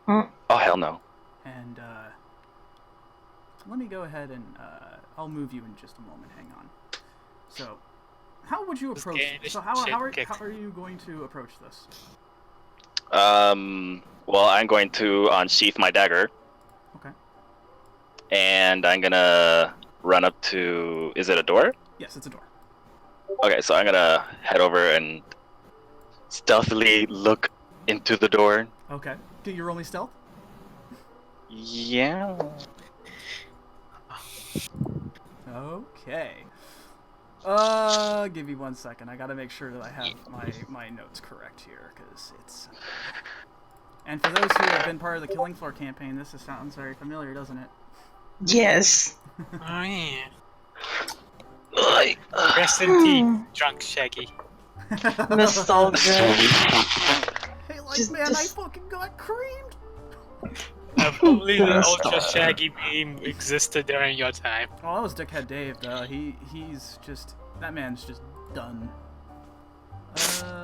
Oh, hell no. And let me go ahead and I'll move you in just a moment. Hang on. So, how would you approach? So how are you going to approach this? Well, I'm going to unsheath my dagger. Okay. And I'm gonna run up to. Is it a door? Yes, it's a door. Okay, so I'm gonna head over and stealthily look into the door. Okay. Do you roll me stealth? Yeah. Okay. Give me 1 second. I gotta make sure that I have my notes correct here, because it's... And for those who have been part of the Killing Floor campaign, this sounds very familiar, doesn't it? Yes. Oh yeah. Rest in peace, drunk Shaggy. Nostalgia. Hey, like, Just- man, just- I fucking got creamed! Only the Ultra Shaggy beam existed during your time. Oh, that was Dickhead Dave, though. He's just... That man's just done.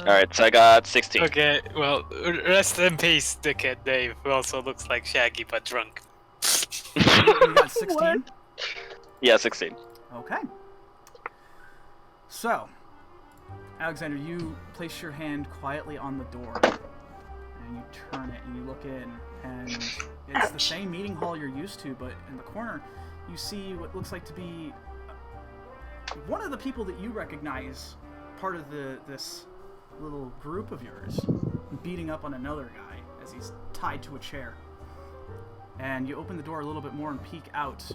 Alright, so I got 16. Okay, well, rest in peace, Dickhead Dave, who also looks like Shaggy but drunk. You got 16? Yeah, 16. Okay. So, Alexander, you place your hand quietly on the door, and you turn it, and you look in, and it's the same meeting hall you're used to, but in the corner, you see what looks like to be one of the people that you recognize, part of this little group of yours, beating up on another guy as he's tied to a chair. And you open the door a little bit more and peek out,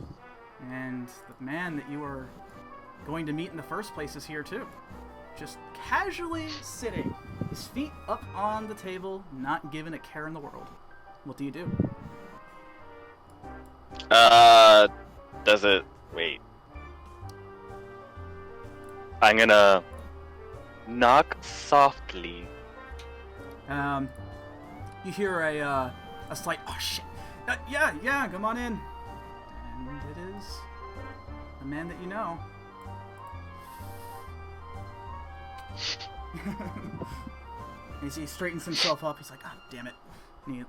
and the man that you are going to meet in the first place is here too. Just casually sitting, his feet up on the table, not giving a care in the world. What do you do? Does it... Wait. I'm gonna... knock softly. You hear a slight, oh shit, yeah, come on in. And it is the man that you know. As he straightens himself up, he's like, oh, damn it. And he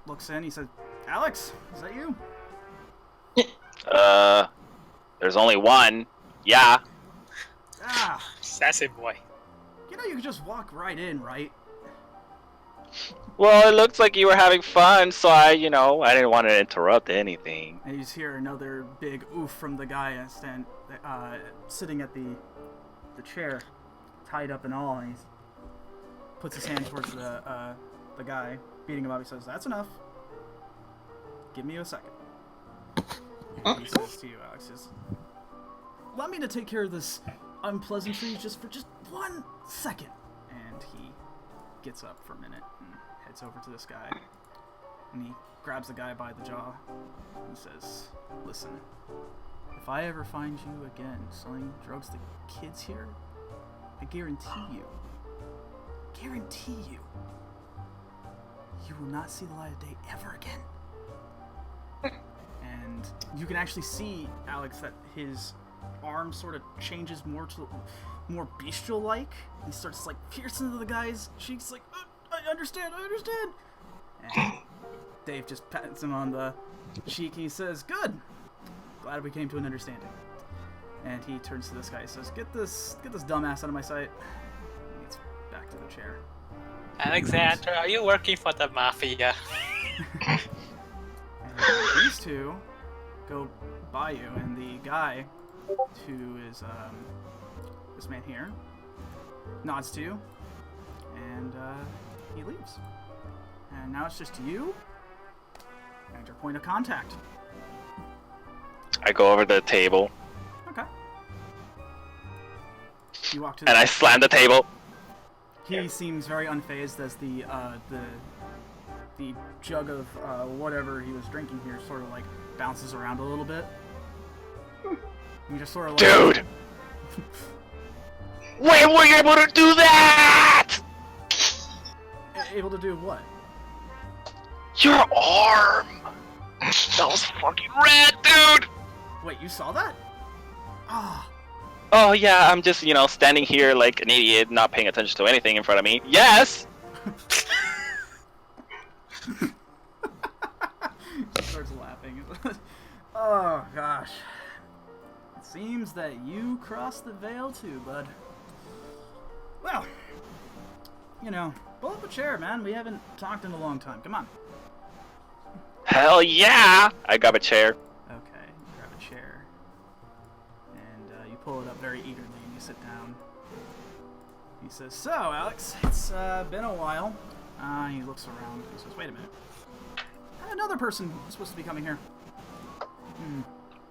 looks in, he says, Alex, is that you? There's only one. Yeah. Ah, Sassy boy. you know you could just walk right in, right? Well, it looks like you were having fun, so I didn't want to interrupt anything. And you just hear another big oof from the guy sitting at the chair, tied up and all, and he puts his hand towards the guy, beating him up. He says, that's enough. Give me a second. And he says to you, Alex, allow me to take care of this unpleasantry for just 1 second. And he gets up for a minute and heads over to this guy. And he grabs the guy by the jaw and says, listen, if I ever find you again selling drugs to kids here, I guarantee you, you will not see the light of day ever again. And you can actually see, Alex, that his arm sort of changes more bestial-like. He starts like piercing into the guy's cheeks, like, I understand. And Dave just pats him on the cheek and he says, good. Glad we came to an understanding. And he turns to this guy and says, get this dumbass out of my sight. And gets back to the chair. Alexander, are you working for the mafia? And these two go by you, and the guy, who is this man here, nods to you, and he leaves. And now it's just you and your point of contact. I go over to the table Okay. You walk to and I slam the table. He seems very unfazed as the jug of whatever he was drinking here sort of like bounces around a little bit. You just sort of like, Dude! When were you able to do that? able to do what? Your arm! That was fucking rad, dude! Wait, you saw that? Ah. Oh yeah, I'm just, standing here like an idiot, not paying attention to anything in front of me. Yes! She starts laughing. Oh gosh. It seems that you crossed the veil too, bud. Well, pull up a chair, man. We haven't talked in a long time. Come on. Hell yeah! I grab a chair. Okay, grab a chair. eagerly, and you sit down. He says, "So, Alex, it's been a while." He looks around. He says, "Wait a minute. Another person is supposed to be coming here."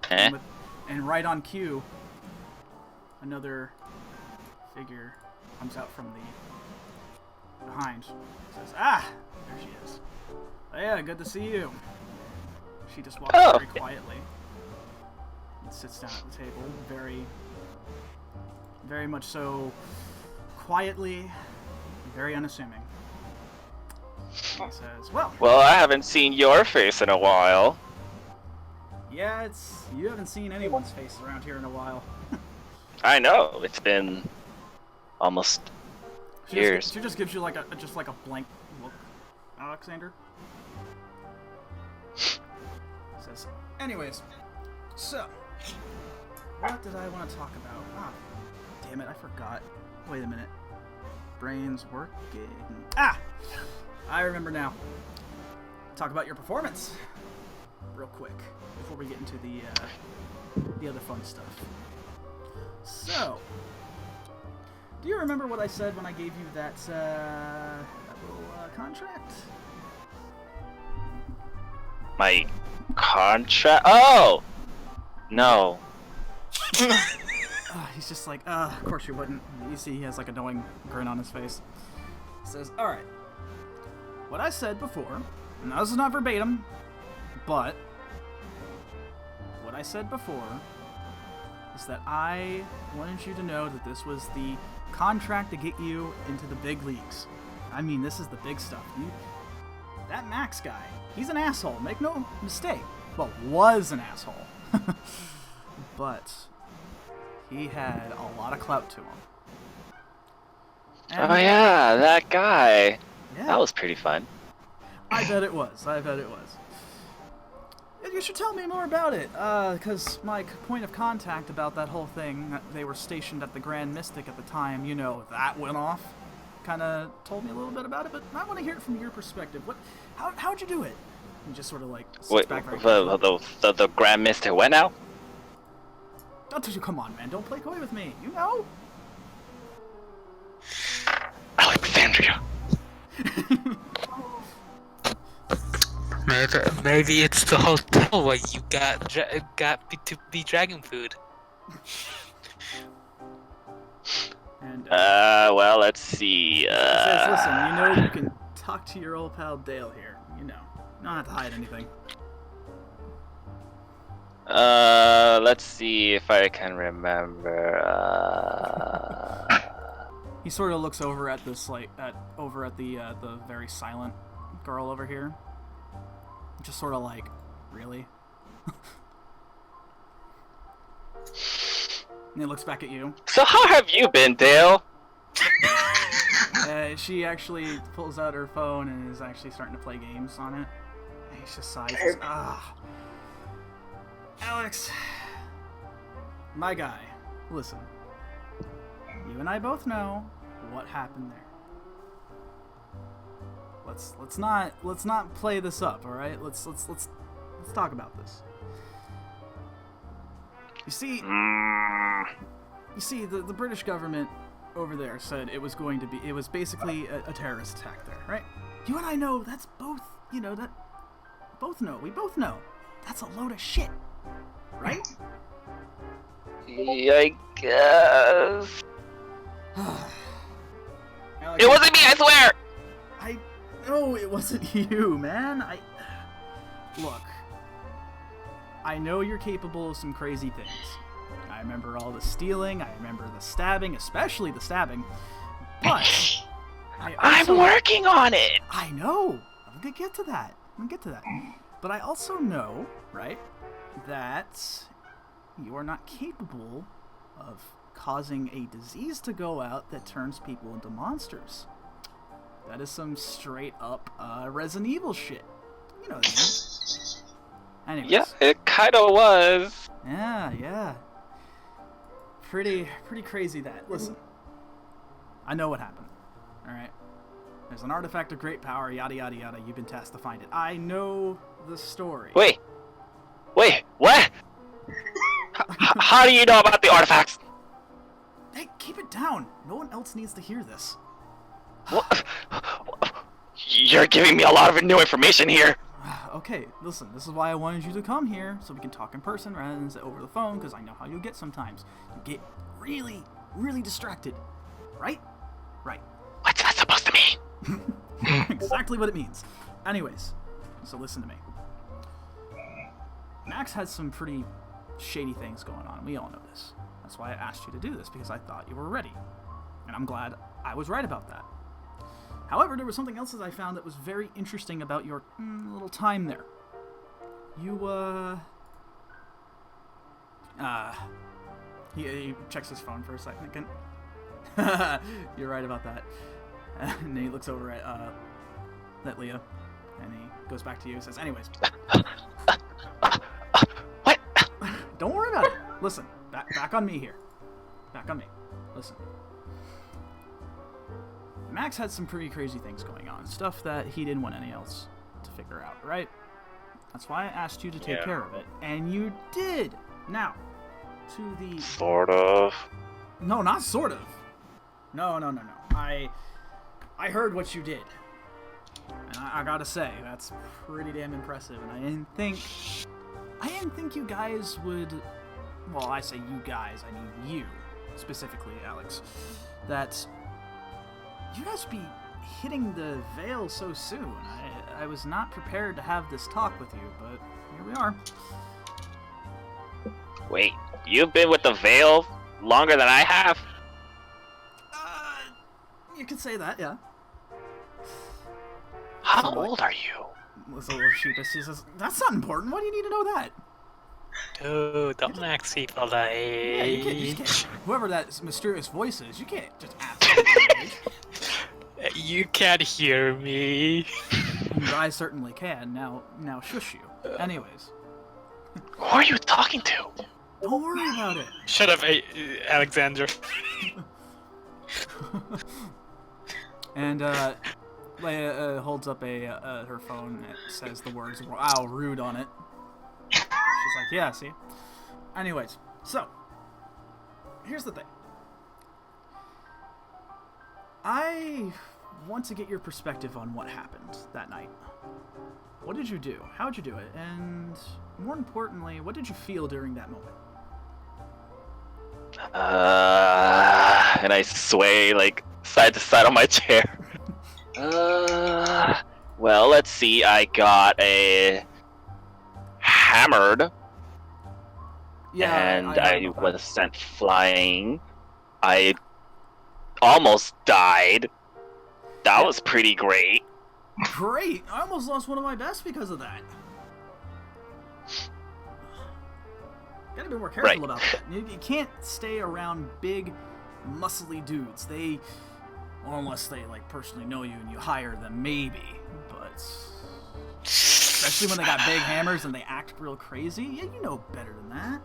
And right on cue, another figure comes out from the behind. Says, "Ah, there she is. Oh, yeah, good to see you." She just walks very quietly and sits down at the table, very much so quietly, very unassuming. He says, "Well, I haven't seen your face in a while." yeah, you haven't seen anyone's face around here in a while." I know, it's been almost years. She just gives you like a blank look, Alexander. Says, "Anyways, so what did I want to talk about? Ah, damn it, I forgot. Wait a minute. Brain's working. Ah, I remember now. Talk about your performance, real quick, before we get into the other fun stuff. So, do you remember what I said when I gave you that little contract? My contract? Oh! No. He's just like, of course you wouldn't. You see, he has like a knowing grin on his face. He says, "Alright, what I said before, and this is not verbatim, but what I said before is that I wanted you to know that this was the contract to get you into the big leagues. I mean, this is the big stuff. That Max guy, he's an asshole, make no mistake, but was an asshole. But he had a lot of clout to him. And Oh yeah, that guy. yeah, That was pretty fun. I bet it was. You should tell me more about it, because my point of contact about that whole thing, that they were stationed at the Grand Mystic at the time, that went off. Kind of told me a little bit about it, but I want to hear it from your perspective. How'd you do it?" He just sort of like sits Wait, back very quickly. the Grand Mystic went now? Come on, man, don't play coy with me. You know? Alexandria. Maybe it's the hotel where you got to be dragon food. And Well, let's see. he says, "Listen, you can talk to your old pal Dale here. You don't have to hide anything." Let's see if I can remember. He sort of looks over at this, over at the very silent girl over here. Just sort of like, really? And he looks back at you. So how have you been, Dale? She actually pulls out her phone and is actually starting to play games on it. And he just sighs. Says, Alex, my guy, listen. You and I both know what happened there. Let's not play this up, all right? Let's talk about this. You see, the British government over there said it was basically a terrorist attack there, right? You and I know that's both, we both know that's a load of shit, right? I guess. Alex, It wasn't me, I swear! No, it wasn't you, man. Look, I know you're capable of some crazy things. I remember all the stealing, I remember the stabbing, especially the stabbing, but I'm working on it! I know! I'm gonna get to that. But I also know, right, that you are not capable of causing a disease to go out that turns people into monsters. That is some straight up Resident Evil shit. You know that. Anyways. Yeah, it kinda was. Yeah. Pretty crazy that. Listen. I know what happened. Alright? There's an artifact of great power, yada yada yada. You've been tasked to find it. I know the story. Wait, what? How do you know about the artifacts? Hey, keep it down. No one else needs to hear this. What? You're giving me a lot of new information here. Okay, listen, this is why I wanted you to come here, so we can talk in person rather than over the phone, because I know how you get sometimes. You get really, really distracted. Right? Right. What's that supposed to mean? Exactly what it means. Anyways, so listen to me. Max has some pretty shady things going on, and we all know this. That's why I asked you to do this, because I thought you were ready. And I'm glad I was right about that. However, there was something else that I found that was very interesting about your little time there. You, he checks his phone for a second. You're right about that. And then he looks over at Leah, and he goes back to you and says, anyways. What? Don't worry about it. Listen, back on me here. Back on me. Listen. Max had some pretty crazy things going on. Stuff that he didn't want anyone else to figure out, right? That's why I asked you to take care of it. And you did! Now, to the... Sort of. No, not sort of. No. I heard what you did. And I gotta say, that's pretty damn impressive. And I didn't think you guys would... Well, I say you guys, I mean you, specifically, Alex. That... You guys be hitting the veil so soon. I was not prepared to have this talk with you, but here we are. Wait, you've been with the Veil longer than I have? You could say that, yeah. How old are you? Was a little sheepish. She says, "That's not important. Why do you need to know that?" Dude, don't ask people that Yeah, you age. can't. Whoever that mysterious voice is, you can't just ask them their age. You can't hear me. I certainly can. Now shush you. Anyways. Who are you talking to? Don't worry about it. Shut up, Alexandra. And Leia holds up her phone and says the words "Wow, rude" on it. She's like, "Yeah, see." Anyways, so here's the thing. I want to get your perspective on what happened that night. What did you do? How'd you do it? And more importantly, what did you feel during that moment? And I sway like side to side on my chair. Well, let's see. I got a hammered. Yeah, and I know was sent flying. I almost died. That was pretty great. Great! I almost lost one of my best because of that. Gotta be more careful about that. You can't stay around big, muscly dudes. Well, unless they like personally know you and you hire them, maybe. But especially when they got big hammers and they act real crazy, yeah, you know better than that.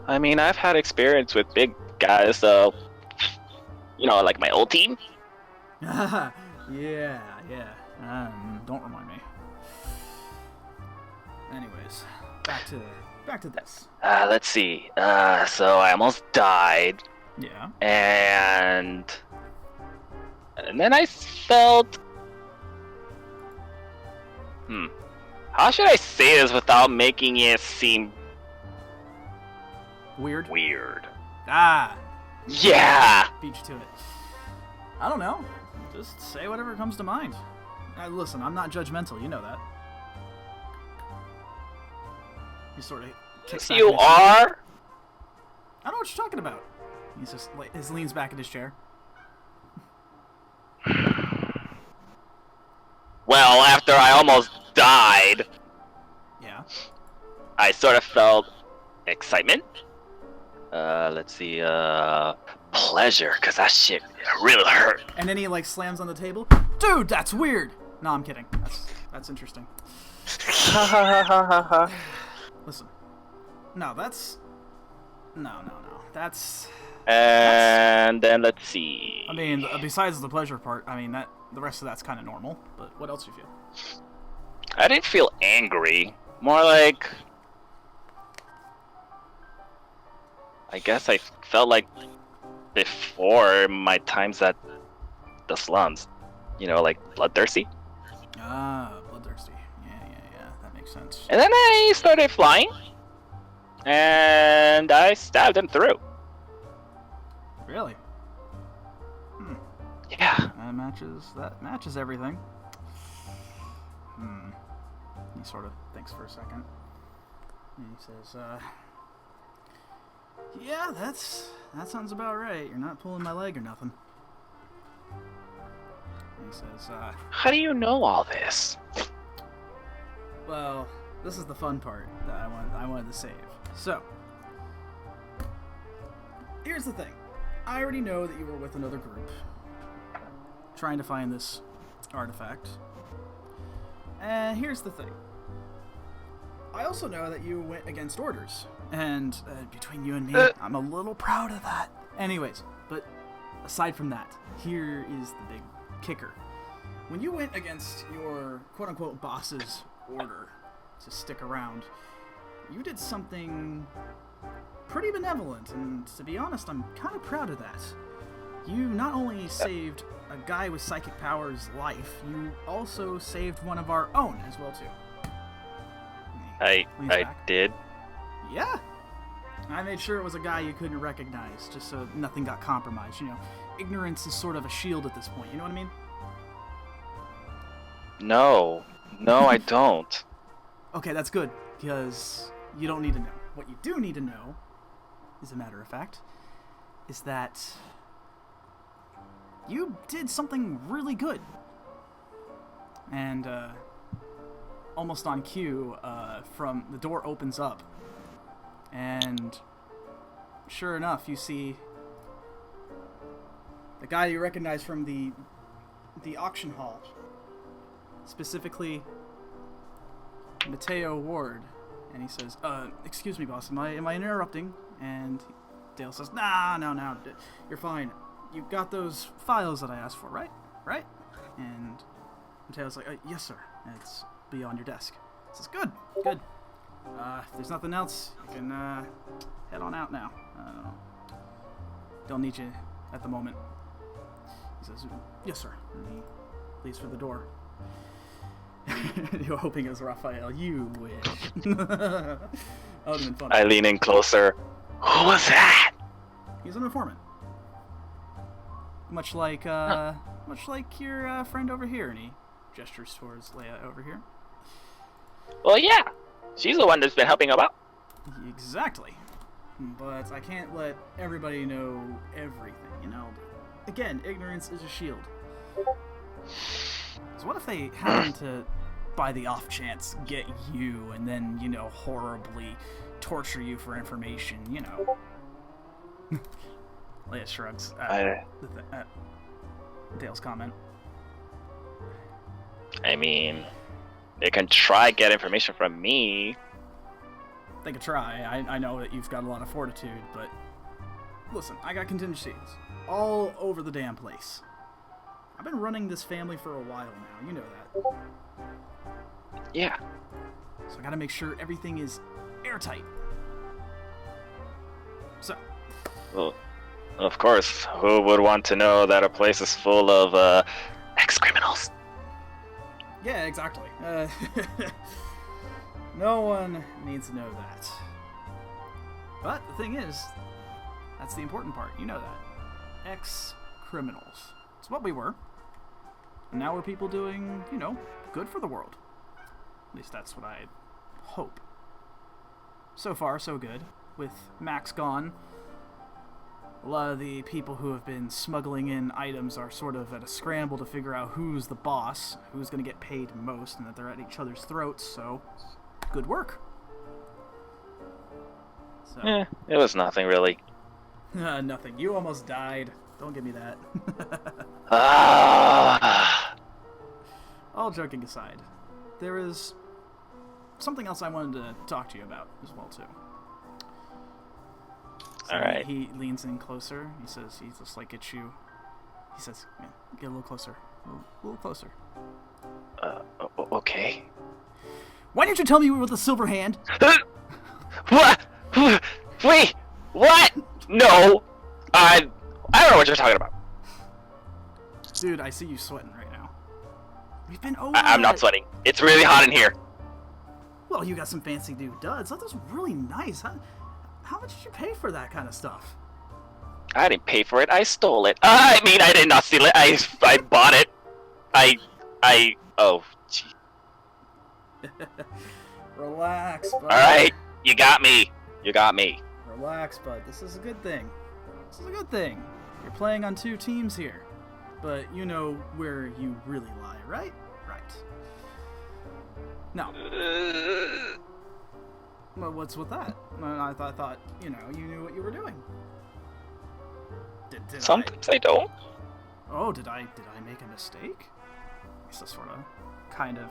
I mean, I've had experience with big guys, so like my old team. yeah. Don't remind me. Anyways, back to this. Let's see. So I almost died. Yeah. And then I felt... How should I say this without making it seem... Weird? Weird. Ah! Yeah! Beat you to it. I don't know. Just say whatever comes to mind. Listen, I'm not judgmental, you know that. He sort of kicks back You in his chair. are? I don't know what you're talking about. He's just leans back in his chair. Well, after I almost died, Yeah. I sort of felt excitement. Let's see, pleasure, because that shit really hurt. And then he like slams on the table. Dude, that's weird. No, I'm kidding. That's interesting. Listen. No, that's... No. That's... And then let's see. I mean, besides the pleasure part, I mean, the rest of that's kind of normal. But what else do you feel? I didn't feel angry. More like... I guess I felt like before my times at the slums. You know, like bloodthirsty. Ah, bloodthirsty. Yeah. That makes sense. And then I started flying, and I stabbed him through. Really? Yeah. That matches everything. He sort of thinks for a second. And he says, yeah, that sounds about right. You're not pulling my leg or nothing. And he says, How do you know all this? well, this is the fun part that I wanted to save. So, here's the thing. I already know that you were with another group trying to find this artifact. And here's the thing. I also know that you went against orders. And between you and me, I'm a little proud of that. Anyways, but aside from that, here is the big kicker. When you went against your quote-unquote boss's order to stick around, you did something pretty benevolent, and to be honest, I'm kind of proud of that. You not only saved a guy with psychic powers' life, you also saved one of our own as well, too. I did. Yeah. I made sure it was a guy you couldn't recognize, just so nothing got compromised. You know, ignorance is sort of a shield at this point, you know what I mean? No, I don't. Okay, that's good, because you don't need to know. What you do need to know, as a matter of fact, is that you did something really good. And, almost on cue, from the door opens up, and sure enough, you see the guy you recognize from the auction hall, specifically Mateo Ward, and he says, excuse me, boss, am I interrupting? And Dale says, nah, no, you're fine. You got those files that I asked for, right? Right? And Mateo's like, yes, sir. It's beyond your desk. He says, good. If there's nothing else, you can head on out now. Don't need you at the moment. He says, yes, sir. And he leaves for the door. You're hoping it was Raphael. You wish. That would have been funny. I lean in closer. Who was that? He's an informant. Much like your friend over here, and he gestures towards Leia over here. Well, yeah. She's the one that's been helping him out. Exactly. But I can't let everybody know everything, you know? Again, ignorance is a shield. So what if they happen to, by the off chance, get you and then, you know, horribly torture you for information, you know? Leia shrugs at Dale's comment. I mean, they can try get information from me. They could try. I know that you've got a lot of fortitude, but listen, I got contingencies all over the damn place. I've been running this family for a while now. You know that. Yeah. So I gotta make sure everything is airtight. So. Well, of course. Who would want to know that a place is full of ex-criminals? Yeah, exactly. No one needs to know that. But the thing is, that's the important part. You know that. Ex-criminals. It's what we were. And now we're people doing, you know, good for the world. At least that's what I hope. So far, so good. With Max gone, a lot of the people who have been smuggling in items are sort of at a scramble to figure out who's the boss, who's going to get paid most, and that they're at each other's throats, so good work. So. It was nothing really. Nothing. You almost died. Don't give me that. All joking aside, there is something else I wanted to talk to you about as well, too. So Alright. He leans in closer. He says, he just like gets you. He says, yeah, get a little closer. A little closer. Okay. Why didn't you tell me you were with the silver hand? What? Wait, what? No. I don't know what you're talking about. Dude, I see you sweating right now. We've been over I'm not that. sweating. It's really hot in here. Well, you got some fancy new duds. That was really nice. How much did you pay for that kind of stuff? I didn't pay for it. I stole it. I mean, I did not steal it. I bought it. Oh, gee. Relax, bud. All right, you got me. You got me. Relax, bud. This is a good thing. This is a good thing. You're playing on 2 teams here. But you know where you really lie, right? Right. No. Well, what's with that? I thought, you know, you knew what you were doing. Did Sometimes I don't. Oh, did I make a mistake? It's just sort of, kind of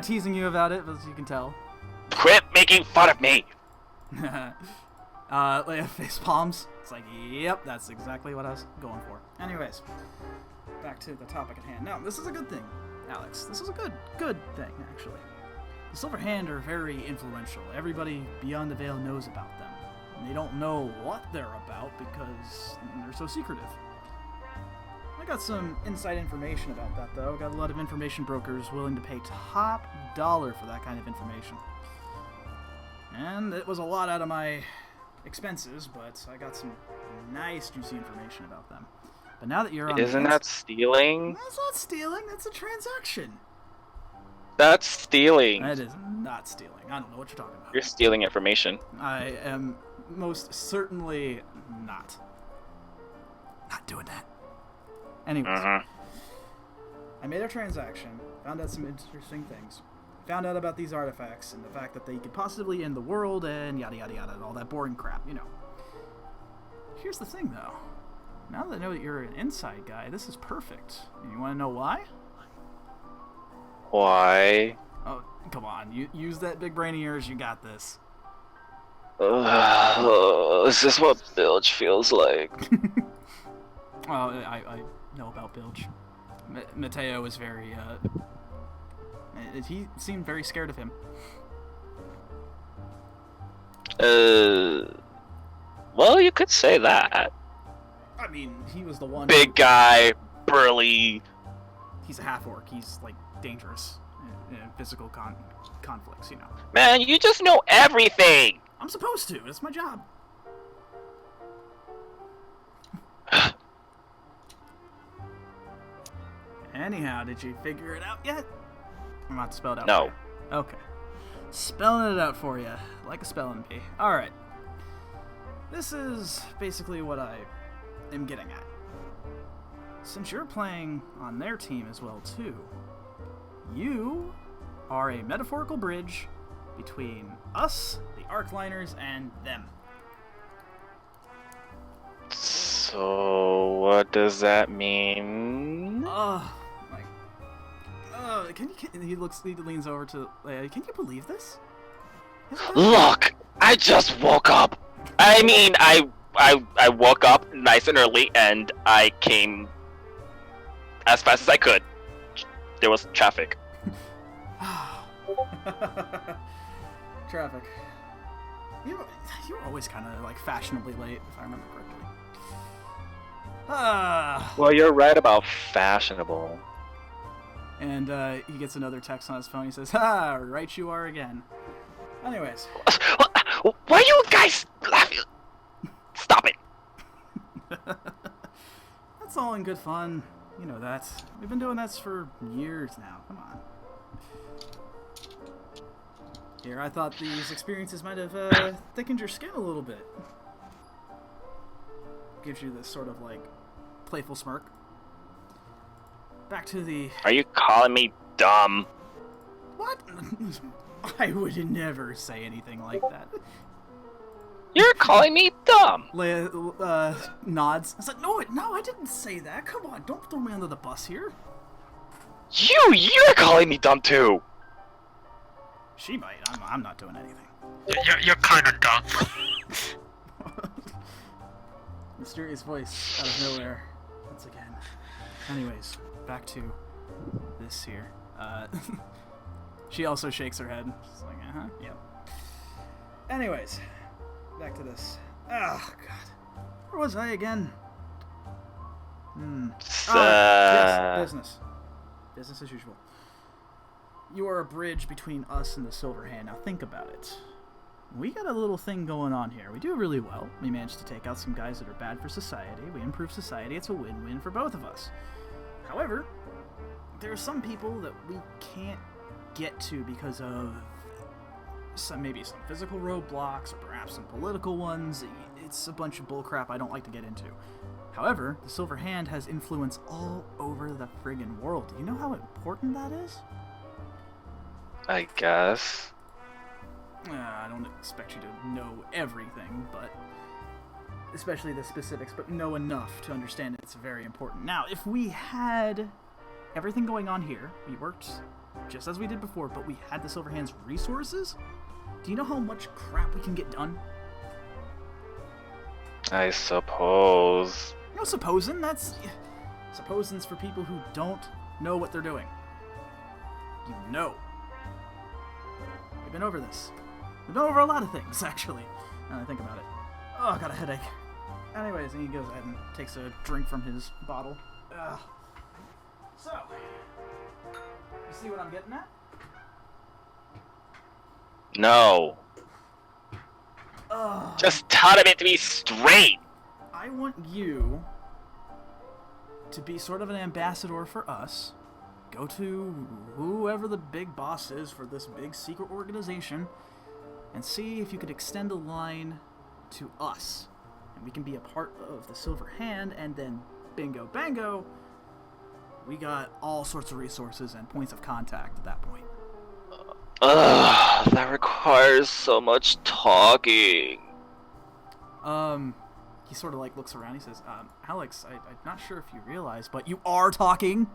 teasing you about it, as you can tell. Quit making fun of me. Like face palms. It's like, yep, that's exactly what I was going for. Anyways, back to the topic at hand. Now, this is a good thing, Alex. This is a good thing, actually. The Silver Hand are very influential. Everybody beyond the Veil knows about them. And they don't know what they're about because they're so secretive. I got some inside information about that, though. Got a lot of information brokers willing to pay top dollar for that kind of information. And it was a lot out of my expenses, but I got some nice, juicy information about them. But now that you're on Isn't that stealing? That's not stealing, that's a transaction. That's stealing. That is not stealing. I don't know what you're talking about. You're stealing information. I am most certainly not. Not doing that. Anyways, I made a transaction, found out some interesting things. Found out about these artifacts and the fact that they could possibly end the world and yada yada yada and all that boring crap, you know. Here's the thing, though. Now that I know that you're an inside guy, this is perfect. And you want to know why? Why? Oh, come on. You use that big brain of yours. You got this. Is this what bilge feels like? Well, I know about bilge. Mateo was very, he seemed very scared of him. Well, you could say that. I mean, he was the one. Big guy, burly. He's a half-orc. He's, like, dangerous in physical conflicts, you know. Man, you just know everything! I'm supposed to. It's my job. Anyhow, did you figure it out yet? I'm not spelled out. No. For you. Okay. Spelling it out for you, like a spelling bee. Alright. This is basically what I am getting at. Since you're playing on their team as well, too, you are a metaphorical bridge between us, the Arcliners, and them. So, what does that mean? He leans over to Leia. Can you believe this? Look! I just woke up! I mean, I woke up nice and early, and I came as fast as I could. There was traffic. Traffic. You were always kind of like fashionably late, if I remember correctly. Well, you're right about fashionable. And he gets another text on his phone. He says, "Ha! Right you are again." Anyways. Why are you guys laughing? Stop it! That's all in good fun. You know that. We've been doing this for years now. Come on. Here, I thought these experiences might have thickened your skin a little bit. Gives you this sort of like playful smirk. Back to the. Are you calling me dumb? What? I would never say anything like that. You're calling me dumb. Leia nods. I said, no, I didn't say that. Come on, don't throw me under the bus here. You're calling me dumb too. She might. I'm not doing anything. You're kind of dumb. Mysterious voice out of nowhere. Once again. Anyways, back to this here. She also shakes her head. She's like, yep. Anyways, back to this. Oh, God. Where was I again? So, Yes, business. Business as usual. You are a bridge between us and the Silver Hand. Now think about it. We got a little thing going on here. We do really well. We managed to take out some guys that are bad for society. We improve society. It's a win-win for both of us. However, there are some people that we can't get to because of maybe some physical roadblocks or perhaps some political ones. It's a bunch of bullcrap I don't like to get into. However, the Silver Hand has influence all over the friggin' world. Do you know how important that is? I guess. I don't expect you to know everything, but especially the specifics, but know enough to understand it's very important. Now, if we had everything going on here, we worked just as we did before, but we had the Silver Hand's resources, do you know how much crap we can get done? I suppose. You know, supposing supposing's for people who don't know what they're doing. You know. We've been over this. We've been over a lot of things, actually, now that I think about it. Oh, I got a headache. Anyways, and he goes ahead and takes a drink from his bottle. So, you see what I'm getting at? No. Ugh. Just tell him it to be straight. I want you to be sort of an ambassador for us. Go to whoever the big boss is for this big secret organization and see if you could extend the line to us. And we can be a part of the Silver Hand, and then bingo bango, we got all sorts of resources and points of contact at that point. Ugh, that requires so much talking. He sort of like looks around. He says, Alex, I'm not sure if you realize, but you are talking.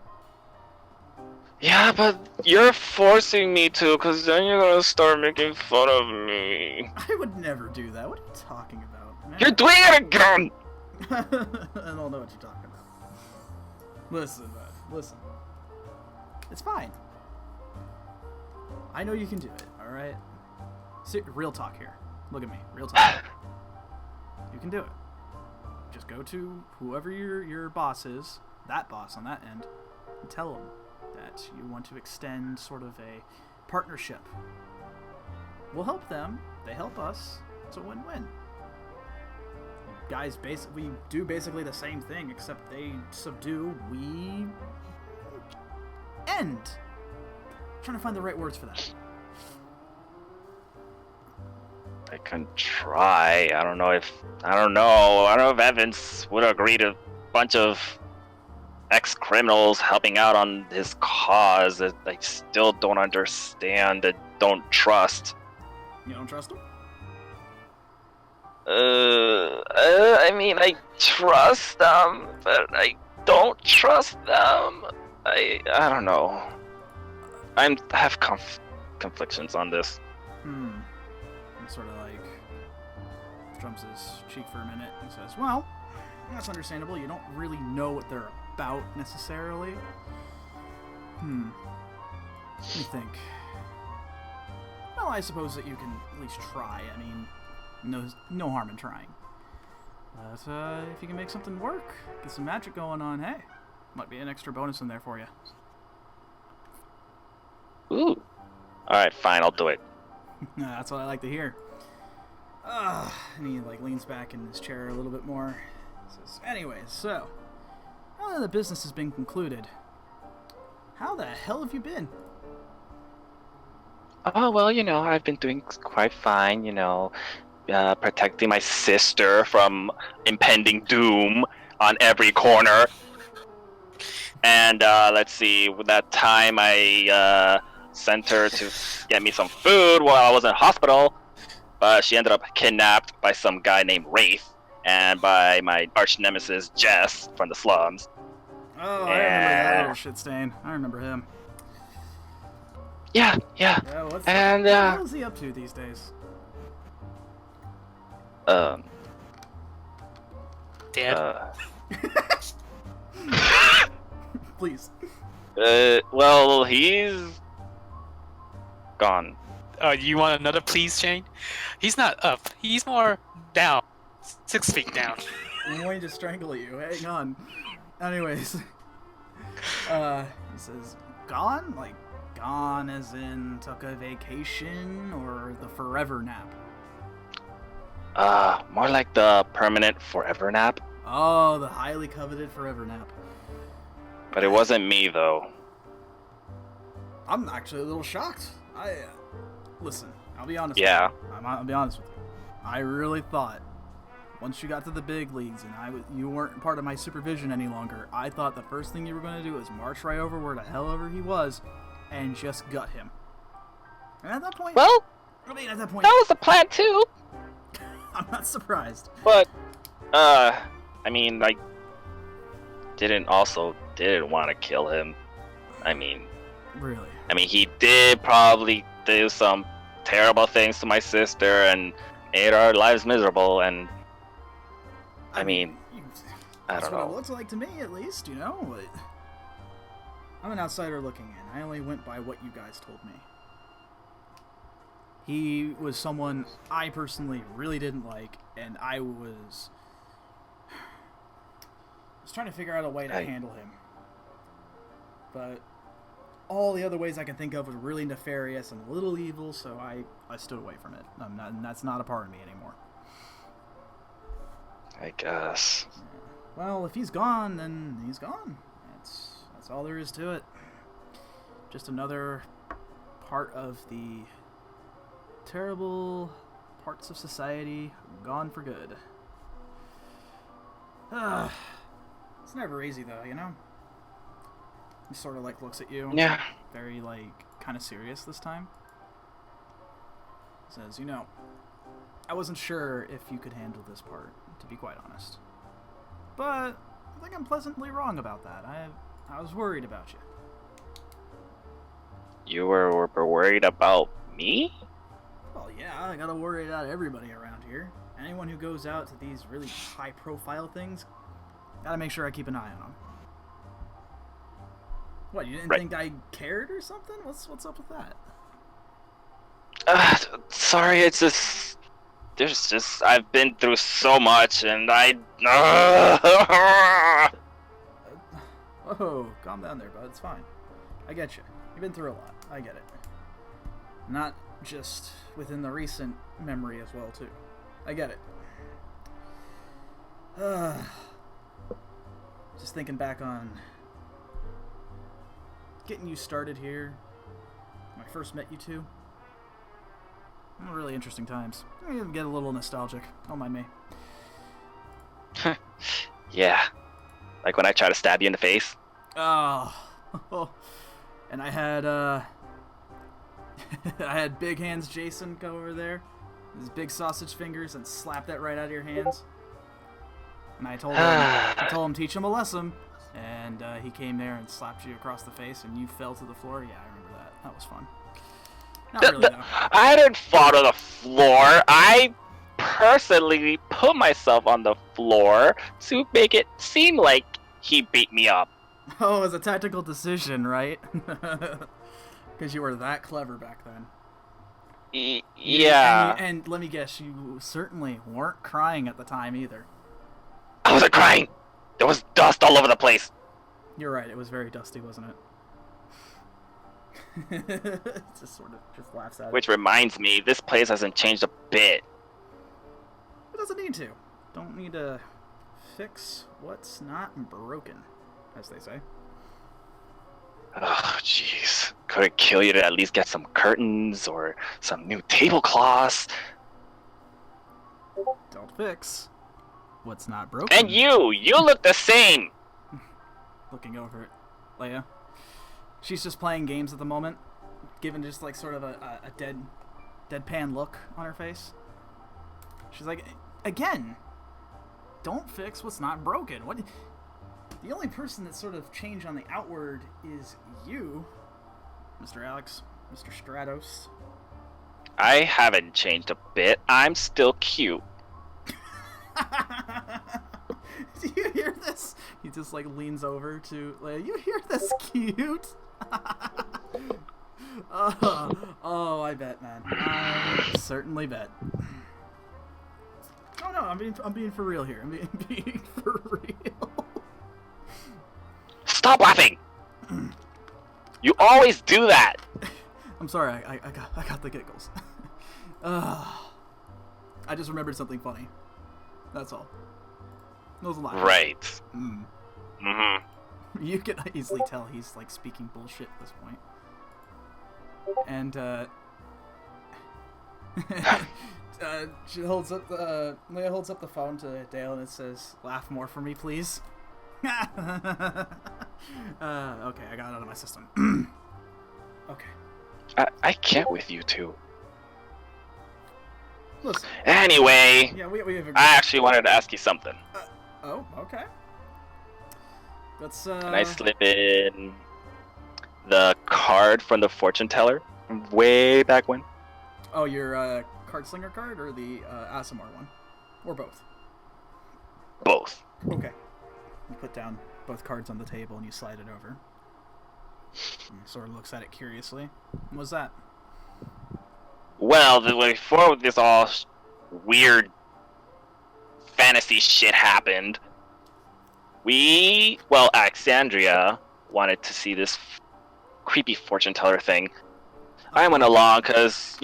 Yeah, but you're forcing me to, because then you're gonna start making fun of me. I would never do that. What are you talking about, man? You're doing it again! I don't know what you're talking about. Listen, man. Listen. It's fine. I know you can do it, alright? Real talk here. Look at me. Real talk. You can do it. Just go to whoever your boss is, that boss on that end, and tell them that you want to extend sort of a partnership. We'll help them. They help us. It's a win-win. Guys, we do basically the same thing, except they subdue, we end. I'm trying to find the right words for that. I can try. I don't know if Evans would agree to a bunch of ex-criminals helping out on his cause that I still don't understand and don't trust. You don't trust him? I mean, I trust them, but I don't trust them. I don't know. I have conflictions on this. He sort of like strums his cheek for a minute and says, well, that's understandable. You don't really know what they're about necessarily. Let me think. Well, I suppose that you can at least try. I mean, no harm in trying. But if you can make something work, get some magic going on, hey, might be an extra bonus in there for you. Ooh. Alright, fine, I'll do it. That's what I like to hear. And he like leans back in his chair a little bit more. Says, anyways, so now that the business has been concluded, how the hell have you been? Oh, well, I've been doing quite fine, protecting my sister from impending doom on every corner. And, let's see, with that time I, sent her to get me some food while I was in hospital, but she ended up kidnapped by some guy named Wraith and by my arch nemesis Jess from the slums. Oh, I remember that little shit stain. I remember him. Yeah. What is he up to these days? Dead. Please. Well, he's gone. You want another please, Shane? He's not up. He's more down. 6 feet down. I'm going to strangle you. Hang on. Anyways, he says, gone? Like, gone as in took a vacation or the forever nap? More like the permanent forever nap. Oh, the highly coveted forever nap. But it wasn't me, though. I'm actually a little shocked. Listen, I'll be honest. Yeah. With you. I'll be honest with you. I really thought once you got to the big leagues and you weren't part of my supervision any longer, I thought the first thing you were going to do was march right over where the hell ever he was and just gut him. And at that point, Well, at that point, that was the plan too. I'm not surprised. But, I mean, I didn't want to kill him. Really? He did probably do some terrible things to my sister and made our lives miserable, and I don't That's what it know. looks like to me, at least, you know? But I'm an outsider looking in. I only went by what you guys told me. He was someone I personally really didn't like, and I was trying to figure out a way to handle him. But all the other ways I can think of were really nefarious and a little evil, so I stood away from it. And that's not a part of me anymore. I guess. Well, if he's gone, then he's gone. That's all there is to it. Just another part of the terrible parts of society gone for good. It's never easy though, you know? He sort of like looks at you. Yeah. Very like kind of serious this time. Says, you know, I wasn't sure if you could handle this part, to be quite honest. But I think I'm pleasantly wrong about that. I was worried about you. You were worried about me? Well, yeah, I gotta worry about everybody around here. Anyone who goes out to these really high-profile things, gotta make sure I keep an eye on them. What, you didn't think I cared or something? What's up with that? Sorry, it's just... I've been through so much, and Whoa, calm down there, bud. It's fine. I get you. You've been through a lot. I get it. Not just within the recent memory as well, too. I get it. Just thinking back on getting you started here, when I first met you two. Really interesting times. I get a little nostalgic. Don't mind me. Yeah. Like when I try to stab you in the face? Oh. And I had, I had Big Hands Jason go over there, his big sausage fingers, and slap that right out of your hands. And I told him, teach him a lesson. And he came there and slapped you across the face, and you fell to the floor. Yeah, I remember that. That was fun. Not really, though. I didn't fall to the floor. I personally put myself on the floor to make it seem like he beat me up. Oh, it was a tactical decision, right? Because you were that clever back then. Yeah. And let me guess, you certainly weren't crying at the time either. I wasn't crying. There was dust all over the place. You're right, it was very dusty, wasn't it? Just sort of just laughs at it. Which reminds me, this place hasn't changed a bit. It doesn't need to. Don't need to fix what's not broken, as they say. Oh, jeez. Couldn't kill you to at least get some curtains or some new tablecloths. Don't fix what's not broken. And you look the same. Looking over at Leia. She's just playing games at the moment, giving just like sort of a deadpan look on her face. She's like, again, don't fix what's not broken. What? The only person that sort of changed on the outward is you, Mr. Alex, Mr. Stratos. I haven't changed a bit. I'm still cute. Do you hear this? He just like leans over to Leia. You hear this, cute? Oh, I bet, man. I certainly bet. Oh no, I'm being for real here. I'm being for real. Stop laughing! You always do that! I'm sorry, I got the giggles. I just remembered something funny. That's all. That was a lot. Right. Mm. Mm-hmm. You can easily tell he's like speaking bullshit at this point. And she holds up the Leia holds up the phone to Dale and it says, "Laugh more for me, please." Okay, I got it out of my system. Okay. I can't with you two. Listen. Anyway, Yeah, we have. I actually wanted to ask you something. Oh, okay. Let's. Can I slip in the card from the fortune teller from way back when? Oh, your card slinger card or the Asimar one, or both? Both. Okay. You put down both cards on the table and you slide it over. And he sort of looks at it curiously. What was that? Well, before this all weird fantasy shit happened, Alexandria wanted to see this creepy fortune teller thing. I went along because,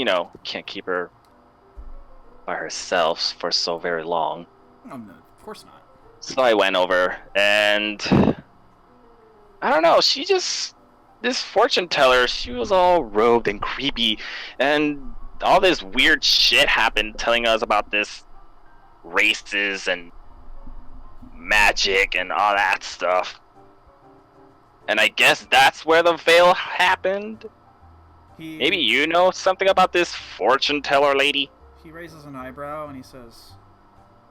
can't keep her by herself for so very long. Oh, no, of course not. So I went over, and I don't know, this fortune teller, she was all robed and creepy, and all this weird shit happened telling us about this races and magic and all that stuff. And I guess that's where the veil happened? Maybe you know something about this fortune teller lady? He raises an eyebrow and he says,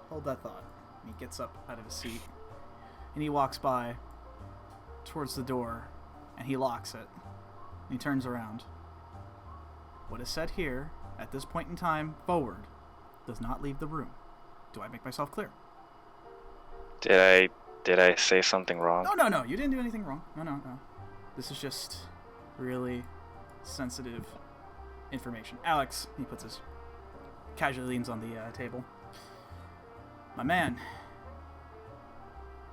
"Hold that thought." And he gets up out of his seat and he walks by towards the door and he locks it. And he turns around. What is said here, at this point in time, forward, does not leave the room. Do I make myself clear? Did I say something wrong? No. You didn't do anything wrong. No. This is just really sensitive information. Alex, he puts his casually leans on the table. My man,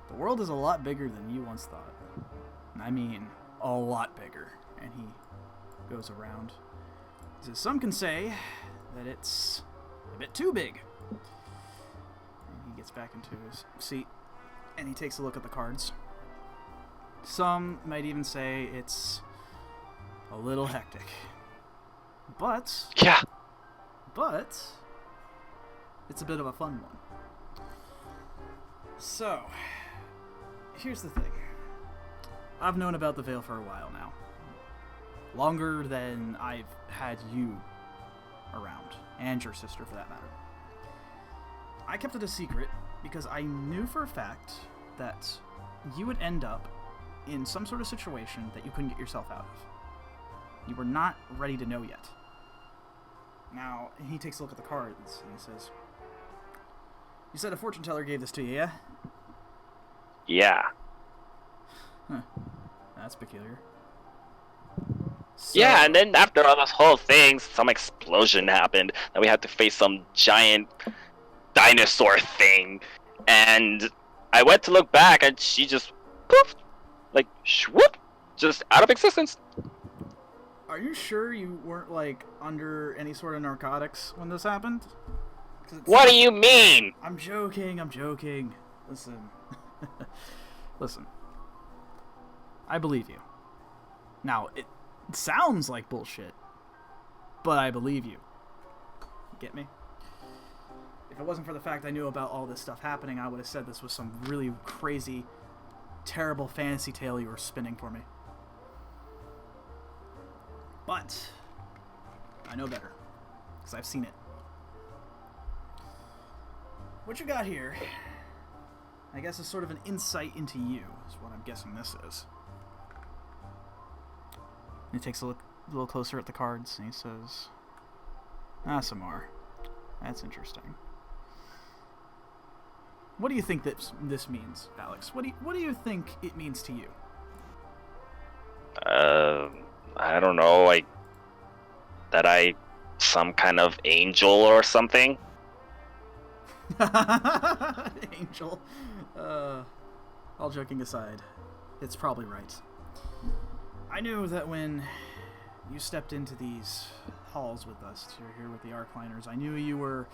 the world is a lot bigger than you once thought. And I mean, a lot bigger. And he goes around. He says, some can say that it's a bit too big. And he gets back into his seat and he takes a look at the cards. Some might even say it's a little hectic. But it's a bit of a fun one. So, here's the thing. I've known about the Veil for a while now. Longer than I've had you around, and your sister for that matter. I kept it a secret because I knew for a fact that you would end up in some sort of situation that you couldn't get yourself out of. You were not ready to know yet. Now, he takes a look at the cards and he says, "You said a fortune teller gave this to you, yeah?" Yeah. Huh. That's peculiar. So, yeah, and then after all this whole thing, some explosion happened, and we had to face some giant dinosaur thing, and I went to look back, and she just poof, like swoop, just out of existence. Are you sure you weren't like under any sort of narcotics when this happened? What do you mean? I'm joking. Listen. Listen. I believe you. Now, it sounds like bullshit, but I believe you. Get me? If it wasn't for the fact I knew about all this stuff happening, I would have said this was some really crazy, terrible fantasy tale you were spinning for me. But I know better, because I've seen it. What you got here, I guess, is sort of an insight into you, is what I'm guessing this is. And he takes a little closer at the cards, and he says, Asimar. That's interesting. What do you think this means, Alex? What do you think it means to you? I don't know, like that I some kind of angel or something. Angel. All joking aside, it's probably right. I knew that when you stepped into these halls with us, you're here with the Arcliners, I knew you were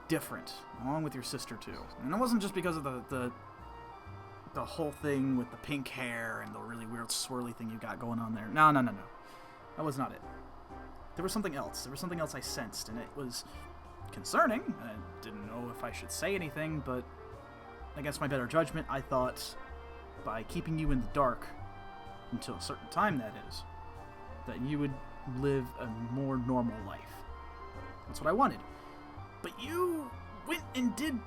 different, along with your sister too. And it wasn't just because of the whole thing with the pink hair and the really weird swirly thing you got going on there. No. That was not it. There was something else. There was something else I sensed, and it was concerning. I didn't know if I should say anything, but against my better judgment, I thought by keeping you in the dark until a certain time, that is, that you would live a more normal life. That's what I wanted. But you went and did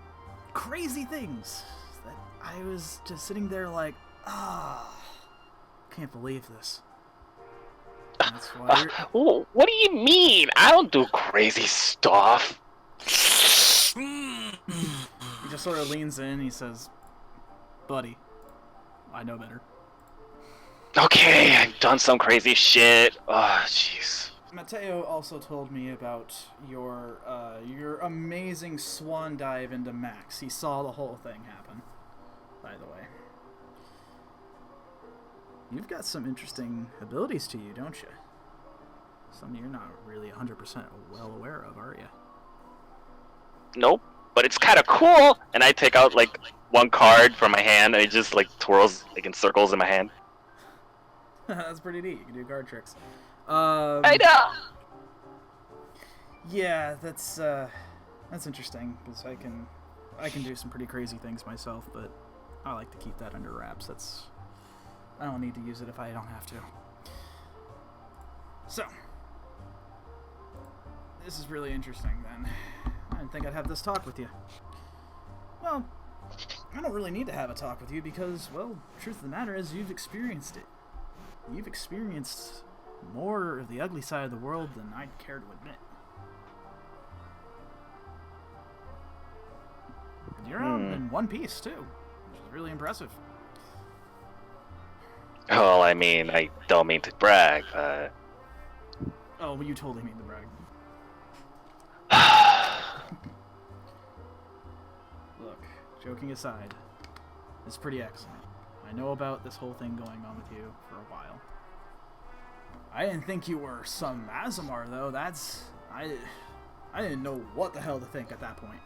crazy things that I was just sitting there like, can't believe this. And that's why What do you mean? I don't do crazy stuff. he just sort of leans in. He says, "Buddy, I know better." Okay, I've done some crazy shit. Oh, jeez. Matteo also told me about your amazing swan dive into Max. He saw the whole thing happen, by the way. You've got some interesting abilities to you, don't you? Some you're not really 100% well aware of, are you? Nope, but it's kind of cool. And I take out like one card from my hand, and it just like twirls like in circles in my hand. That's pretty neat. You can do card tricks. I know. Yeah, that's interesting because I can do some pretty crazy things myself, but I like to keep that under wraps. I don't need to use it if I don't have to. So, this is really interesting then. I didn't think I'd have this talk with you. Well, I don't really need to have a talk with you because, well, truth of the matter is you've experienced it. You've experienced more of the ugly side of the world than I'd care to admit. And you're in one piece, too, which is really impressive. Well, I mean, I don't mean to brag, but... Oh, well, you totally mean to brag. Look, joking aside, it's pretty excellent. I know about this whole thing going on with you for a while. I didn't think you were some Azamar, though. I didn't know what the hell to think at that point.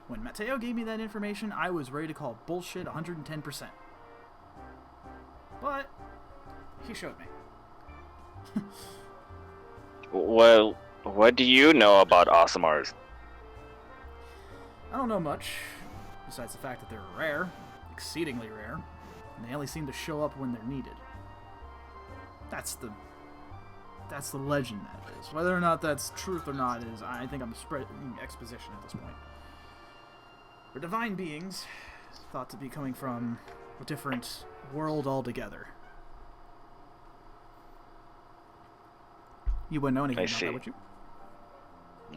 When Matteo gave me that information, I was ready to call bullshit 110%. But he showed me. Well, what do you know about Asamars? I don't know much, besides the fact that they're rare, exceedingly rare, and they only seem to show up when they're needed. That's the legend that is. Whether or not that's truth or not is, I think I'm spreading exposition at this point. They're divine beings, thought to be coming from a different world altogether. You wouldn't know anything about that, would you?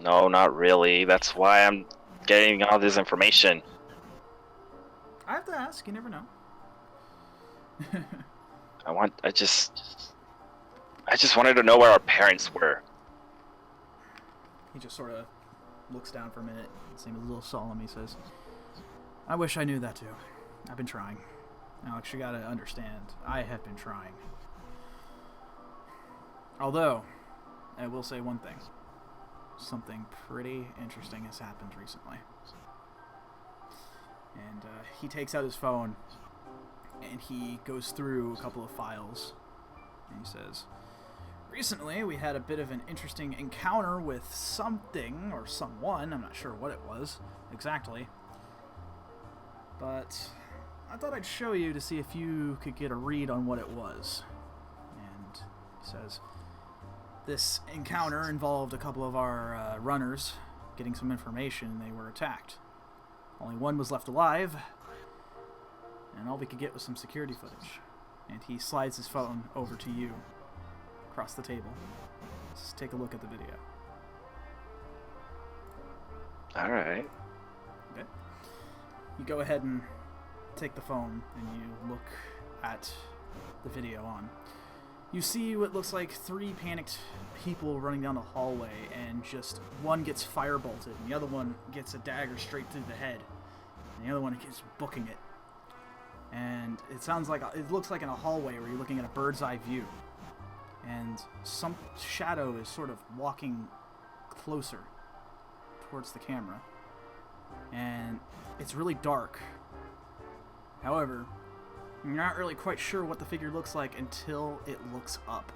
No, not really. That's why I'm getting all this information. I have to ask. You never know. I just wanted to know where our parents were. He just sort of looks down for a minute. Seems a little solemn. He says, "I wish I knew that too. I've been trying. Alex, you gotta understand. I have been trying. Although, I will say one thing. Something pretty interesting has happened recently." And he takes out his phone and he goes through a couple of files. And he says, "Recently, we had a bit of an interesting encounter with something or someone. I'm not sure what it was exactly. But I thought I'd show you to see if you could get a read on what it was." And he says, "This encounter involved a couple of our runners getting some information. They were attacked. Only one was left alive, and all we could get was some security footage." And he slides his phone over to you across the table. Just take a look at the video. Alright. Okay. You go ahead and take the phone and you look at the video on. You see what looks like 3 panicked people running down the hallway, and just one gets firebolted, and the other one gets a dagger straight through the head, and the other one keeps booking it. And it looks like in a hallway where you're looking at a bird's eye view, and some shadow is sort of walking closer towards the camera, and it's really dark. However, you're not really quite sure what the figure looks like until it looks up.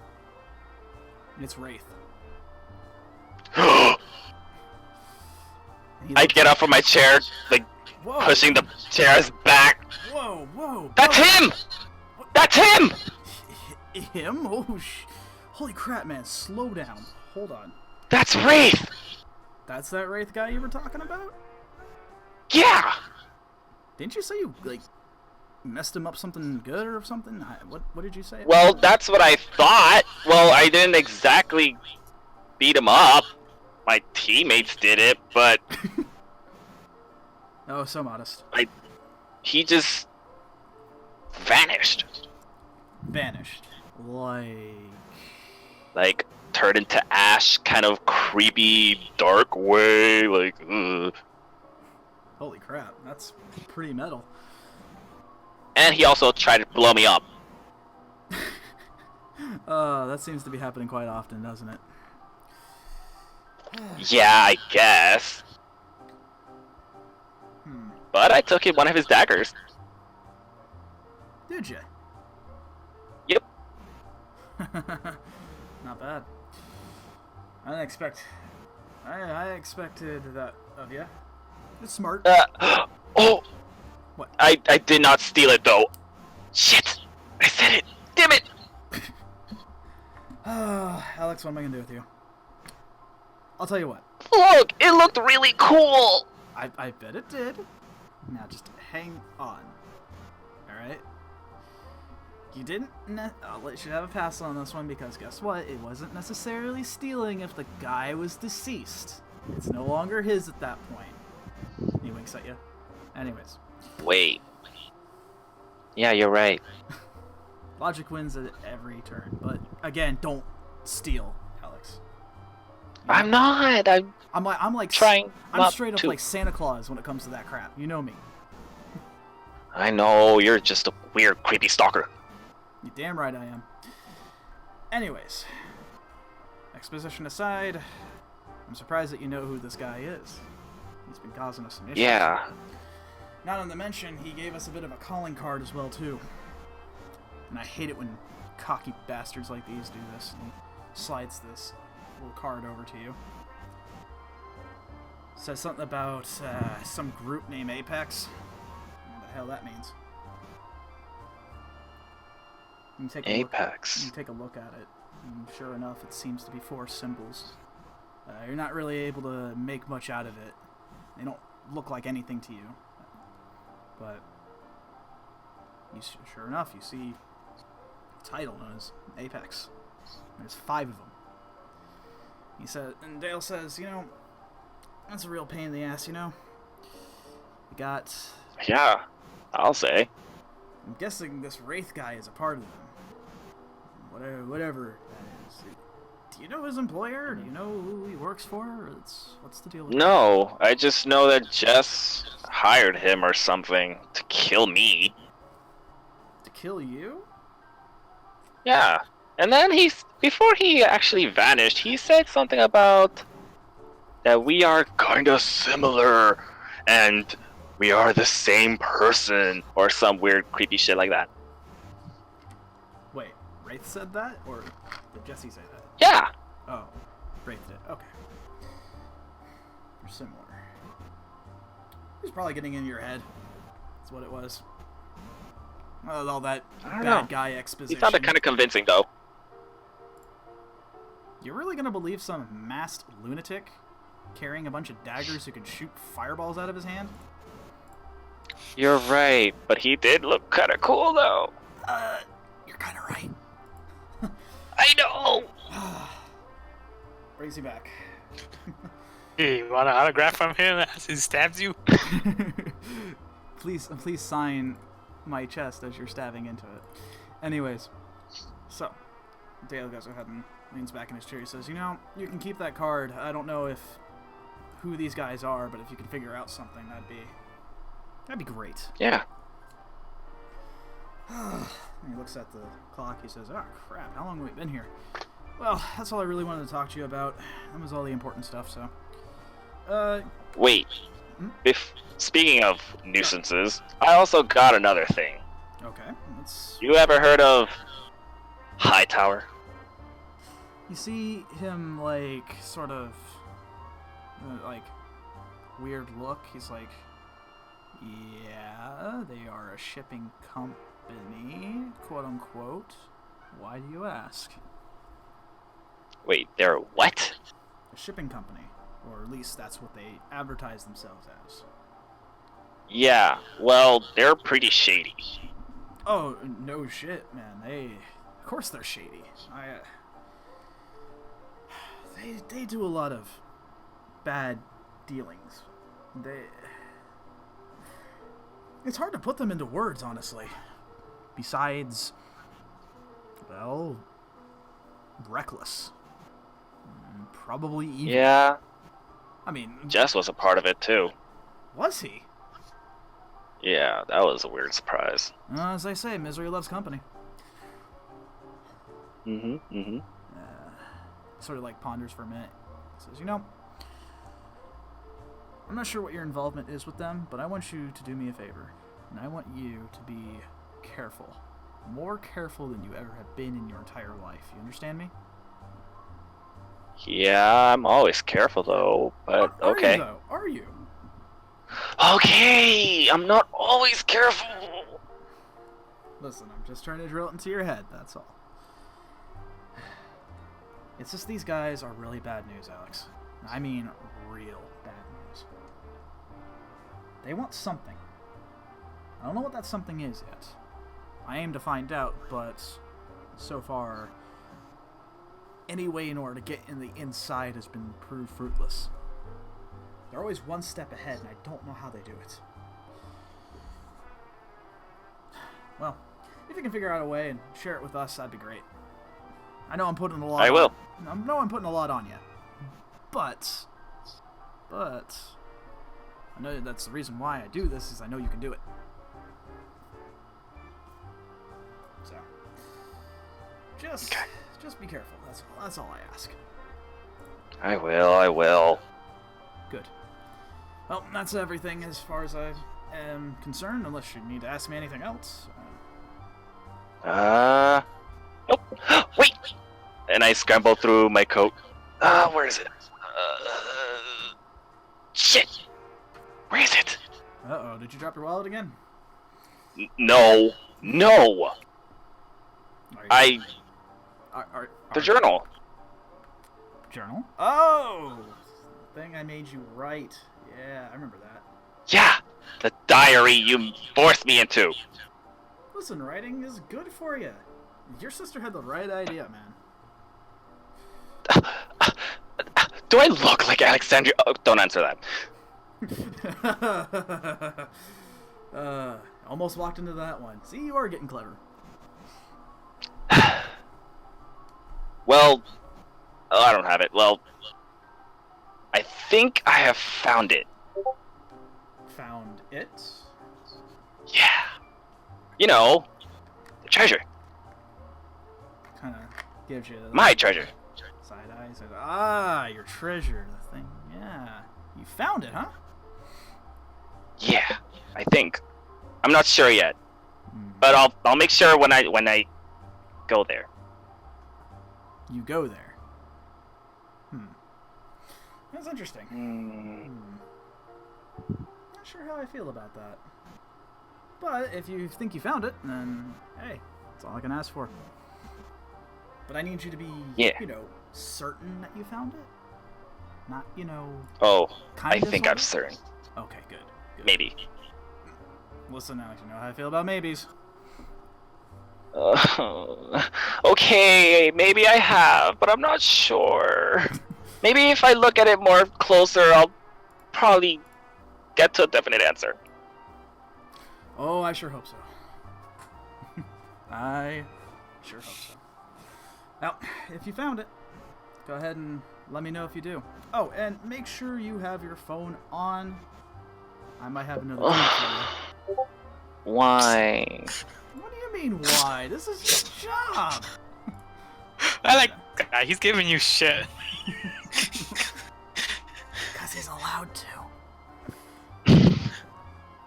And it's Wraith. I get up from my chair, like Whoa. pushing the chairs back. Whoa, whoa. That's him! That's him! Him? Oh, holy crap, man. Slow down. Hold on. That's Wraith! That's that Wraith guy you were talking about? Yeah! Didn't you say you, like, messed him up something good or something? What did you say? Well, that's what I thought. Well, I didn't exactly beat him up. My teammates did it, but Oh, so modest. he just vanished. Vanished. Like, turned into ash, kind of creepy, dark way, like, ugh. Holy crap, that's pretty metal. And he also tried to blow me up. That seems to be happening quite often, doesn't it? Yeah, I guess. But I took one of his daggers. Did you? Yep. Not bad. I didn't expect. I expected that of you. It's smart. Oh! What? I did not steal it, though. Shit! I said it! Damn it! Alex, what am I gonna do with you? I'll tell you what. Look! It looked really cool! I bet it did. Now just hang on. Alright? You didn't. I'll let you have a pass on this one because guess what? It wasn't necessarily stealing if the guy was deceased. It's no longer his at that point. He winks at you. Anyways. Wait. Yeah, you're right. Logic wins at every turn, but again, don't steal, Alex. I'm not. I'm like trying I'm not straight up to. like Santa Claus when it comes to that crap. You know me. I know, you're just a weird, creepy stalker. You damn right I am. Anyways, exposition aside, I'm surprised that you know who this guy is. He's been causing us some issues. Yeah. Not on the mention, he gave us a bit of a calling card as well too. And I hate it when cocky bastards like these do this. And he slides this little card over to you. Says something about some group named Apex. What the hell that means. You can take a Apex. you can take a look at it. And sure enough, it seems to be 4 symbols. You're not really able to make much out of it. They don't look like anything to you. But sure enough, you see a title known as Apex. There's 5 of them. He said, and Dale says, you know, that's a real pain in the ass, you know. You got. Yeah, I'll say. I'm guessing this Wraith guy is a part of them. Whatever that is. Do you know his employer? Do you know who he works for? What's the deal with No, I just know that Jess hired him or something to kill me. To kill you? Yeah. And then before he actually vanished, he said something about that we are kinda similar and we are the same person or some weird creepy shit like that. Wait, Wraith said that? Or did Jesse say that? Yeah. Oh, Wraith did. Okay. You're similar. He's probably getting in your head. That's what it was. All that I don't bad know. guy He exposition. sounded kinda convincing though. You're really gonna believe some masked lunatic carrying a bunch of daggers who can shoot fireballs out of his hand? You're right, but he did look kinda cool though. You're kinda right. I know! Brings you back. Hey, you want an autograph from him as he stabs you? Please sign my chest as you're stabbing into it. Anyways, so Dale goes ahead and leans back in his chair. He says, "You know, you can keep that card. I don't know who these guys are, but if you can figure out something, that'd be great." Yeah. And he looks at the clock. He says, "Oh crap! How long have we been here?" Well, that's all I really wanted to talk to you about. That was all the important stuff. So, Wait. Hmm? Speaking of nuisances, I also got another thing. okay. Let's. You ever heard of Hightower? You see him sort of weird look. He's like, "Yeah, they are a shipping company, quote unquote. Why do you ask?" Wait, they're what? A shipping company, or at least that's what they advertise themselves as. Yeah, well, they're pretty shady. Oh no shit, man. Of course they're shady. They do a lot of bad dealings. It's hard to put them into words, honestly. Besides, well, reckless. Probably evil. Yeah, I mean, Jess was a part of it too. was he? Yeah, that was a weird surprise. As they say, misery loves company. Mm-hmm. Sort of ponders for a minute. Says, "You know, I'm not sure what your involvement is with them, but I want you to do me a favor. And I want you to be careful. More careful than you ever have been in your entire life. You understand me?" Yeah, I'm always careful though, but Are okay. you, though? Are you? Okay, I'm not always careful. Listen, I'm just trying to drill it into your head, that's all. It's just these guys are really bad news, Alex. I mean, real bad news. They want something. I don't know what that something is yet. I aim to find out, but so far, any way in order to get in the inside has been proved fruitless. They're always one step ahead, and I don't know how they do it. Well, if you can figure out a way and share it with us, that'd be great. I know I'm putting a lot. I will. I know I'm putting a lot on you, but I know that's the reason why I do this is I know you can do it. So, just be careful. That's all I ask. I will. Good. Well, that's everything as far as I am concerned, unless you need to ask me anything else. Nope. Wait! And I scramble through my coat. Where is it? Shit! Where is it? Uh-oh, did you drop your wallet again? No. The journal. Journal? Oh! The thing I made you write. Yeah, I remember that. Yeah, the diary you forced me into. Listen, writing is good for you. Your sister had the right idea, man. Do I look like Alexandria? Oh, don't answer that. Almost walked into that one. See, you are getting clever. Well, I don't have it. Well, I think I have found it. Found it? Yeah. You know, the treasure. Kind of gives you My treasure. side eye. Said, your treasure, the thing. Yeah, you found it, huh? Yeah, I think. I'm not sure yet, but I'll make sure when I go there. You go there. That's interesting. Not sure how I feel about that. But if you think you found it, then hey, that's all I can ask for. But I need you to be, certain that you found it. Not, Oh, kind I of think sort I'm of? certain. Okay, good. Maybe. Listen, Alex, you know how I feel about maybes. Okay, maybe I have, but I'm not sure. Maybe if I look at it more closer, I'll probably get to a definite answer. Oh, I sure hope so. I sure hope so. Well, if you found it, go ahead and let me know if you do. Oh, and make sure you have your phone on. I might have another tip for you. Why? What do you mean, why? This is your job. I like that guy. He's giving you shit. Because he's allowed to.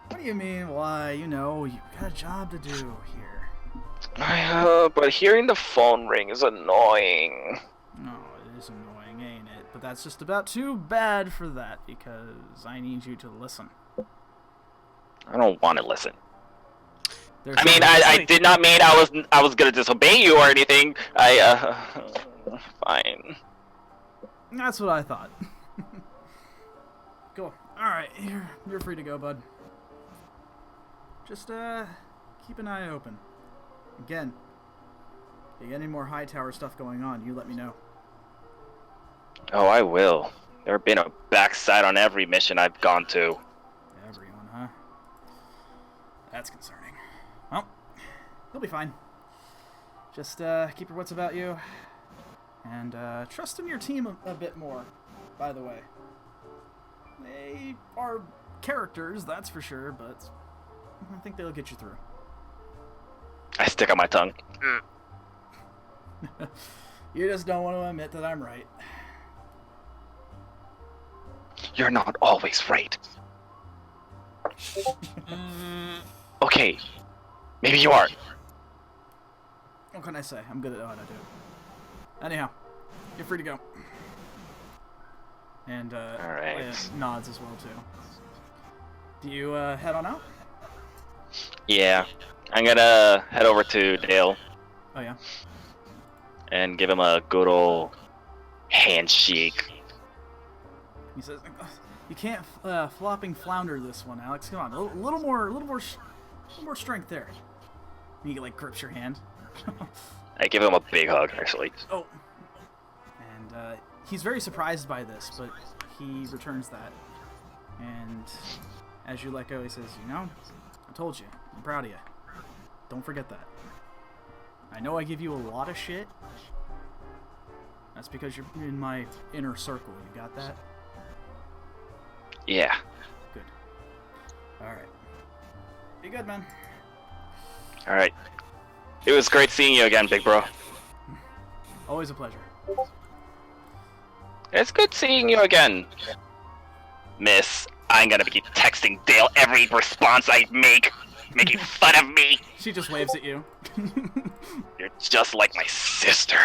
What do you mean, why? You know, you got a job to do here. But hearing the phone ring is annoying. No, it is annoying, ain't it? But that's just about too bad for that, because I need you to listen. I don't want to listen. There's I mean, I did not mean I was gonna disobey you or anything. Fine. That's what I thought. Cool. Alright, you're free to go, bud. Just, keep an eye open. Again, if you get any more high tower stuff going on, you let me know. Oh, I will. There's been a backside on every mission I've gone to. Everyone, huh? That's concerning. Well, you'll be fine. Just, keep your wits about you. And, trust in your team a bit more, by the way. They are characters, that's for sure, but I think they'll get you through. I stick out my tongue. You just don't want to admit that I'm right. You're not always right. Okay, maybe you are. What can I say? I'm good at how to do it. Anyhow, you're free to go. And, Alright. Leia nods as well, too. Do you, head on out? Yeah, I'm gonna head over to Dale Oh, yeah? and give him a good old handshake. He says, "You can't flopping flounder this one, Alex. Come on, a little more strength there." And he like grips your hand. I give him a big hug, actually. Oh, and he's very surprised by this, but he returns that. And as you let go, he says, "You know, I told you, I'm proud of you. Don't forget that. I know I give you a lot of shit. That's because you're in my inner circle. You got that?" Yeah. Good. Alright. Be good, man. Alright. It was great seeing you again, big bro. Always a pleasure. It's good seeing you again, miss. I'm gonna be texting Dale every response I make, making fun of me. She just waves at you. You're just like my sister.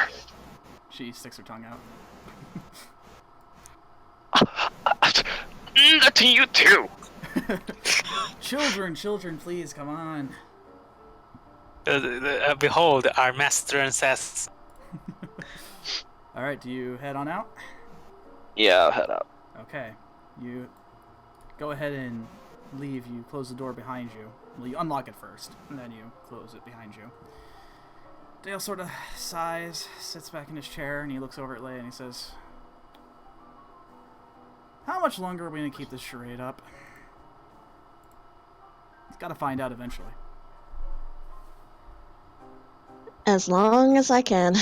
She sticks her tongue out. To you too. Children, please, come on. Behold, our master and says. Alright, do you head on out? Yeah, I'll head up. Okay. You go ahead and leave. You close the door behind you. Well, you unlock it first, and then you close it behind you. Dale sort of sighs, sits back in his chair, and he looks over at Leia and he says, "How much longer are we going to keep this charade up? He's got to find out eventually." As long as I can.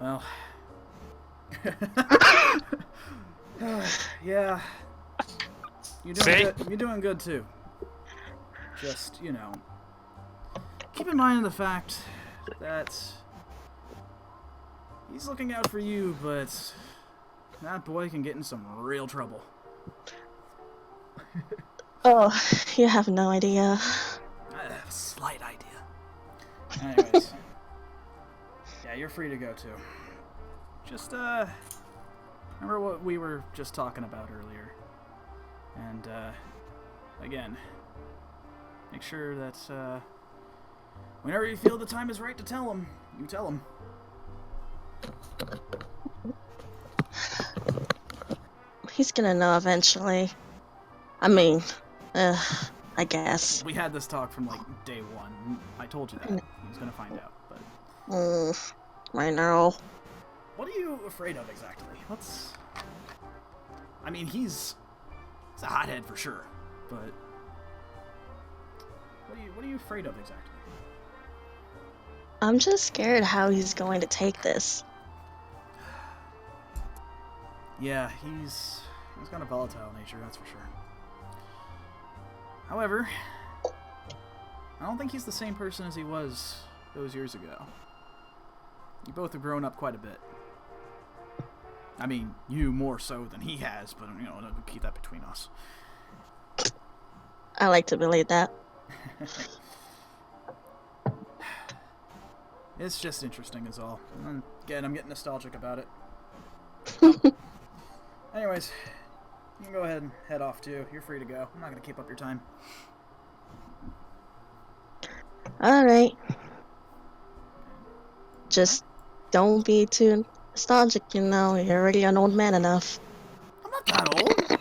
Well, yeah, you're doing good too. Just, you know, keep in mind the fact that he's looking out for you, but that boy can get in some real trouble. Oh, you have no idea. I have a slight idea. Anyways, yeah, you're free to go too. Just, remember what we were just talking about earlier. And, again, make sure that, whenever you feel the time is right to tell him, you tell him. He's gonna know eventually. I mean, I guess. We had this talk from, like, day one. I told you that. He was gonna find out, but... I know. What are you afraid of, exactly? What's... I mean, he's a hothead for sure, but... What are you afraid of exactly? I'm just scared how he's going to take this. Yeah, he's got a volatile nature, that's for sure. However, I don't think he's the same person as he was those years ago. You both have grown up quite a bit. I mean, you more so than he has, but we'll keep that between us. I like to believe that. It's just interesting is all. And again, I'm getting nostalgic about it. Anyways, you can go ahead and head off too. You're free to go. I'm not going to keep up your time. Alright. Just don't be too nostalgic, You're already an old man enough. I'm not that old.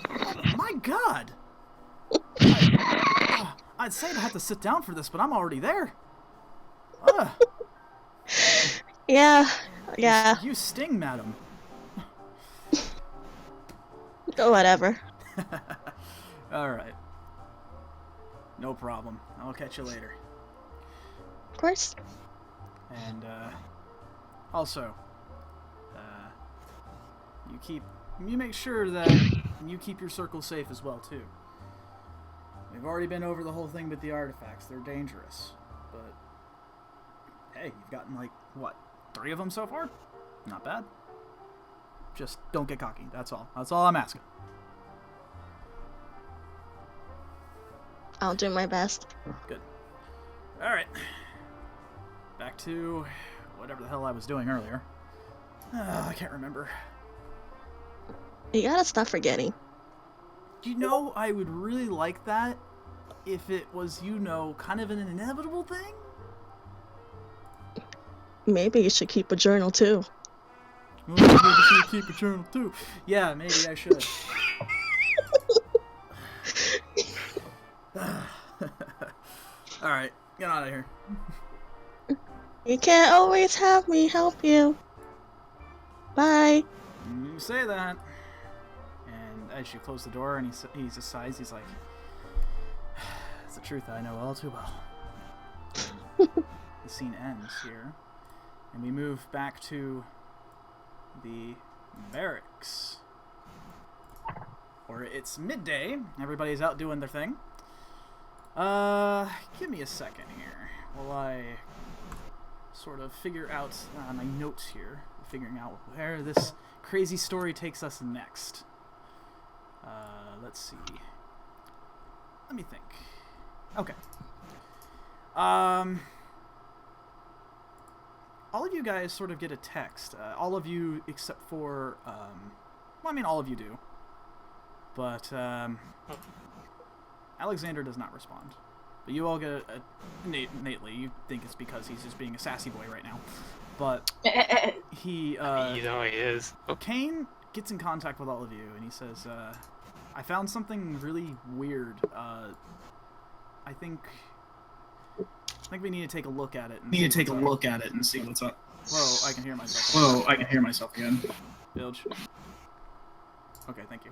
Oh, my God. I'd say I'd have to sit down for this, but I'm already there. Yeah. You sting, madam. Whatever. Alright. No problem. I'll catch you later. Of course. And, also, you make sure that you keep your circle safe as well, too. We've already been over the whole thing with the artifacts. They're dangerous. But, hey, you've gotten, 3 of them so far? Not bad. Just don't get cocky. That's all. That's all I'm asking. I'll do my best. Good. Alright. Back to whatever the hell I was doing earlier. I can't remember. You gotta stop forgetting. I would really like that if it was, kind of an inevitable thing? Maybe you should keep a journal too. Oh, maybe I should keep a journal too. Yeah, maybe I should. Alright, get out of here. You can't always have me help you. Bye. You say that. And as you close the door and he just sighs, he's like, it's the truth I know all too well. The scene ends here. And we move back to the barracks. Or it's midday. Everybody's out doing their thing. Give me a second here while I sort of figure out my notes here, figuring out where this crazy story takes us next. Let's see. Let me think. Okay. All of you guys sort of get a text. All of you except for, all of you do. But, Alexander does not respond. But you all get innately, you think it's because he's just being a sassy boy right now. But he, he is. Kane gets in contact with all of you, and he says, I found something really weird. I think we need to take a look at it. And see what's up. Whoa, I can hear myself. Again. Bilge. Okay, thank you.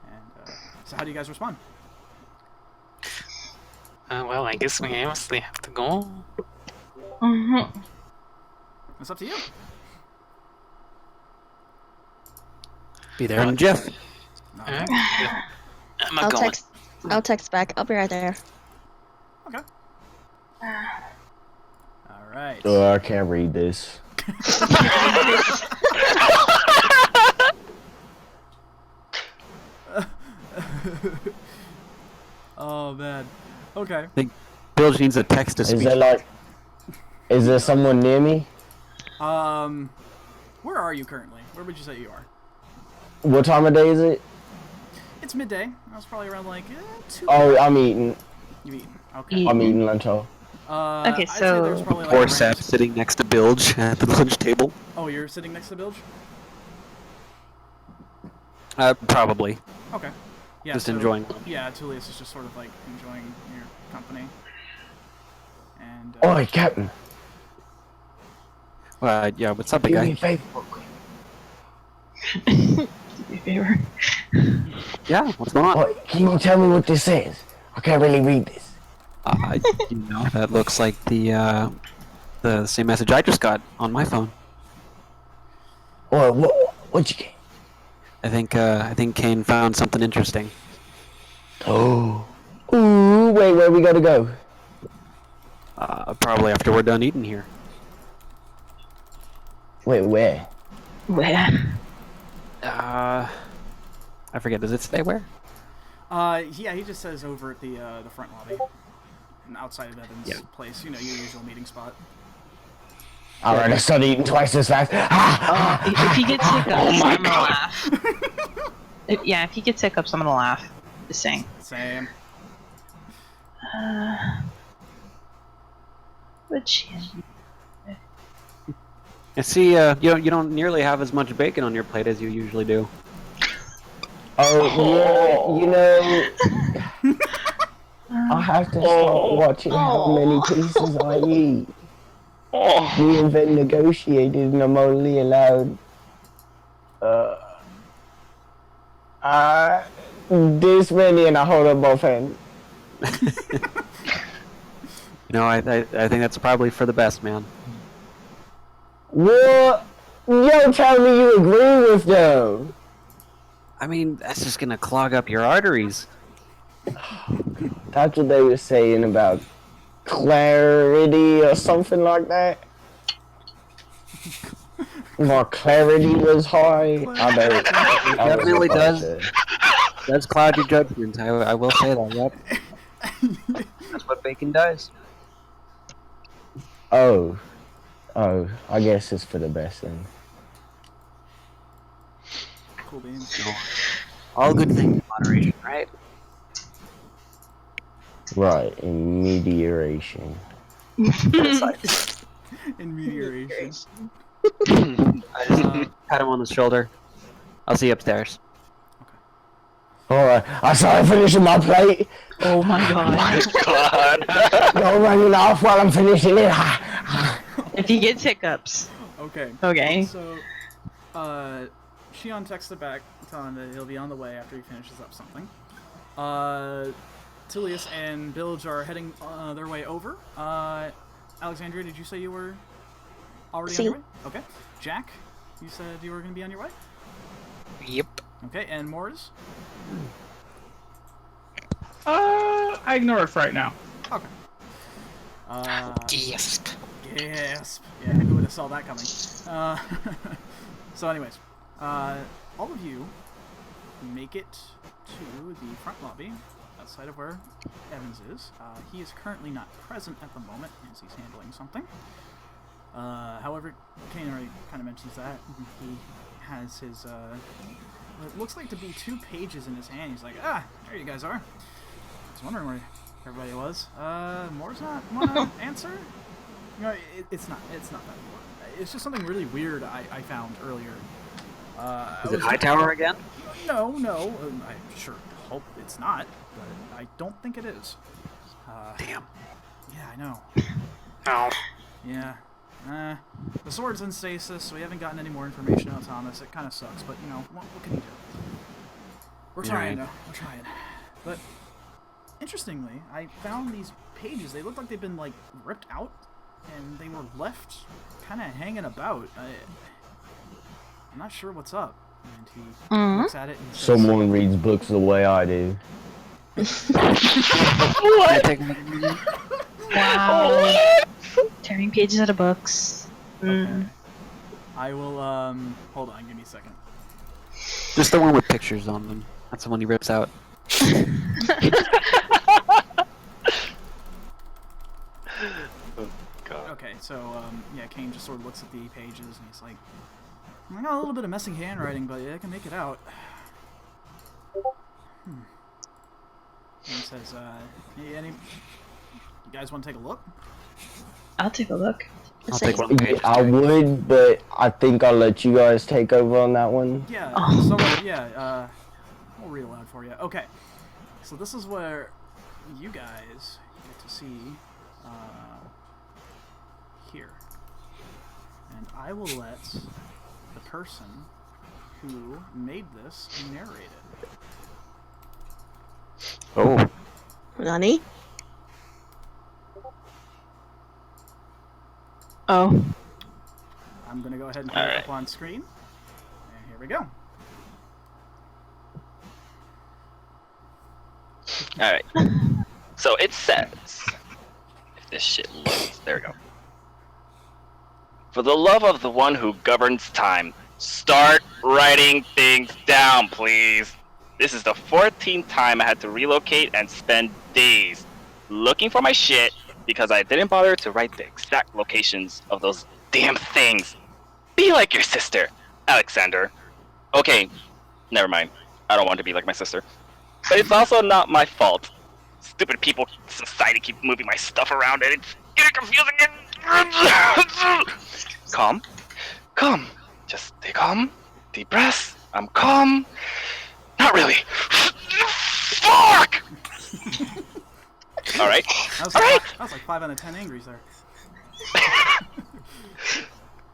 And, so how do you guys respond? Well, I guess we honestly have to go. Mm-hmm. It's up to you. Be there in Jeff. Okay. I'm not going. I'll text back. I'll be right there. Okay. All right. Oh, I can't read this. Oh man. Okay. I think Bilge needs a text to Is speech. is there someone near me? Where are you currently? Where would you say you are? What time of day is it? It's midday. I was probably around 2. Oh, I'm eating. You eating? Okay. I'm eating luncho. Okay, I'd say so- there's probably Poor around- Seth sitting next to Bilge at the lunch table. Oh, you're sitting next to Bilge? Probably. Okay. Yeah, Just so- enjoying. Yeah, Tulius is just sort of enjoying your company. And Oi, Captain. Yeah, what's up, big Do me a guy? favor. Do me a favor. Yeah, what's going on? Oi, can you tell me what this says? I can't really read this. That looks like the same message I just got on my phone. What'd you get? I think Kane found something interesting. Oh. Ooh, wait, where we gotta go? Probably after we're done eating here. Wait, where? Where? I forget. Does it say where? Yeah, he just says over at the front lobby, outside of Evan's place. You know, your usual meeting spot. Alright, I started eating twice as fast. If he gets hiccups, Oh my I'm gonna laugh. If he gets hiccups, I'm gonna laugh. Just saying. Same. But she. I see. You don't nearly have as much bacon on your plate as you usually do. Oh, yeah, you know, I have to start watching how many pieces I eat. Me and Ben negotiated and I'm only allowed, this many, and I hold up both hands. I think that's probably for the best, man. What? Yo, tell me you agree with them. I mean, that's just gonna clog up your arteries. That's what they were saying about clarity or something like that. My clarity was high. I don't. It definitely does. Does cloud your judgment. I will say that. Yep. That's what bacon does. Oh, I guess it's for the best then. Cool beans. All good things in moderation, right? Right, in mediation. In meteoration. I just pat him on the shoulder. I'll see you upstairs. Alright, I started finishing my plate. Oh my god. God. Don't run it off while I'm finishing it. If he gets hiccups. Okay. Okay. So, Xian texted back telling him that he'll be on the way after he finishes up something. Tulius and Bilge are heading their way over. Alexandria, did you say you were already on your way? Okay. Jack, you said you were going to be on your way? Yep. Okay, and Morris? I ignore it for right now. Okay. Gasp. Gasp. Yeah, who would have saw that coming? So anyways, all of you make it to the front lobby outside of where Evans is. He is currently not present at the moment as he's handling something. However, Kane already kind of mentions that. He has his, what looks like to be 2 pages in his hand. He's like, there you guys are. I was wondering where everybody was. Moore's not want to answer? You know, it's not that important. It's just something really weird I found earlier. Is it Hightower again? No. I sure hope it's not, but I don't think it is. Damn. Yeah, I know. Oh. Yeah. The sword's in stasis, so we haven't gotten any more information out on this. It kind of sucks, but you know, what can you do? We're trying, though. We're trying. But interestingly, I found these pages. They look like they've been like ripped out, and they were left kind of hanging about. I'm not sure what's up. And he looks at it and says, Someone reads books the way I do. What? Wow. Turning pages out of books. Okay. I will, hold on, give me a second. Just the one with pictures on them. That's the one he rips out. Okay, so, yeah, Kane just sort of looks at the pages and he's like, I got a little bit of messy handwriting, but yeah, I can make it out. And he says, hey, you guys want to take a look? I'll take a look. I'll take one. Yeah, I would, but I think I'll let you guys take over on that one. Yeah, I'll read aloud for you. Okay, so this is where you guys get to see, here. And I will let the person who made this narrate it. Oh. Nani? Oh. I'm gonna go ahead and put it Alright. up on screen. And here we go. Alright. So it says, if this shit loads, there we go. For the love of the one who governs time, start writing things down, please. This is the 14th time I had to relocate and spend days looking for my shit because I didn't bother to write the exact locations of those damn things. Be like your sister, Alexander. Okay, never mind. I don't want to be like my sister. But it's also not my fault. Stupid people, society keep moving my stuff around and it's getting confusing and... Calm. Calm. Just stay calm. Deep breaths. I'm calm. Not really. Fuck! Alright. That was like 5 out of 10 angries there.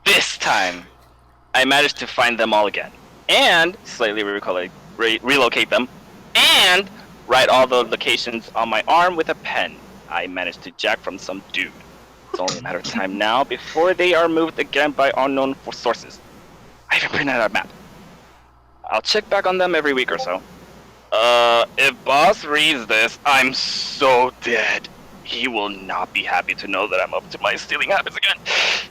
This time, I managed to find them all again. And slightly relocate them. And write all the locations on my arm with a pen I managed to jack from some dude. It's only a matter of time now before they are moved again by unknown sources. I even printed out a map. I'll check back on them every week or so. If boss reads this, I'm so dead. He will not be happy to know that I'm up to my stealing habits again.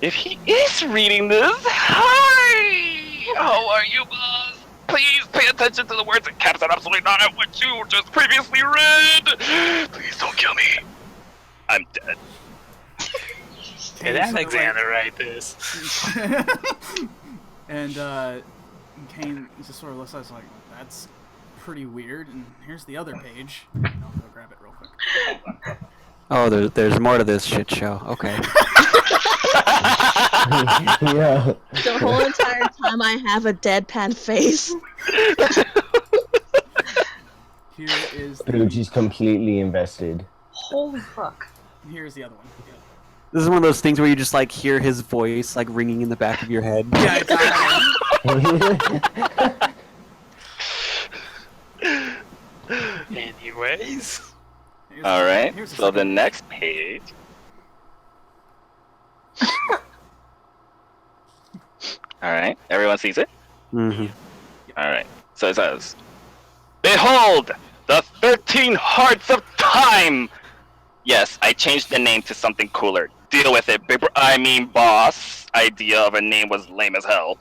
If he is reading this, hi! How are you, boss? Please pay attention to the words in caps and absolutely not at what you just previously read. Please don't kill me. I'm dead. Did Alexander write this? And Kane just sort of looks at us like, that's pretty weird. And here's the other page. And I'll go grab it real quick. Oh, there's more to this shit show. Okay. Yeah. The whole entire time I have a deadpan face. Here is Dude, she's completely invested. Holy fuck. here's the other one. This is one of those things where you just like hear his voice like ringing in the back of your head. Yeah, exactly. Anyways. Alright, Here's the so the second. next page. Alright, everyone sees it? Mm-hmm. Alright, so it says, Behold, the 13 Hearts of Time! Yes, I changed the name to something cooler. Deal with it, boss. Idea of a name was lame as hell.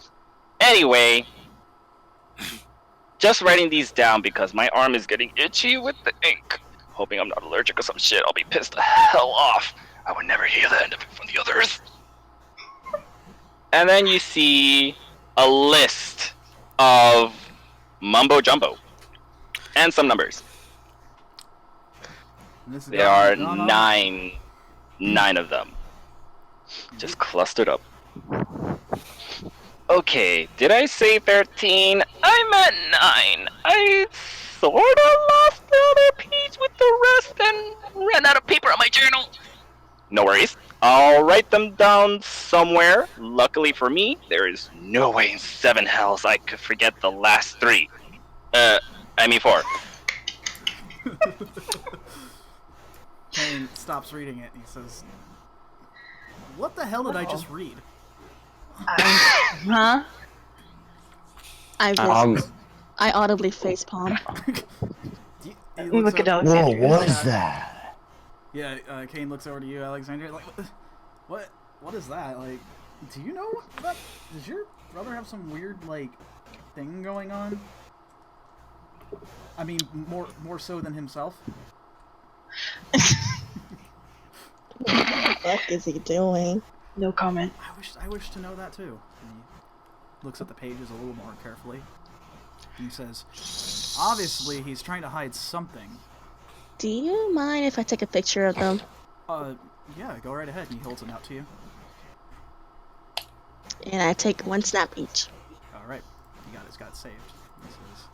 Anyway, just writing these down because my arm is getting itchy with the ink. Hoping I'm not allergic or some shit, I'll be pissed the hell off. I would never hear the end of it from the others. And then you see a list of mumbo jumbo and some numbers. This is There are no. nine of them, just clustered up. Okay, did I say 13? I meant 9. I sorta lost the other piece with the rest and ran out of paper on my journal. No worries. I'll write them down somewhere. Luckily for me, there is no way in 7 hells I could forget the last 3. 4. Kane stops reading it and he says, "What the hell did I just read?" Huh? I audibly facepalm. He Look looks at up- Alexandria. Whoa, what is that? Yeah, Kane looks over to you, Alexandria, like, what is that? Like, do you know what that? Does your brother have some weird, like, thing going on? I mean, more so than himself? What the fuck is he doing? No comment. I wish to know that too. And he looks at the pages a little more carefully. And he says, obviously he's trying to hide something. Do you mind if I take a picture of them? Yeah, go right ahead. And he holds them out to you. And I take 1 snap each. Alright, it's got it saved. He says,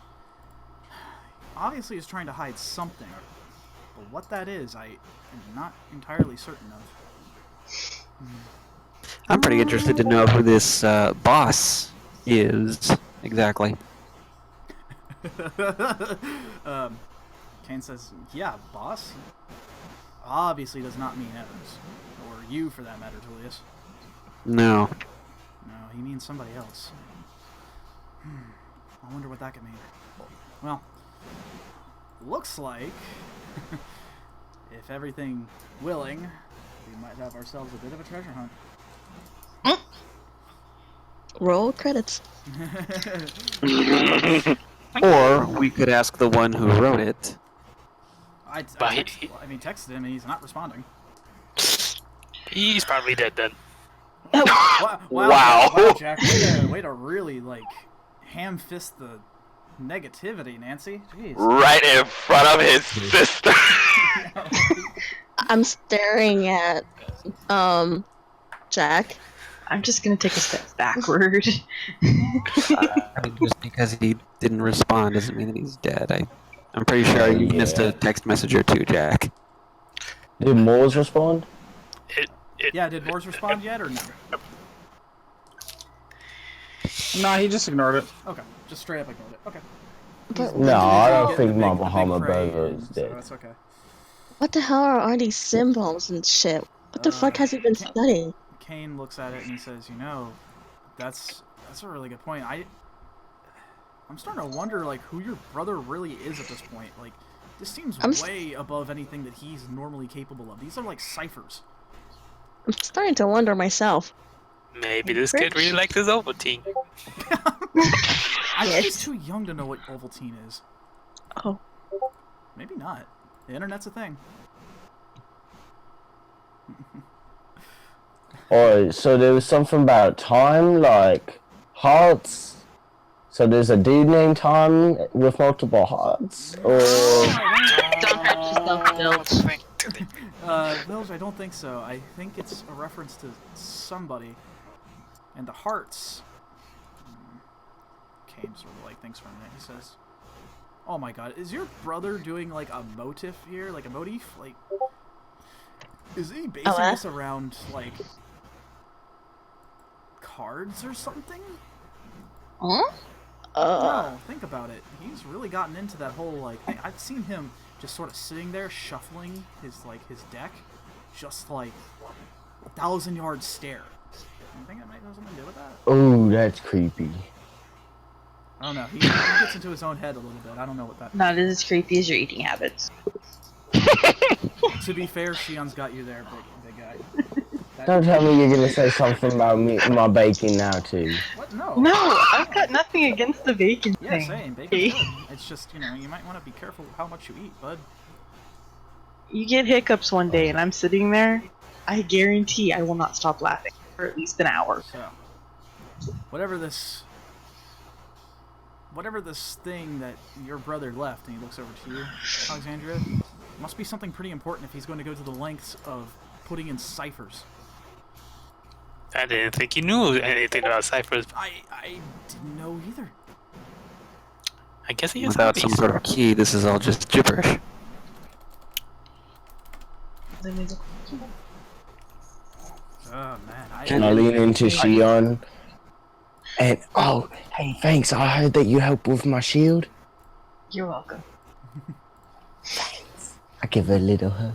obviously he's trying to hide something. But what that is, I am not entirely certain of. I'm pretty interested to know who this boss is exactly. Kane says, yeah, boss. Obviously does not mean Evans. Or you, for that matter, Tulius. No. No, he means somebody else. I wonder what that could mean. Well, looks like, if everything willing, we might have ourselves a bit of a treasure hunt. Roll credits. Or we could ask the one who wrote it. I texted him and he's not responding. He's probably dead then. Wow, Jack, way to really ham fist the negativity, Nancy. Jeez. Right in front of his sister. I'm staring at Jack. I'm just gonna take a step backward. I mean, just because he didn't respond doesn't mean that he's dead. I'm pretty sure you missed a text message or two, Jack. Did Moles respond? Yeah, did Moores respond yet or no? Nah, he just ignored it. Okay, just straight up ignored it. Okay. But No, I don't Getting think the my big Bahamut prey brother in, is so dead. that's okay. what the hell are all these symbols and shit? What the fuck has he been studying? Kane looks at it and he says, "You know, that's a really good point. I'm starting to wonder who your brother really is at this point. This seems way above anything that he's normally capable of. These are ciphers." I'm starting to wonder myself. Maybe this kid really liked his Ovaltine. I think he's too young to know what Ovaltine is. Oh. Maybe not. The internet's a thing. Or so there was something about time, hearts. So there's a dude named Time with multiple hearts, or Don't hurt yourself, Bill. Bilge, I don't think so. I think it's a reference to somebody. And the hearts... Kane sort of thinks for a minute. He says, "Oh my god, is your brother doing a motif here? A motif? Is he basing this around, cards or something?" Huh? No, think about it. He's really gotten into that whole, thing. I've seen him just sort of sitting there shuffling his deck, just 1,000-yard stare. You think it might have something to do with that? oh, that's creepy. I don't know. He gets into his own head a little bit. I don't know what that. Not as creepy as your eating habits. To be fair, Xian's got you there, big guy. Don't tell me you're gonna say something about my baking now too. What? No. No, I've got nothing against the bacon Yeah, thing. same. Bacon's good. It's just, you might want to be careful how much you eat, bud. You get hiccups one day and I'm sitting there, I guarantee I will not stop laughing for at least an hour. So, whatever this thing that your brother left, and he looks over to you, Alexandria, must be something pretty important if he's going to go to the lengths of putting in ciphers. I didn't think you knew anything about ciphers. I didn't know either. I guess he is Without some sort of key, this is all just gibberish. Oh man, Can I lean into Xian? And oh, hey, thanks. I heard that you helped with my shield. You're welcome. I give her a little hug.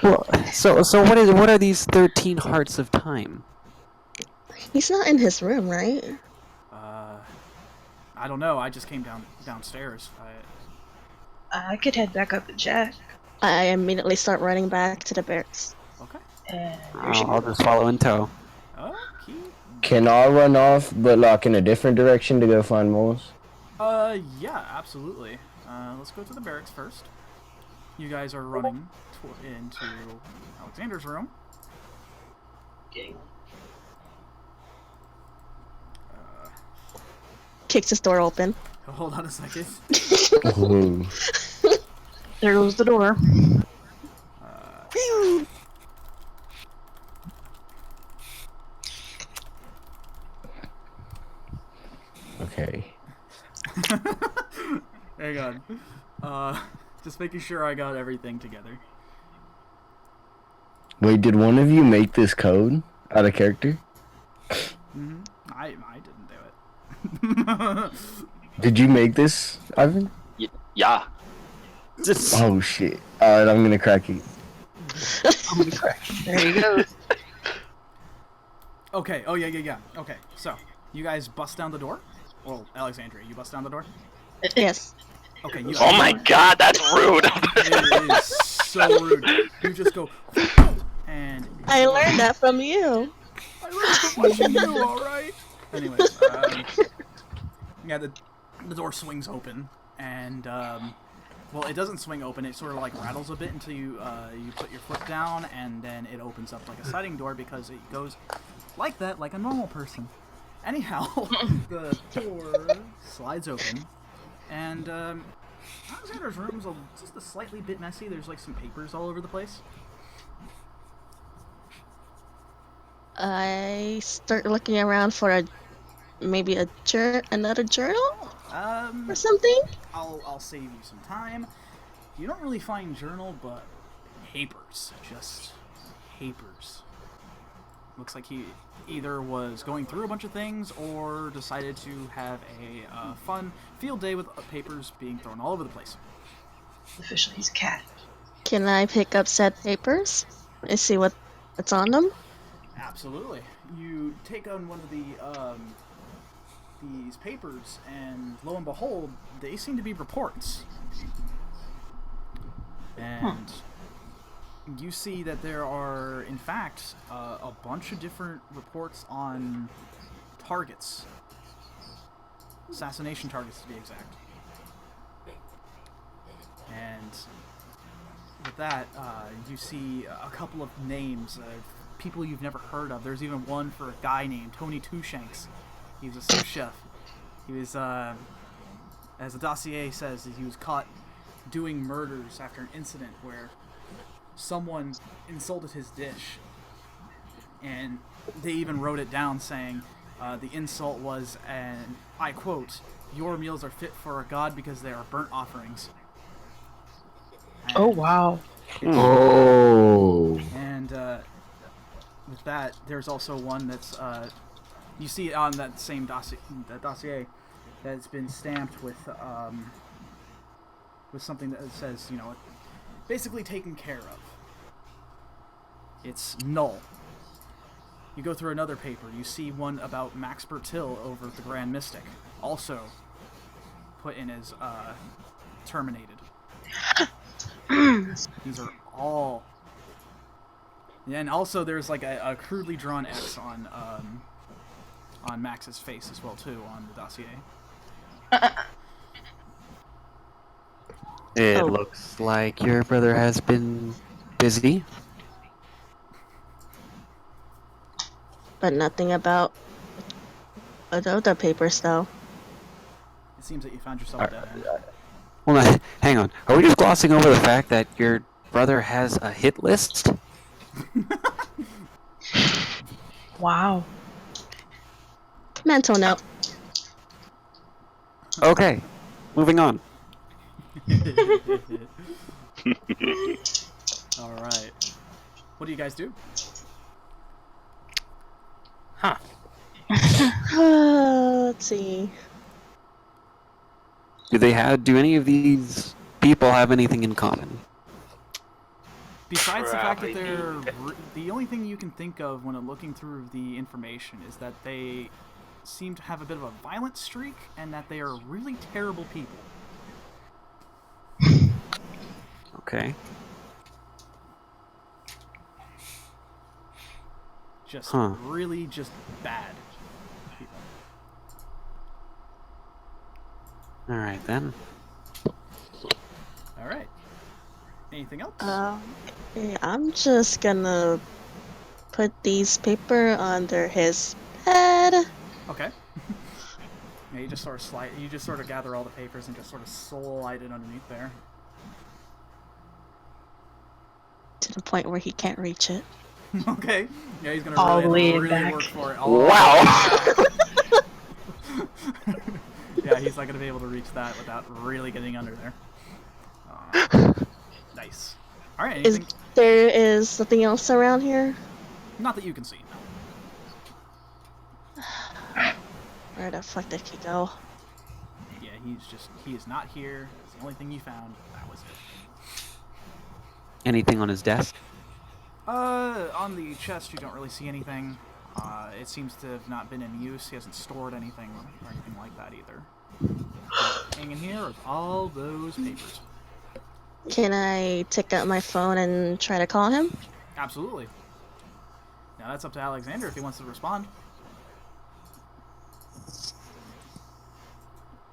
Well, so what are these 13 hearts of time? He's not in his room, right? I don't know. I just came downstairs. I could head back up and check. I immediately start running back to the barracks. Okay. I'll just follow in tow. Okay. Can I run off, but in a different direction to go find Moles? Yeah, absolutely. Let's go to the barracks first. You guys are running into Alexander's room. Kicks his door open. Hold on a second. Ooh. There goes the door. Okay. Hang on. Just making sure I got everything together. Wait, did one of you make this code out of character? Mm-hmm. I didn't do it. Did you make this, Ivan? Yeah. Oh shit. Alright, I'm gonna crack it. There he goes. Okay. Oh yeah. Okay. So you guys bust down the door. Well, Alexandria, you bust down the door. Yes. Okay. You. Oh my god, that's rude. It is so rude. You just go, and I learned that from you. I learned from watching you. All right. Anyways, yeah, the door swings open, and well, it doesn't swing open. It sort of like rattles a bit until you you put your foot down, and then it opens up like a sliding door because it goes like that, like a normal person. Anyhow, the door slides open, and Alexander's room's just a slightly bit messy. There's like some papers all over the place. I start looking around for maybe another journal or something. I'll save you some time. You don't really find journal, but papers, just papers. Looks like he either was going through a bunch of things or decided to have a fun field day with papers being thrown all over the place. Officially, he's a cat. Can I pick up said papers and see what's on them? Absolutely. You take on one of these papers, and lo and behold, they seem to be reports. And you see that there are, in fact, a bunch of different reports on targets. Assassination targets, to be exact. And with that, you see a couple of names of people you've never heard of. There's even one for a guy named Tony Twoshanks. He was a sous chef. He was, as the dossier says, he was caught doing murders after an incident where someone insulted his dish. And they even wrote it down saying the insult was, and I quote, "Your meals are fit for a god because they are burnt offerings." And, Oh wow. Oh. And with that, there's also one that's you see on that same dossier that's been stamped with something that says, you know, basically taken care of. It's null. You go through another paper, you see one about Max Bertil over at the Grand Mystic, also put in as terminated. These are all. And also, there's like a crudely drawn X on Max's face as well too on the dossier. It looks like your brother has been busy. But nothing about other papers, though. It seems that you found yourself dead end. Well, no, hang on. Are we just glossing over the fact that your brother has a hit list? Wow. Mental note. Okay, moving on. All right. What do you guys do? Huh. Let's see. Do any of these people have anything in common? Besides the fact that they're the only thing you can think of when looking through the information is that they seem to have a bit of a violent streak and that they are really terrible people. Okay. Just Huh. really just bad people. Alright then. All right. Anything else? I'm just gonna put these paper under his bed. Okay. Yeah, you just sort of slide. You just sort of gather all the papers and just sort of slide it underneath there. To the point where he can't reach it. Okay. Yeah, he's gonna All the way really back. work for it. Wow. Yeah, he's not gonna be able to reach that without really getting under there. Nice. All right. Anything? There is something else around here? Not that you can see. Where the fuck did he go? Yeah, he is not here. It's the only thing you found. That was it. Anything on his desk? On the chest, you don't really see anything. It seems to have not been in use. He hasn't stored anything or anything like that either. Hanging here are all those papers. Can I take out my phone and try to call him? Absolutely. Now that's up to Alexander if he wants to respond.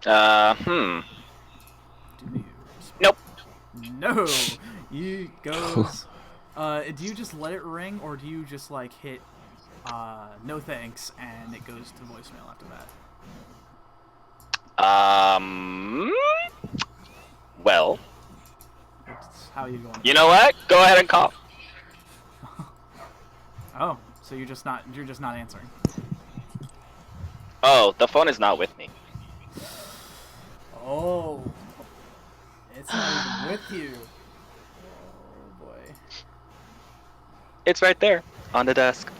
Do you Nope. No. You goes. Do you just let it ring, or do you just like hit no thanks and it goes to voicemail after that? Well. That's how you going? You know what? Go ahead and call. Oh, so you're just not answering. Oh, the phone is not with me. Oh. It's not even with you. Oh boy. It's right there on the desk.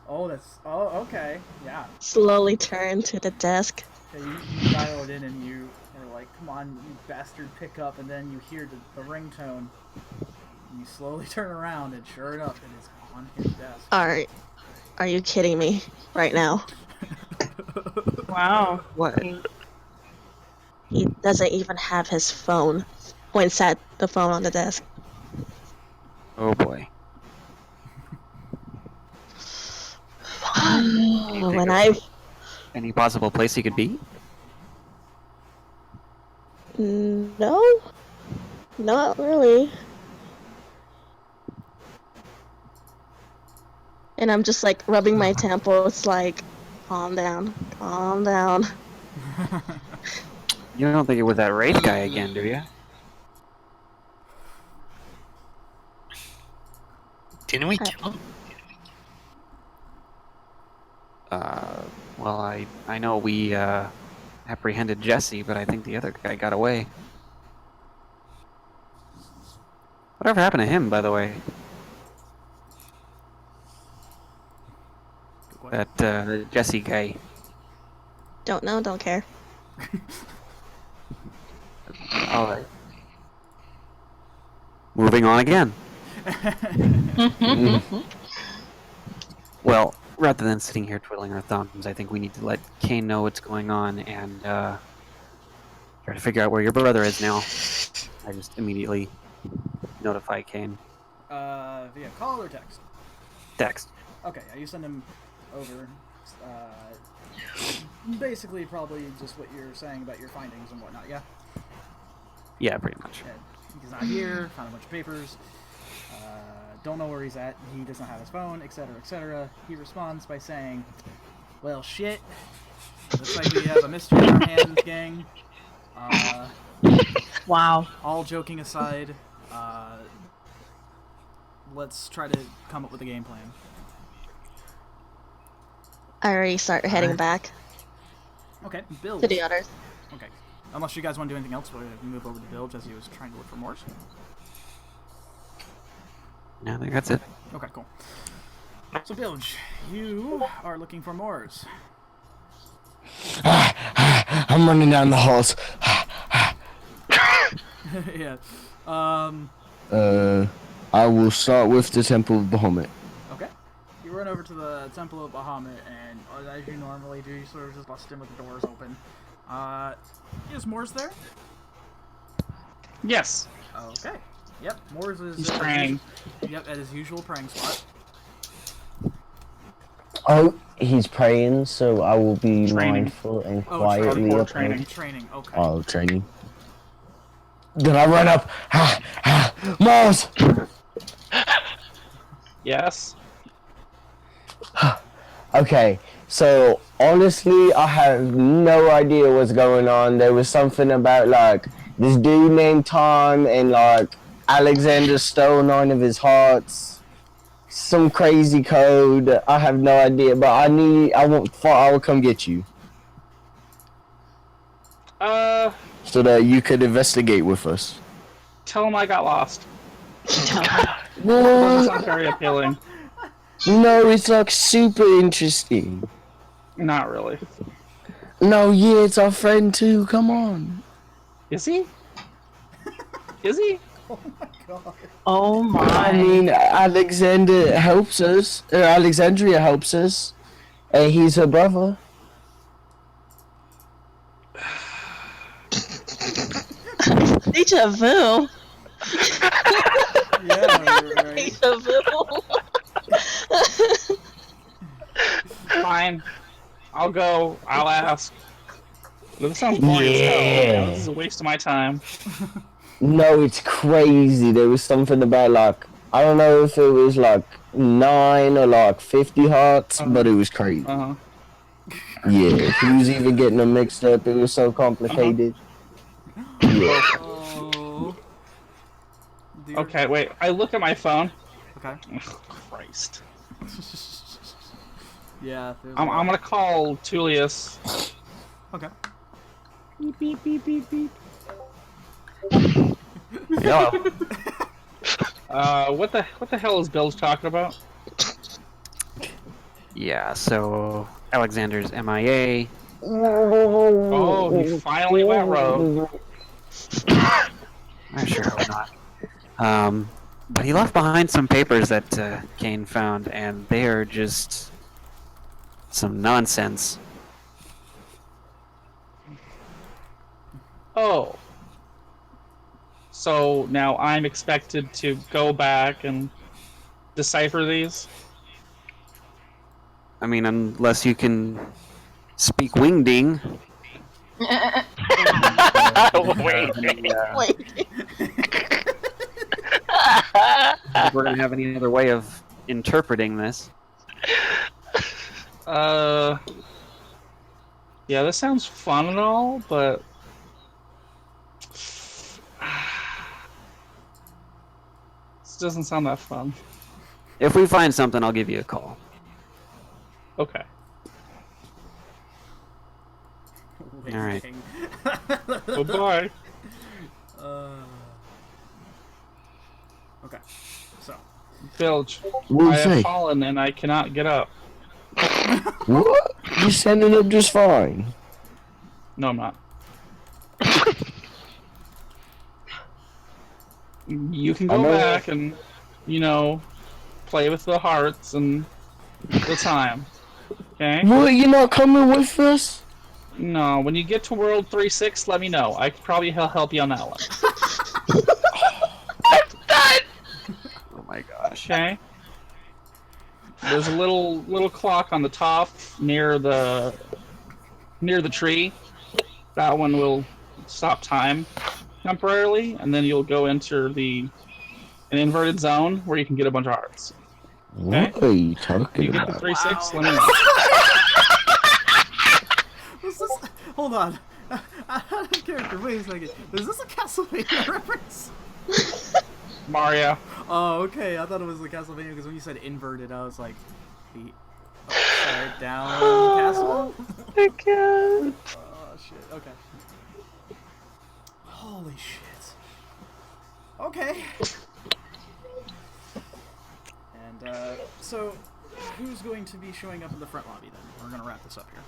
Oh, okay. Yeah. Slowly turn to the desk. Yeah, you dial it in and you are like, come on, you bastard, pick up, and then you hear the ringtone. And you slowly turn around, and sure enough, it is on his desk. Alright. Are you kidding me right now? Wow. What? He doesn't even have his phone. Points at the phone on the desk. Oh boy. When I... Any possible place he could be? No. Not really. And I'm just like rubbing my temples like, calm down, calm down. You don't think it was that Wraith guy again, do you? Didn't we kill him? Well, I know we, apprehended Jesse, but I think the other guy got away. Whatever happened to him, by the way? That, Jesse guy. Don't know, don't care. Alright. Moving on again. Well, rather than sitting here twiddling our thumbs, I think we need to let Kane know what's going on and try to figure out where your brother is now. I just immediately notify Kane. Via call or text? Text. Okay, yeah, you send him over. Basically, probably just what you're saying about your findings and whatnot, yeah? Yeah, pretty much. Yeah, he's not here, found a bunch of papers. Don't know where he's at, he doesn't have his phone, etc., etc. He responds by saying, well, shit. Looks like we have a mystery in our hands, gang. Wow. All joking aside, let's try to come up with a game plan. I already start heading back Okay, Bill. to the others. Okay. Unless you guys want to do anything else, we'll move over to Bilge as he was trying to look for Morse. Yeah, I think that's it. Okay, cool. So, Bilge, you are looking for Moors. I'm running down the halls. Yeah. I will start with the Temple of Bahamut. Okay. You run over to the Temple of Bahamut, and as you normally do, you sort of just bust in with the doors open. Is Moors there? Yes. Okay. Yep, Moors is... He's praying. Yep, at his usual praying spot. Oh, he's praying, so I will be Training. mindful and Oh, quietly training. approach. Training, okay. Oh, training. Then I run up. Mars! Yes. Okay, so honestly, I have no idea what's going on. There was something about like this dude named Tom and like Alexander stole 9 of his hearts. Some crazy code. I have no idea, but I will come get you so that you could investigate with us. Tell him I got lost. What? Doesn't sound very appealing. No, it's like super interesting. Not really. No, yeah, it's our friend too. Come on. Is he? Is he? Oh my god. god. Oh my. I mean, Alexander helps us. Alexandria helps us. And he's her brother. Deja vu. Yeah, right. Deja vu. Fine. I'll go. I'll ask. But this sounds boring as hell. Man. This is a waste of my time. No, it's crazy. There was something about like, I don't know if it was like 9 or like 50 hearts, but it was crazy. Uh-huh. Yeah, he was even getting them mixed up. It was so complicated. Yeah. Oh. Dear. Okay, wait. I look at my phone. Okay. Oh, Christ. Yeah. there's I'm a- gonna call Tulius. Okay. Beep, beep, beep, beep, beep. Yeah. What the hell is Bill's talking about? Yeah, so Alexander's MIA. Oh, he finally went rogue. I sure hope not. But he left behind some papers that Kane found, and they are just some nonsense. Oh. So now I'm expected to go back and decipher these? I mean, unless you can speak Wingding. Wait. Wait. If we're gonna have any other way of interpreting this. Yeah, this sounds fun and all, but this doesn't sound that fun. If we find something, I'll give you a call. Okay. Alright. Bye-bye. Okay. So. Bilge, What I you have say? fallen and I cannot get up. What? You standing up just fine. No, I'm not. You can I go know. back and, play with the hearts and the time. Okay? What? You're not coming with us? No, when you get to World 3-6, let me know. I could probably help you on that one. Oh my gosh. Okay? There's a little clock on the top near the tree. That one will stop time temporarily, and then you'll go into an inverted zone where you can get a bunch of hearts. Okay? What are you When talking you get to about? 3-6, Wow. let me know. Was this? Hold on. Out of character. Wait a second. Is this a Castlevania reference? Mario. Oh, okay. I thought it was the Castlevania because when you said inverted, I was like, the upside down castle. my god. Oh shit. Okay. Holy shit. Okay. And so, who's going to be showing up in the front lobby then? We're gonna wrap this up here.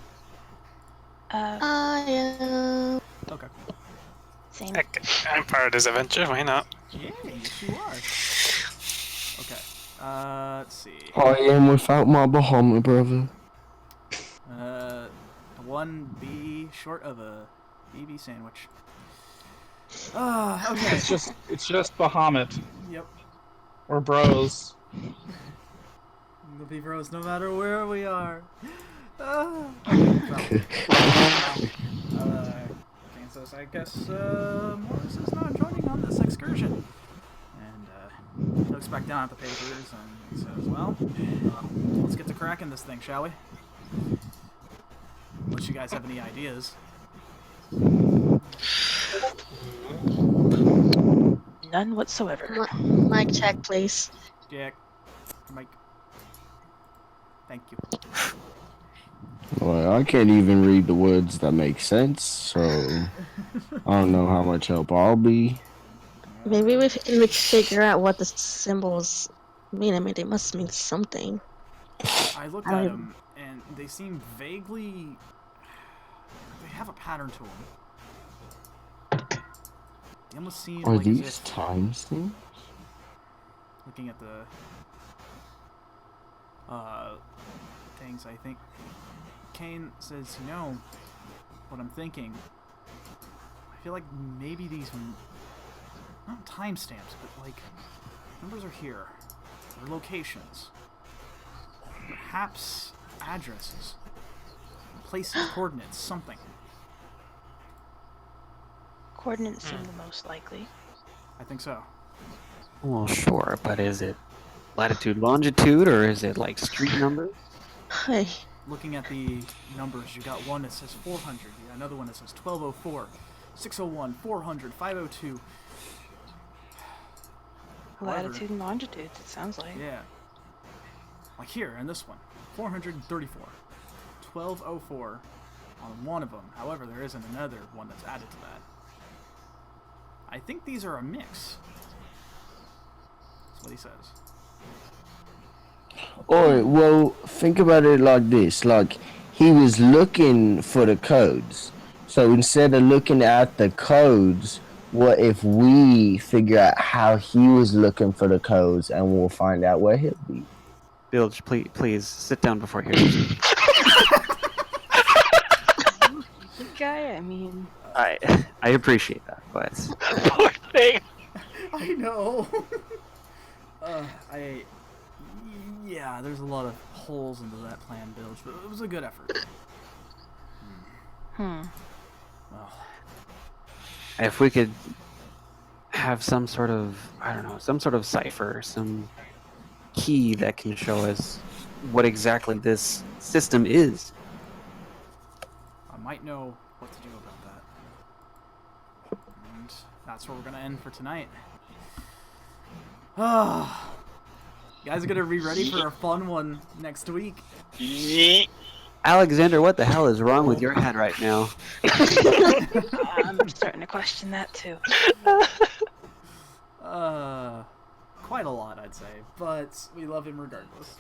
I am. Okay. Same. Heck, I'm part of this adventure, why not? Yeah, yes you are. Okay. Let's see. I am without my Bahamut brother. 1B short of a BB sandwich. Okay. It's just Bahamut. Yep. Or bros. We'll be bros no matter where we are. Okay, so I guess Morris is not joining on this excursion. And looks back down at the papers and he says, well, let's get to cracking this thing, shall we? Unless you guys have any ideas. None whatsoever. Mic check, please. Jack, Mike. Thank you. Well, I can't even read the words that make sense, so I don't know how much help I'll be. Maybe we can figure out what the symbols mean. I mean, they must mean something. I looked I at don't them and they seem vaguely. They have a pattern to them. They almost seem Are like as these if, times things? looking at the things, I think Kane says, you know, what I'm thinking. I feel like maybe these, not timestamps, but like, numbers are here. They're locations. Perhaps addresses. Places, coordinates, something. Coordinates seem the most likely. I think so. Well, sure, but is it latitude, longitude, or is it like street numbers? Hey, Looking at the numbers, you got one that says 400, you got another one that says 1204, 601, 400, 502. However, Latitude and longitudes, it sounds like. yeah. Like here, in this one, 434, 1204 on one of them. However, there isn't another one that's added to that. I think these are a mix. That's what he says. Or, well, think about it like this. Like, he was looking for the codes. So instead of looking at the codes, what if we figure out how he was looking for the codes and we'll find out where he'll be? Bilge, please sit down before hearing. Good guy, I mean... I appreciate that, but Poor thing. I know. Yeah, there's a lot of holes into that plan, Bilge, but it was a good effort. Well, if we could have some sort of, I don't know, some sort of cipher, some key that can show us what exactly this system is. I might know what to do about that. And that's where we're gonna end for tonight. You guys are gonna be ready for a fun one next week. Yeet. Alexander, what the hell is wrong with your head right now? I'm starting to question that too. Quite a lot, I'd say, but we love him regardless.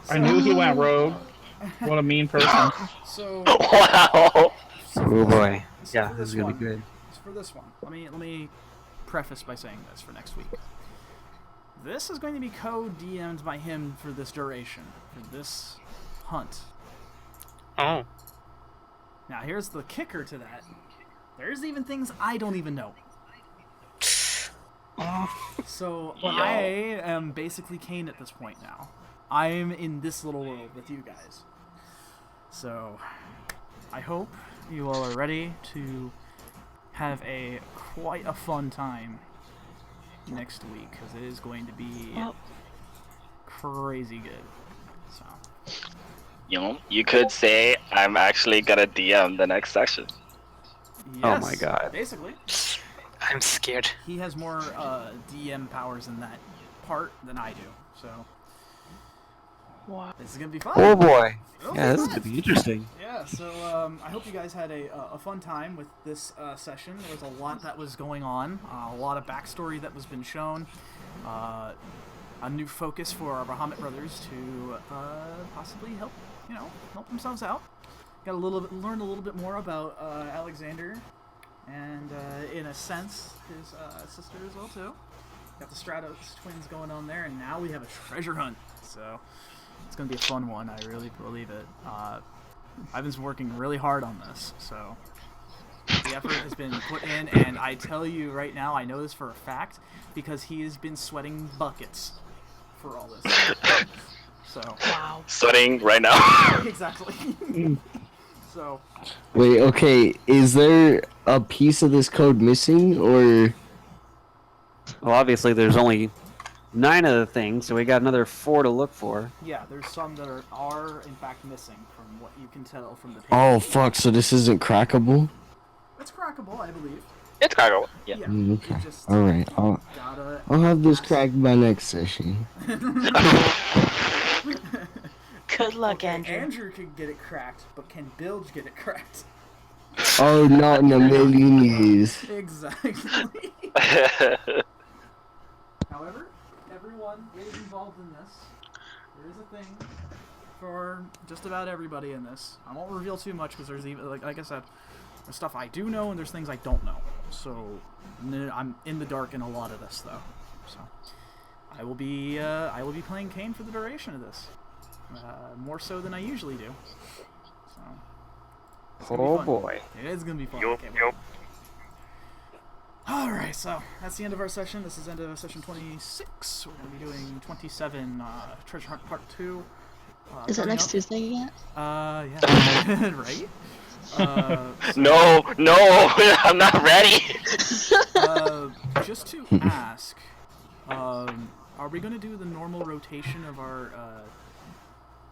I knew he went rogue. What a mean person. So, Wow. Oh boy. so Yeah, for this is gonna one- be good. For this one, let me preface by saying this for next week. This is going to be co-DM'd by him for this duration, for this hunt. Oh. Now, here's the kicker to that. There's even things I don't even know. So, I am basically Kane at this point now. I'm in this little world with you guys. So, I hope you all are ready to have quite a fun time next week, because it is going to be crazy good. So, You know, you could say I'm actually gonna DM the next session. yes, Oh my God. Basically, I'm scared. he has more DM powers in that part than I do. So, Wow. this is gonna be fun. Oh boy. It'll Yeah, be this is fun. gonna be interesting. Yeah, so I hope you guys had a fun time with this session. There was a lot that was going on, a lot of backstory that was been shown, a new focus for our Bahamut brothers to possibly help themselves out. Got learn a little bit more about Alexander, and in a sense, his sister as well too. Got the Stratos twins going on there, and now we have a treasure hunt. So. It's going to be a fun one, I really believe it. I've been working really hard on this, so the effort has been put in, and I tell you right now, I know this for a fact, because he has been sweating buckets for all this. So, Wow. Sweating right now. exactly. So, Wait, okay, is there a piece of this code missing, or... Well, obviously there's only 9 of the things, so we got another 4 to look for. yeah, there's some that are in fact missing from what you can tell from the page. Oh, fuck, so this isn't crackable? It's crackable, I believe. It's cargo. Yeah. Yeah. Okay, you just alright, I'll gotta have this ask. cracked by next session. Good luck, Okay, Andrew. Andrew could get it cracked, but can Bilge get it cracked? Oh, not in a million years. Exactly. However, everyone is involved in this. There is a thing for just about everybody in this. I won't reveal too much because there's even, like I said, There's stuff I do know, and there's things I don't know. So I'm in the dark in a lot of this, though. So I will be playing Kain for the duration of this, more so than I usually do. So Oh boy. it is gonna be fun. Yup, Can't wait. yup. Alright, so that's the end of our session. This is the end of session 26. We're going to be doing 27 Treasure Hunt Part 2. Is it coming next up. Tuesday yet? Yeah. Right? No, I'm not ready. Just to ask, are we going to do the normal rotation of our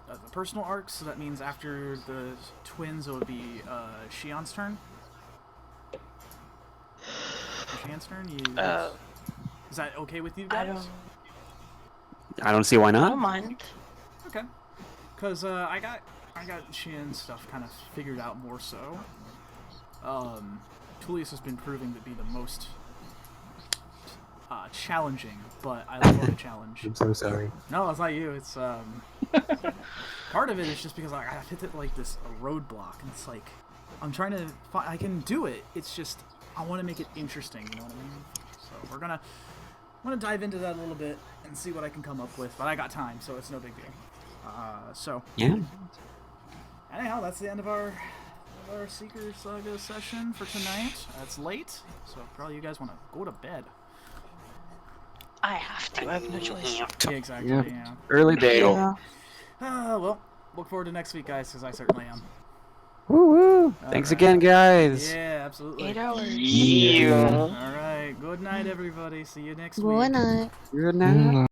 the personal arcs? So that means after the twins, it would be Xian's turn? Xian's turn? Is that okay with you guys? I don't see why I not. don't mind. Okay. Because I got Xian's stuff kind of figured out more so. Tulius has been proving to be the most challenging, but I love a challenge. I'm so sorry. No, it's not you. It's part of it is just because I hit like this roadblock, and it's like I'm trying to I can do it. It's just I want to make it interesting. You know what I mean? So I'm gonna dive into that a little bit and see what I can come up with. But I got time, so it's no big deal. So Yeah. anyhow, that's the end of our Seeker Saga session for tonight. It's late, so probably you guys want to go to bed. I have to. I have no choice. Yeah, exactly. Yeah. Yeah. Early day. Yeah. Well, look forward to next week, guys, because I certainly am. Woo woo. Thanks Alright. again, guys. Yeah, absolutely. 8 hours. Yeah. All right. Good night, everybody. See you next week. Good night. Good night.